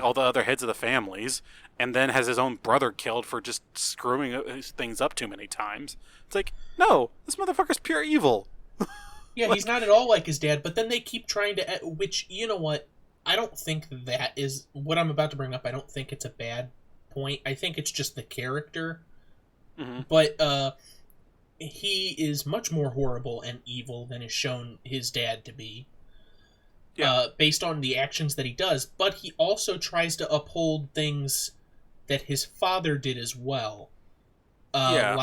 all the other heads of the families, and then has his own brother killed for just screwing things up too many times. It's like, no, this motherfucker's pure evil. Yeah, he's not at all like his dad. But then they keep trying to, which, you know what? I don't think that is what I'm about to bring up. I don't think it's a bad point. I think it's just the character. Mm-hmm. But he is much more horrible and evil than is shown his dad to be. Yeah. based on the actions that he does, but he also tries to uphold things that his father did as well. Yeah.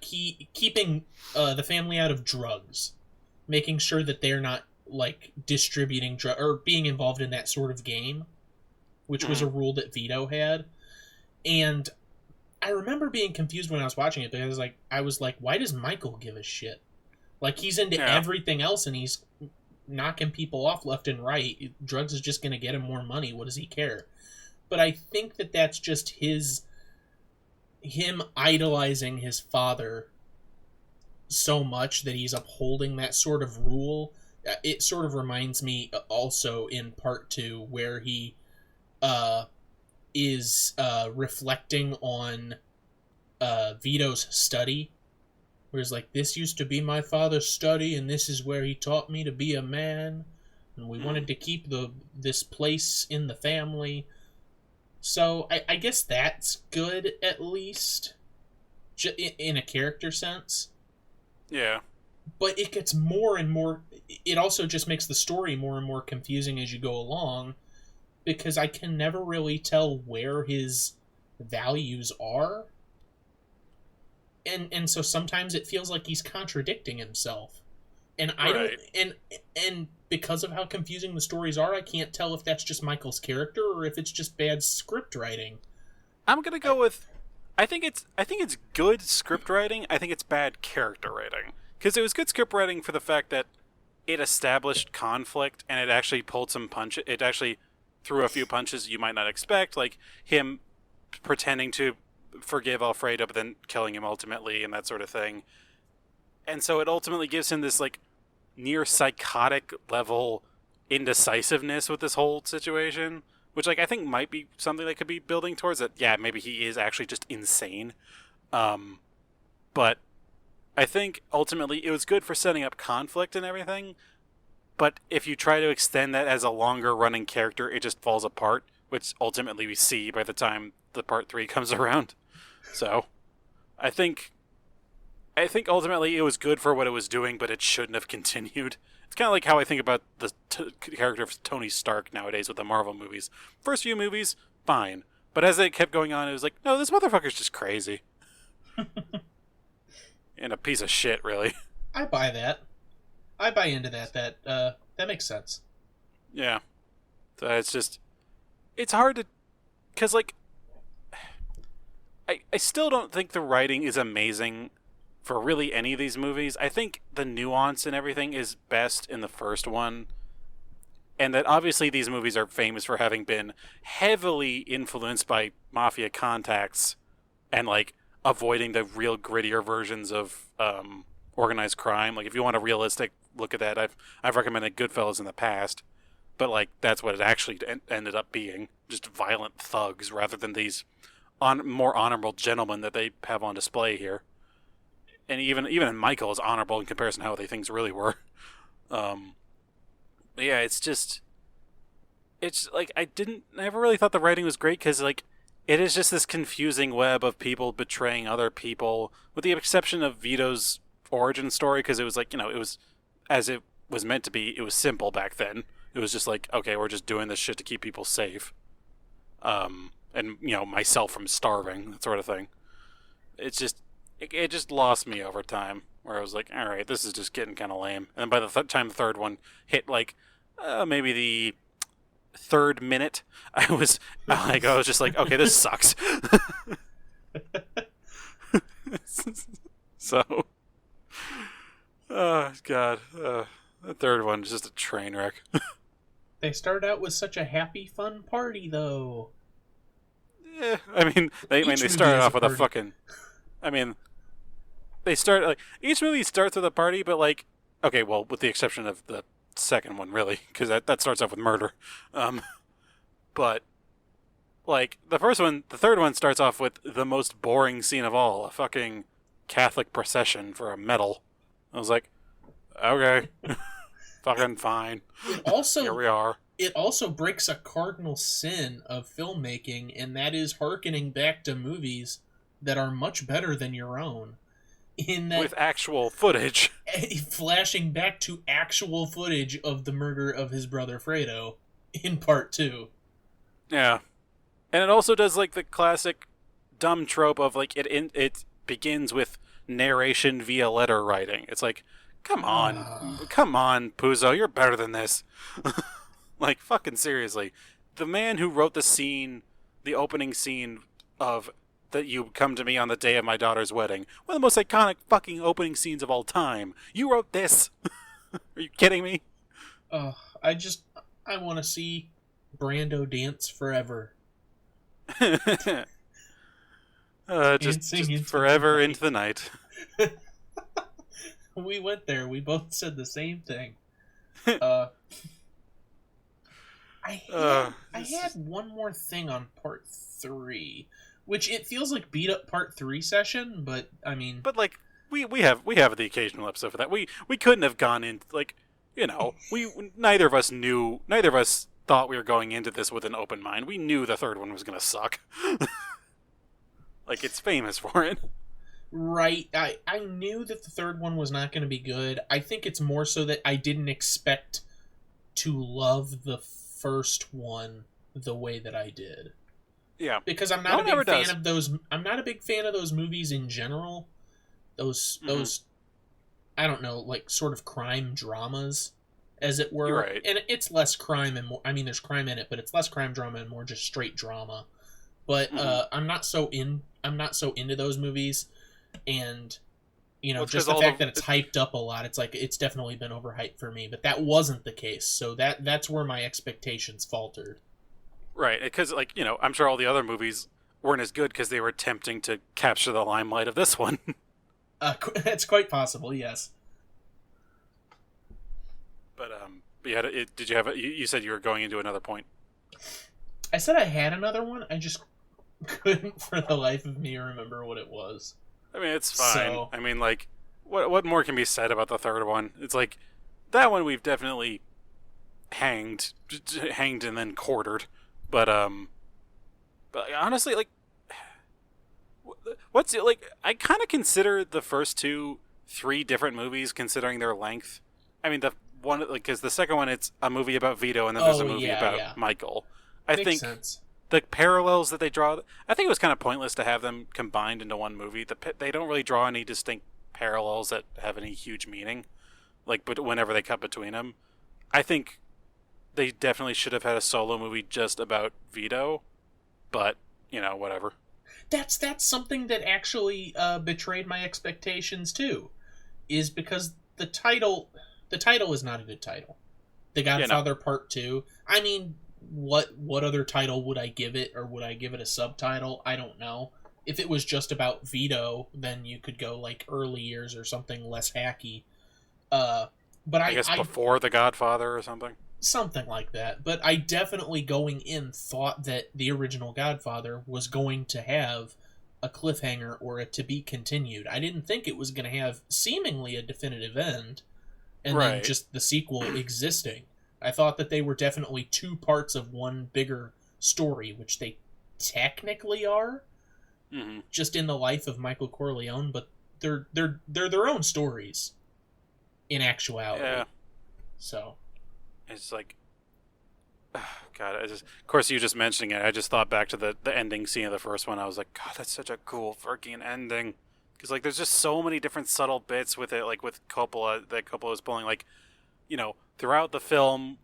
Keeping the family out of drugs, making sure that they're not like distributing or being involved in that sort of game, which was a Mhm. rule that Vito had. And I remember being confused when I was watching it because I was like, why does Michael give a shit? Like he's into Yeah. everything else and he's knocking people off left and right. Drugs is just going to get him more money. What does he care? But I think that that's just him idolizing his father so much that he's upholding that sort of rule. It sort of reminds me also in part two where he uh, is reflecting on Vito's study, where he's like, "This used to be my father's study, and this is where he taught me to be a man, and we wanted to keep this place in the family." So I guess that's good at least, in a character sense. Yeah. But it gets more and more. It also just makes the story more and more confusing as you go along, because I can never really tell where his values are, and so sometimes it feels like he's contradicting himself, and I don't Right. and because of how confusing the stories are, I can't tell if that's just Michael's character or if it's just bad script writing. I'm gonna go with. I think it's good script writing. I think it's bad character writing because it was good script writing for the fact that it established conflict and it actually pulled some punch. It actually threw a few punches you might not expect, like him pretending to forgive Alfredo but then killing him ultimately and that sort of thing. And so it ultimately gives him this like near psychotic level indecisiveness with this whole situation, which like I think might be something that could be building towards that. Yeah, maybe he is actually just insane. Um, but I think ultimately it was good for setting up conflict and everything. But if you try to extend that as a longer running character, it just falls apart, which ultimately we see by the time the part three comes around. So I think ultimately it was good for what it was doing, but it shouldn't have continued. It's kind of like how I think about the character of Tony Stark nowadays with the Marvel movies. First few movies, fine. But as it kept going on, it was like, no, this motherfucker's just crazy. And a piece of shit, really. I buy that. I buy into that. That makes sense. Yeah. So it's just, it's hard to, because, like, I still don't think the writing is amazing for really any of these movies. I think the nuance and everything is best in the first one. And that obviously these movies are famous for having been heavily influenced by mafia contacts and like avoiding the real grittier versions of organized crime. Like if you want a realistic look at that, I've recommended Goodfellas in the past, but like that's what it actually ended up being, just violent thugs rather than these more honorable gentlemen that they have on display here. And even Michael is honorable in comparison to how they things really were. Um, but yeah, it's like I never really thought the writing was great because like it is just this confusing web of people betraying other people, with the exception of Vito's origin story, because it was like, it was as it was meant to be. It was simple back then. It was just like, okay, we're just doing this shit to keep people safe, and myself from starving, that sort of thing. It's just it just lost me over time, where I was like, all right, this is just getting kind of lame. And by the time the third one hit, like maybe the third minute, I was just like, okay, this sucks. So, oh god, the third one is just a train wreck. They started out with such a happy, fun party, though. Yeah, I mean, they started off with a fucking. I mean, they start like each movie starts with a party, but like, okay, well, with the exception of the second one, really, because that starts off with murder. But like the third one starts off with the most boring scene of all, a fucking Catholic procession for a medal. I was like, okay, fucking fine. Here we are. It also breaks a cardinal sin of filmmaking, and that is hearkening back to movies that are much better than your own. in that with actual footage. flashing back to actual footage of the murder of his brother Fredo in part 2. Yeah. And it also does like the classic dumb trope of like it begins with narration via letter writing. It's like, come on, Puzo, you're better than this. Like, fucking seriously. The man who wrote the opening scene of that you come to me on the day of my daughter's wedding, one of the most iconic fucking opening scenes of all time. You wrote this. Are you kidding me? I want to see Brando dance forever. Just forever into the night. We went there. We both said the same thing. I had one more thing on part 3, which it feels like beat up part 3 session, but I mean, but like we have the occasional episode for that. We couldn't have gone in like, you know, neither of us thought we were going into this with an open mind. We knew the third one was gonna suck. Like, it's famous for it. Right. I knew that the third one was not going to be good. I think it's more so that I didn't expect to love the first one the way that I did. Yeah. Because I'm not a big fan of those. I'm not a big fan of those movies in general. Those I don't know, like sort of crime dramas, as it were. You're right. And it's less crime and more. I mean, there's crime in it, but it's less crime drama and more just straight drama. But I'm not so into those movies, and you know, just the fact that it's hyped up a lot, it's like it's definitely been overhyped for me. But that wasn't the case, so that's where my expectations faltered. Right, because like, you know, I'm sure all the other movies weren't as good because they were attempting to capture the limelight of this one. It's quite possible, yes. But yeah, did you have? You said you were going into another point. I said I had another one. I just couldn't for the life of me remember what it was. I mean, it's fine. So, I mean, like, what more can be said about the third one? It's like, that one we've definitely hanged and then quartered. But honestly, like, what's it like? I kind of consider the first 3 different movies considering their length. I mean, the one, like, because the second one, it's a movie about Vito, and then there's a movie about Michael. Makes think sense. The parallels that they draw, I think it was kind of pointless to have them combined into one movie. They don't really draw any distinct parallels that have any huge meaning, like, but whenever they cut between them. I think they definitely should have had a solo movie just about Vito, but, you know, whatever. That's something that actually betrayed my expectations too, is because the title is not a good title. The Godfather Part 2. I mean, what other title would I give it, or would I give it a subtitle? I don't know. If it was just about Vito, then you could go like Early Years or something less hacky. But I guess Before the Godfather or something. Something like that. But I definitely going in thought that the original Godfather was going to have a cliffhanger or a to be continued. I didn't think it was going to have seemingly a definitive end and then just the sequel existing. I thought that they were definitely 2 parts of one bigger story, which they technically are, just in the life of Michael Corleone, but they're their own stories in actuality. Yeah. So it's like, God, of course, you just mentioning it, I just thought back to the ending scene of the first one. I was like, God, that's such a cool freaking ending. Because, like, there's just so many different subtle bits with it, like with Coppola, that Coppola was pulling, like, you know, throughout the film,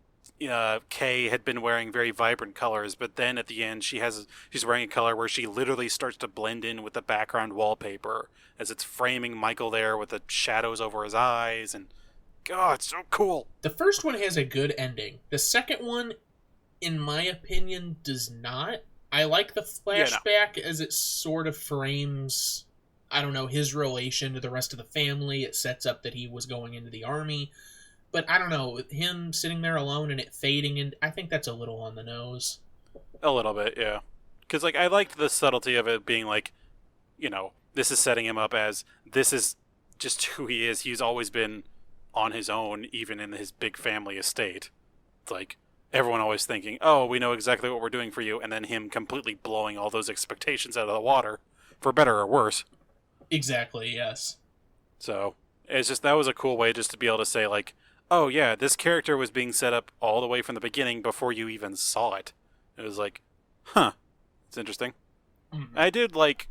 Kay had been wearing very vibrant colors, but then at the end she's wearing a color where she literally starts to blend in with the background wallpaper as it's framing Michael there with the shadows over his eyes, and God, it's so cool. The first one has a good ending. The second one, in my opinion, does not. I like the flashback as it sort of frames, I don't know, his relation to the rest of the family. It sets up that he was going into the army. But I don't know, him sitting there alone and it fading, and I think that's a little on the nose. A little bit, yeah. Because, like, I liked the subtlety of it being like, you know, this is setting him up as, this is just who he is. He's always been on his own, even in his big family estate. It's like, everyone always thinking, oh, we know exactly what we're doing for you, and then him completely blowing all those expectations out of the water, for better or worse. Exactly, yes. So it's just that was a cool way just to be able to say like, oh yeah, this character was being set up all the way from the beginning before you even saw it. It was like, huh, it's interesting. Mhm. I did like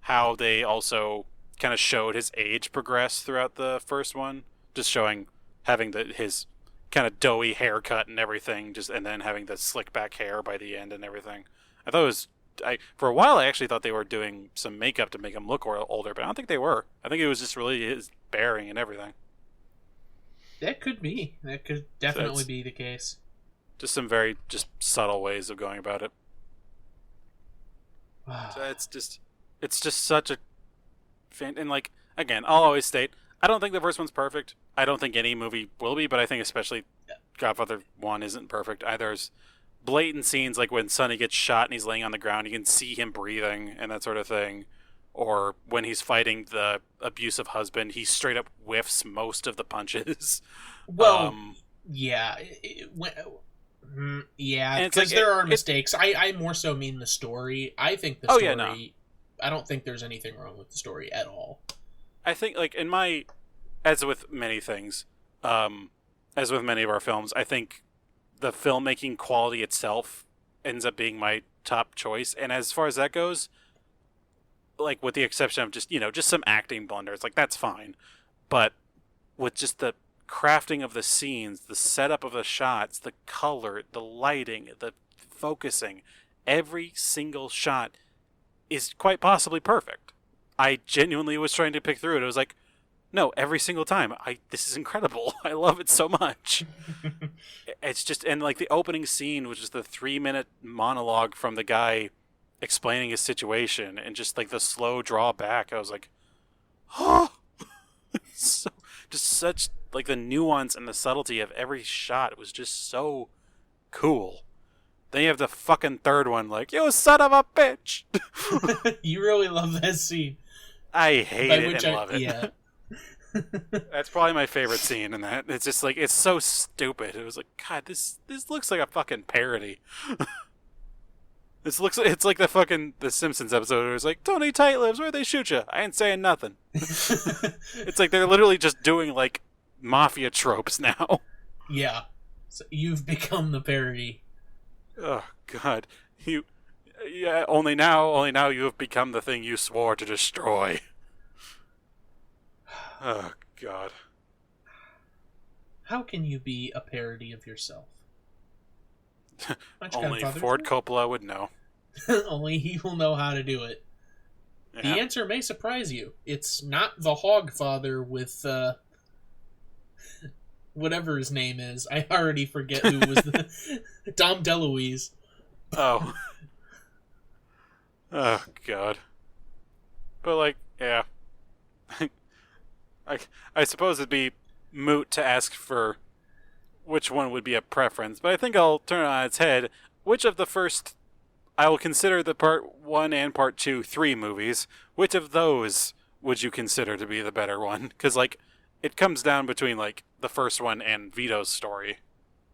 how they also kind of showed his age progress throughout the first one, just showing having his kind of doughy haircut and everything, just and then having the slick back hair by the end and everything. I thought it was. For a while I actually thought they were doing some makeup to make him look older, but I don't think they were. I think it was just really his bearing and everything. That could be. That could So definitely it's be the case. just some very just subtle ways of going about it. So it's just such a and like again, I'll always state I don't think the first one's perfect. I don't think any movie will be, but I think especially Godfather 1 isn't perfect either. There's blatant scenes like when Sonny gets shot and he's laying on the ground, you can see him breathing and that sort of thing. Or when he's fighting the abusive husband, he straight up whiffs most of the punches. Well, Um, yeah. Yeah, and it's because like there are mistakes. I more so mean the story. I think the oh story. yeah, no. I don't think there's anything wrong with the story at all. I think like in my as with many things, as with many of our films, I think the filmmaking quality itself ends up being my top choice. And as far as that goes, like with the exception of just just some acting blunders, like that's fine. But with just the crafting of the scenes, the setup of the shots, the color, the lighting, the focusing, every single shot is quite possibly perfect. I genuinely was trying to pick through it. It was like, no, every single time. This is incredible. I love it so much. It's just and like the opening scene, which is the 3-minute monologue from the guy explaining his situation, and just like the slow draw back. I was like, oh, so just such like the nuance and the subtlety of every shot was just so cool. Then you have the fucking third one, like, you son of a bitch. You really love that scene. I hate By it which and love it. Yeah. That's probably my favorite scene in that. It's just like it's so stupid. It was like, God, this looks like a fucking parody. It's like the Simpsons episode where it's like, Tony Tight lives, where'd they shoot you? I ain't saying nothing. It's like they're literally just doing like mafia tropes now. Yeah. So you've become the parody. Oh God, yeah. Only now you have become the thing you swore to destroy. Oh God. How can you be a parody of yourself? Only Ford Coppola would know. Only he will know how to do it. Yeah. The answer may surprise you. It's not the Hogfather with whatever his name is. I already forget who was the Dom DeLuise. Oh. Oh God. But like, yeah. I suppose it'd be moot to ask for which one would be a preference, but I think I'll turn it on its head. Which of the first I will consider the part 1 and part 2 3 movies. Which of those would you consider to be the better one? Because like it comes down between like the first one and Vito's story,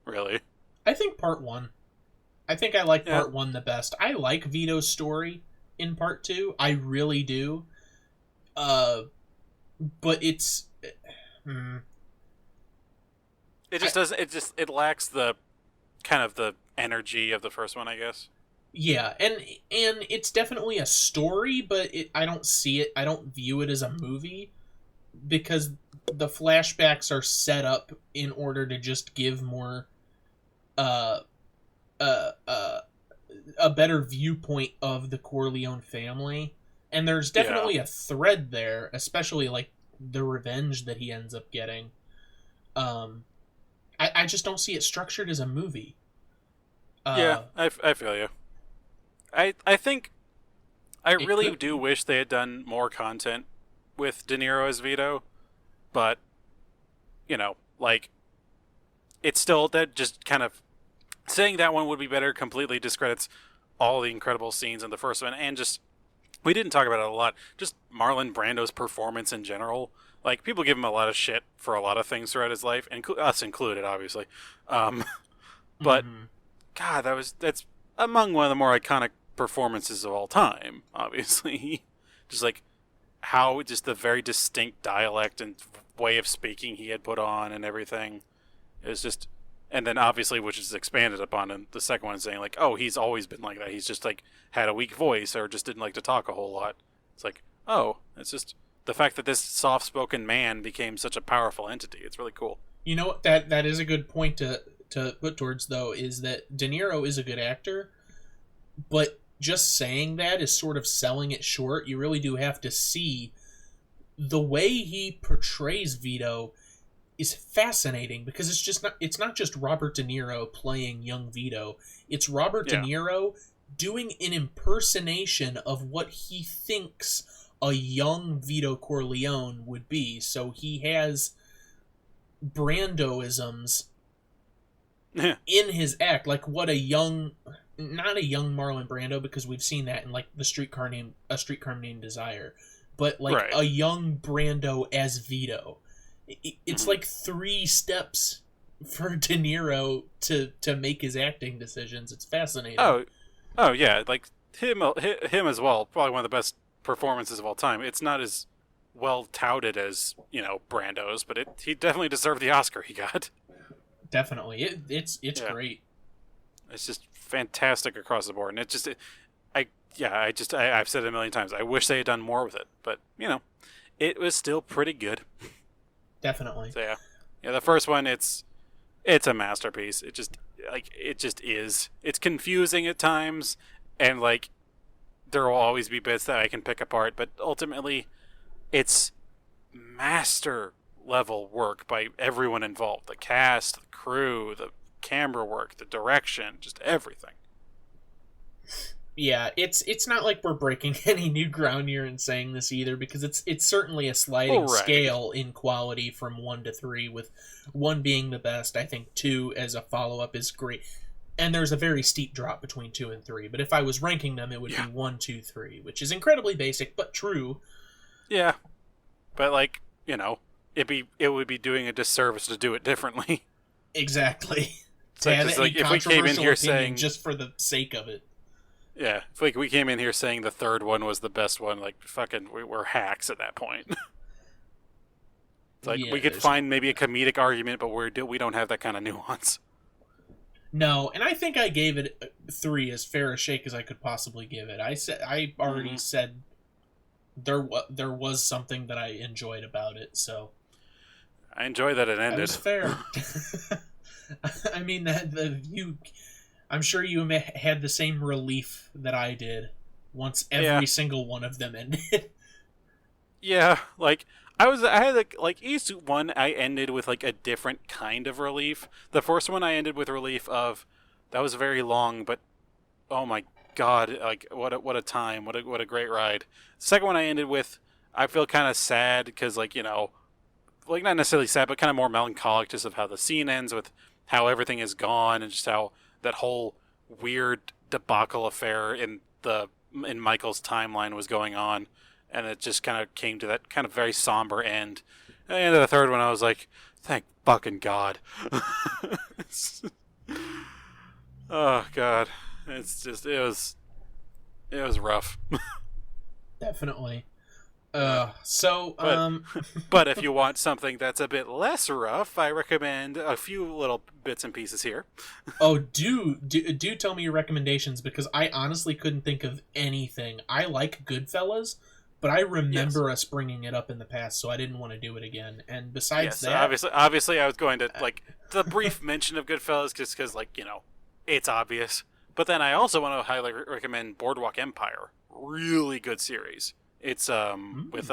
really. I think part 1. I think I like part 1 the best. I like Vito's story in part 2. I really do. But it's it just doesn't. It lacks the kind of the energy of the first one, I guess. Yeah, and it's definitely a story, but I don't see it. I don't view it as a movie because the flashbacks are set up in order to just give more uh a better viewpoint of the Corleone family. And there's definitely a thread there, especially like the revenge that he ends up getting. I just don't see it structured as a movie. Yeah, I feel you. I think I really do wish they had done more content with De Niro as Vito, but like it's still that just kind of saying that one would be better completely discredits all the incredible scenes in the first one, and just we didn't talk about it a lot. Just Marlon Brando's performance in general. Like people give him a lot of shit for a lot of things throughout his life, us included, obviously. But God, that's among one of the more iconic performances of all time. Obviously, just like how just the very distinct dialect and way of speaking he had put on and everything. It was just, and then obviously, which is expanded upon in the second one, saying like, oh, he's always been like that. He's just like had a weak voice or just didn't like to talk a whole lot. It's like, oh, it's just the fact that this soft-spoken man became such a powerful entity. It's really cool. You know what? That is a good point to put towards, though, is that De Niro is a good actor, but just saying that is sort of selling it short. You really do have to see the way he portrays Vito is fascinating, because it's not just Robert De Niro playing young Vito. It's Robert De Niro doing an impersonation of what he thinks a young Vito Corleone would be. So he has Brandoisms in his act, like what a young, not a young Marlon Brando, because we've seen that in like A Streetcar Named Desire, but like a young Brando as Vito. It's like 3 steps for De Niro to make his acting decisions. It's fascinating. Oh yeah, like him as well. Probably one of the best performances of all time. It's not as well touted as, you know, Brando's, but he definitely deserved the Oscar he got. Definitely, it's great. It's just fantastic across the board, and I've said it a million times. I wish they had done more with it, but you know, it was still pretty good. Definitely. So yeah. The first one, it's a masterpiece. It just is. It's confusing at times, and like there will always be bits that I can pick apart, but ultimately, it's master level work by everyone involved: the cast, the crew, the camera work, the direction, just everything. Yeah, it's not like we're breaking any new ground here in saying this either, because it's certainly a sliding scale in quality from 1 to 3, with 1 being the best. I think 2 as a follow-up is great. And there's a very steep drop between 2 and 3, but if I was ranking them, it would be 1, 2, 3, which is incredibly basic, but true. Yeah. But like, you know, it would be doing a disservice to do it differently. Exactly. So like if we came in here saying just for the sake of it. Yeah, if like we came in here saying the third one was the best one, like fucking we're hacks at that point. It's like we could find maybe a comedic argument, but we don't have that kind of nuance. No, and I think I gave it 3 as fair a shake as I could possibly give it. I already said there was something that I enjoyed about it, so I enjoy that it ended. That was fair. I mean I'm sure you had the same relief that I did once every single one of them ended. Yeah, like I had like each one I ended with like a different kind of relief. The first one I ended with relief of that was very long, but oh my god, like what a time, what a great ride. The second one I ended with I feel kind of sad because like, you know, like not necessarily sad, but kind of more melancholic just of how the scene ends with how everything is gone and just how that whole weird debacle affair in Michael's timeline was going on, and it just kind of came to that kind of very somber end. At the end of the third one, I was like, "Thank fucking God!" Oh God, it's just it was rough. Definitely. But if you want something that's a bit less rough, I recommend a few little bits and pieces here. Oh, do tell me your recommendations, because I honestly couldn't think of anything. I like Goodfellas, but I remember us bringing it up in the past, so I didn't want to do it again. And besides that, obviously, I was going to like the brief mention of Goodfellas just because, like, you know, it's obvious. But then I also want to highly recommend Boardwalk Empire. Really good series. It's with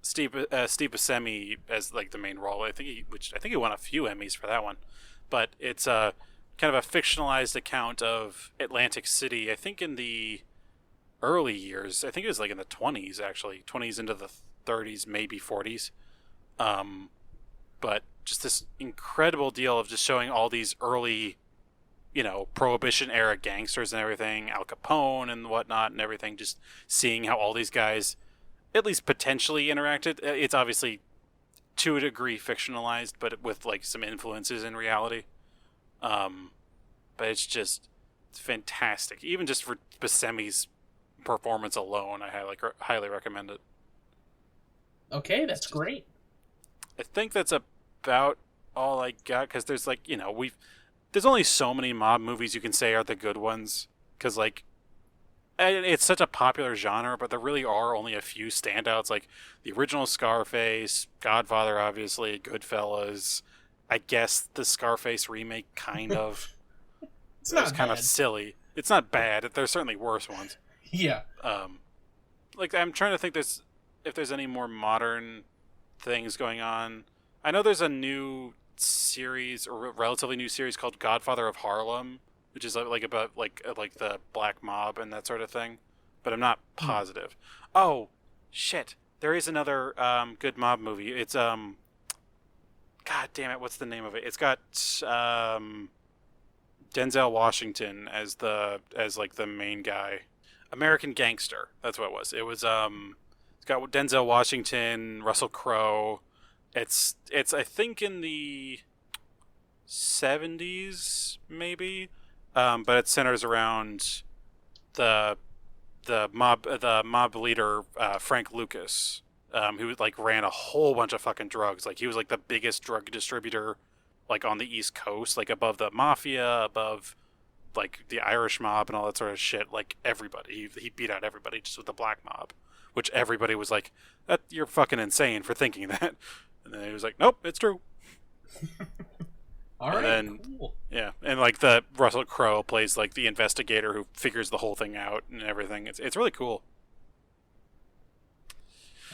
Steve Buscemi as like the main role. I think he won a few Emmys for that one. But it's kind of a fictionalized account of Atlantic City. I think in the early years. I think it was like in the 20s actually, 20s into the 30s, maybe 40s. But just this incredible deal of just showing all these early, you know, Prohibition era gangsters and everything, Al Capone and whatnot and everything, just seeing how all these guys at least potentially interacted. It's obviously to a degree fictionalized, but with like some influences in reality. But it's fantastic. Even just for Buscemi's performance alone, I highly recommend it. Okay, that's great. I think that's about all I got, because there's like, there's only so many mob movies you can say are the good ones, because like it's such a popular genre, but there really are only a few standouts, like the original Scarface, Godfather, obviously, Goodfellas. I guess the Scarface remake, kind of. It's It was not kind of bad. silly. It's not bad. There's certainly worse ones. Yeah. Um, like I'm trying to think if there's any more modern things going on. I know there's a new series, or relatively new series, called Godfather of Harlem, which is like about like the black mob and that sort of thing, but I'm not Hmm. positive. Oh, shit! There is another good mob movie. It's God damn it! What's the name of it? It's got Denzel Washington as like the main guy. American Gangster. That's what it was. It's got Denzel Washington, Russell Crowe. It's I think in the 70s maybe, but it centers around the the mob leader, Frank Lucas, who like ran a whole bunch of fucking drugs. Like he was like the biggest drug distributor like on the East Coast, like above the mafia, above like the Irish mob and all that sort of shit. Like everybody, he beat out everybody just with the black mob, which everybody was like, "That you're fucking insane for thinking that." And then he was like, "Nope, it's true." All And right, then cool. yeah, and like the Russell Crowe plays like the investigator who figures the whole thing out and everything. It's really cool.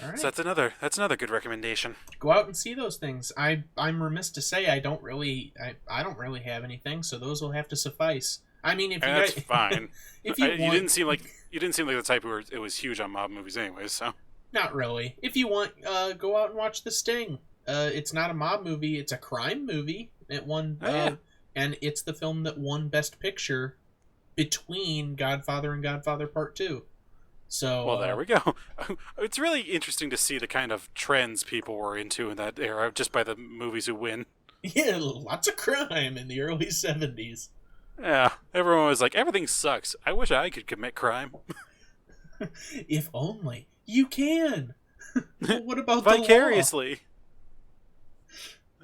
All So right. that's another good recommendation. Go out and see those things. I'm remiss to say I don't really have anything, so those will have to suffice. I mean, if And you that's guys, fine. if you You want, didn't seem like the type who it was huge on mob movies, anyways. So not really. If you want, go out and watch The Sting. It's not a mob movie; it's a crime movie. It won, oh yeah. and it's the film that won Best Picture between Godfather and Godfather Part Two. So, Well, there we go. It's really interesting to see the kind of trends people were into in that era, just by the movies who win. yeah, lots of crime in the early '70s. Yeah, everyone was like, everything sucks. I wish I could commit crime. If only you can. Well, what about the law? Vicariously.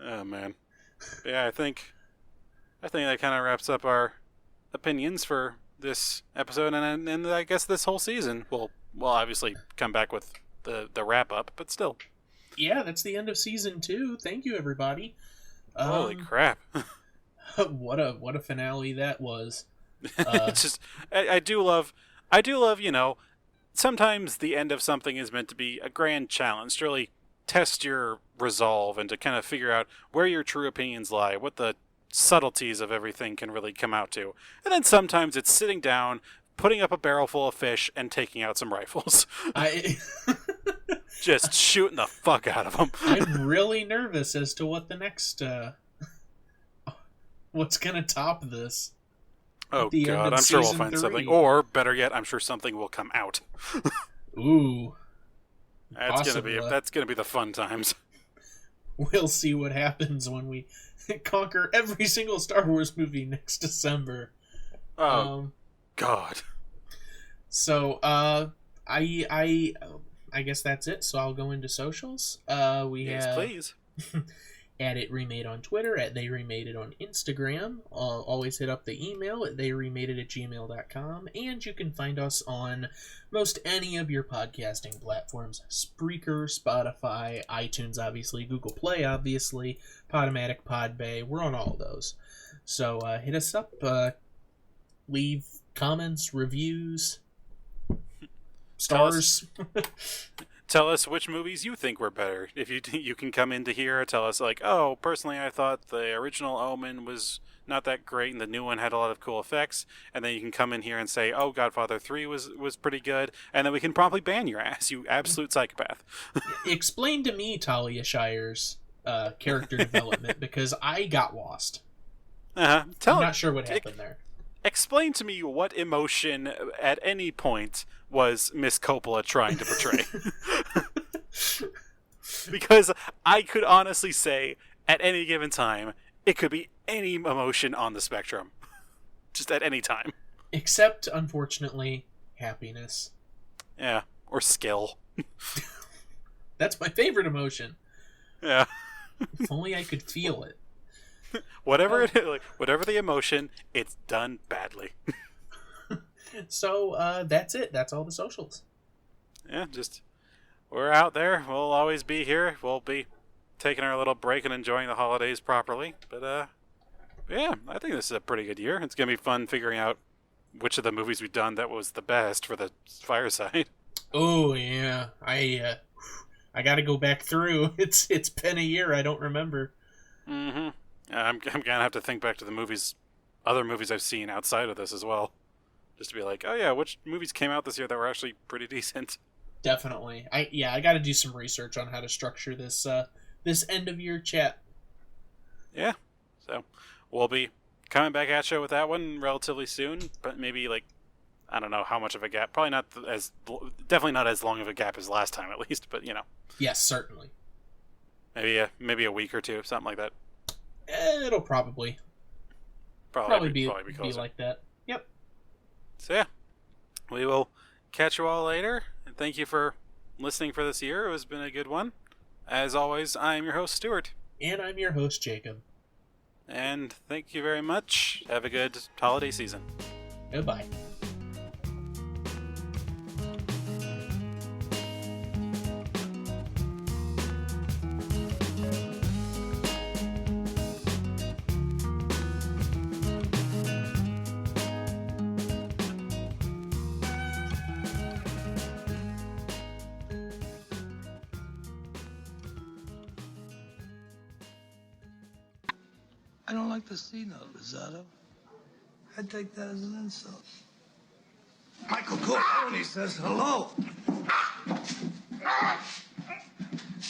Oh man. Yeah, I think that kind of wraps up our opinions for this episode, and I guess this whole season. We'll obviously come back with the wrap up, but still. Yeah, that's the end of season 2. Thank you, everybody. Holy Um, crap. what a finale that was. Uh, It's just I do love, sometimes the end of something is meant to be a grand challenge to really test your resolve and to kind of figure out where your true opinions lie, what the subtleties of everything can really come out to. And then sometimes it's sitting down, putting up a barrel full of fish, and taking out some rifles. I Just shooting the fuck out of them. I'm really nervous as to what the next what's gonna top this. Oh The end god, of I'm sure we'll season find 3. something. Or, better yet, I'm sure something will come out. Ooh, That's possible. gonna be the fun times. We'll see what happens when we conquer every single Star Wars movie next December. Oh Um, god. so I guess that's it. So I'll go into socials. We Yes, have please. at It Remade on Twitter, at They Remade It on Instagram. Always hit up the email at theyremadeit@gmail.com. And you can find us on most any of your podcasting platforms. Spreaker, Spotify, iTunes, obviously, Google Play, obviously, Podomatic, Podbay. We're on all of those. So hit us up. Leave comments, reviews, Tell us stars. Tell us which movies you think were better. If you can come into here, tell us like, oh, personally, I thought the original Omen was not that great, and the new one had a lot of cool effects. And then you can come in here and say, oh, Godfather 3 was pretty good, and then we can promptly ban your ass, you absolute psychopath. Explain to me Talia Shire's character development because I got lost. I'm not sure what happened there. Explain to me what emotion at any point was Miss Coppola trying to portray. Because I could honestly say, at any given time, it could be any emotion on the spectrum. Just at any time. Except, unfortunately, happiness. Yeah. Or skill. That's my favorite emotion. Yeah. If only I could feel it. Whatever it is, like, whatever the emotion, it's done badly. So that's it. That's all the socials. Yeah, just we're out there. We'll always be here. We'll be taking our little break and enjoying the holidays properly. But yeah, I think this is a pretty good year. It's gonna be fun figuring out which of the movies we've done that was the best for the fireside. Oh yeah, I got to go back through. It's been a year. I don't remember. Mm-hmm. I'm gonna have to think back to the other movies I've seen outside of this as well, just to be like, oh yeah, which movies came out this year that were actually pretty decent. Definitely. I got to do some research on how to structure this this end of year chat. Yeah, so we'll be coming back at you with that one relatively soon, but maybe like I don't know how much of a gap. Probably not definitely not as long of a gap as last time at least, but Yes, certainly. maybe a week or two, something like that. It'll probably be like that. Yep. So yeah, we will catch you all later, and thank you for listening for this year. It has been a good one. As always, I am your host, Stuart. And I'm your host, Jacob. And thank you very much. Have a good holiday season. Goodbye. I don't like the C note, Lizardo. I take that as an insult. Michael Corleone says hello.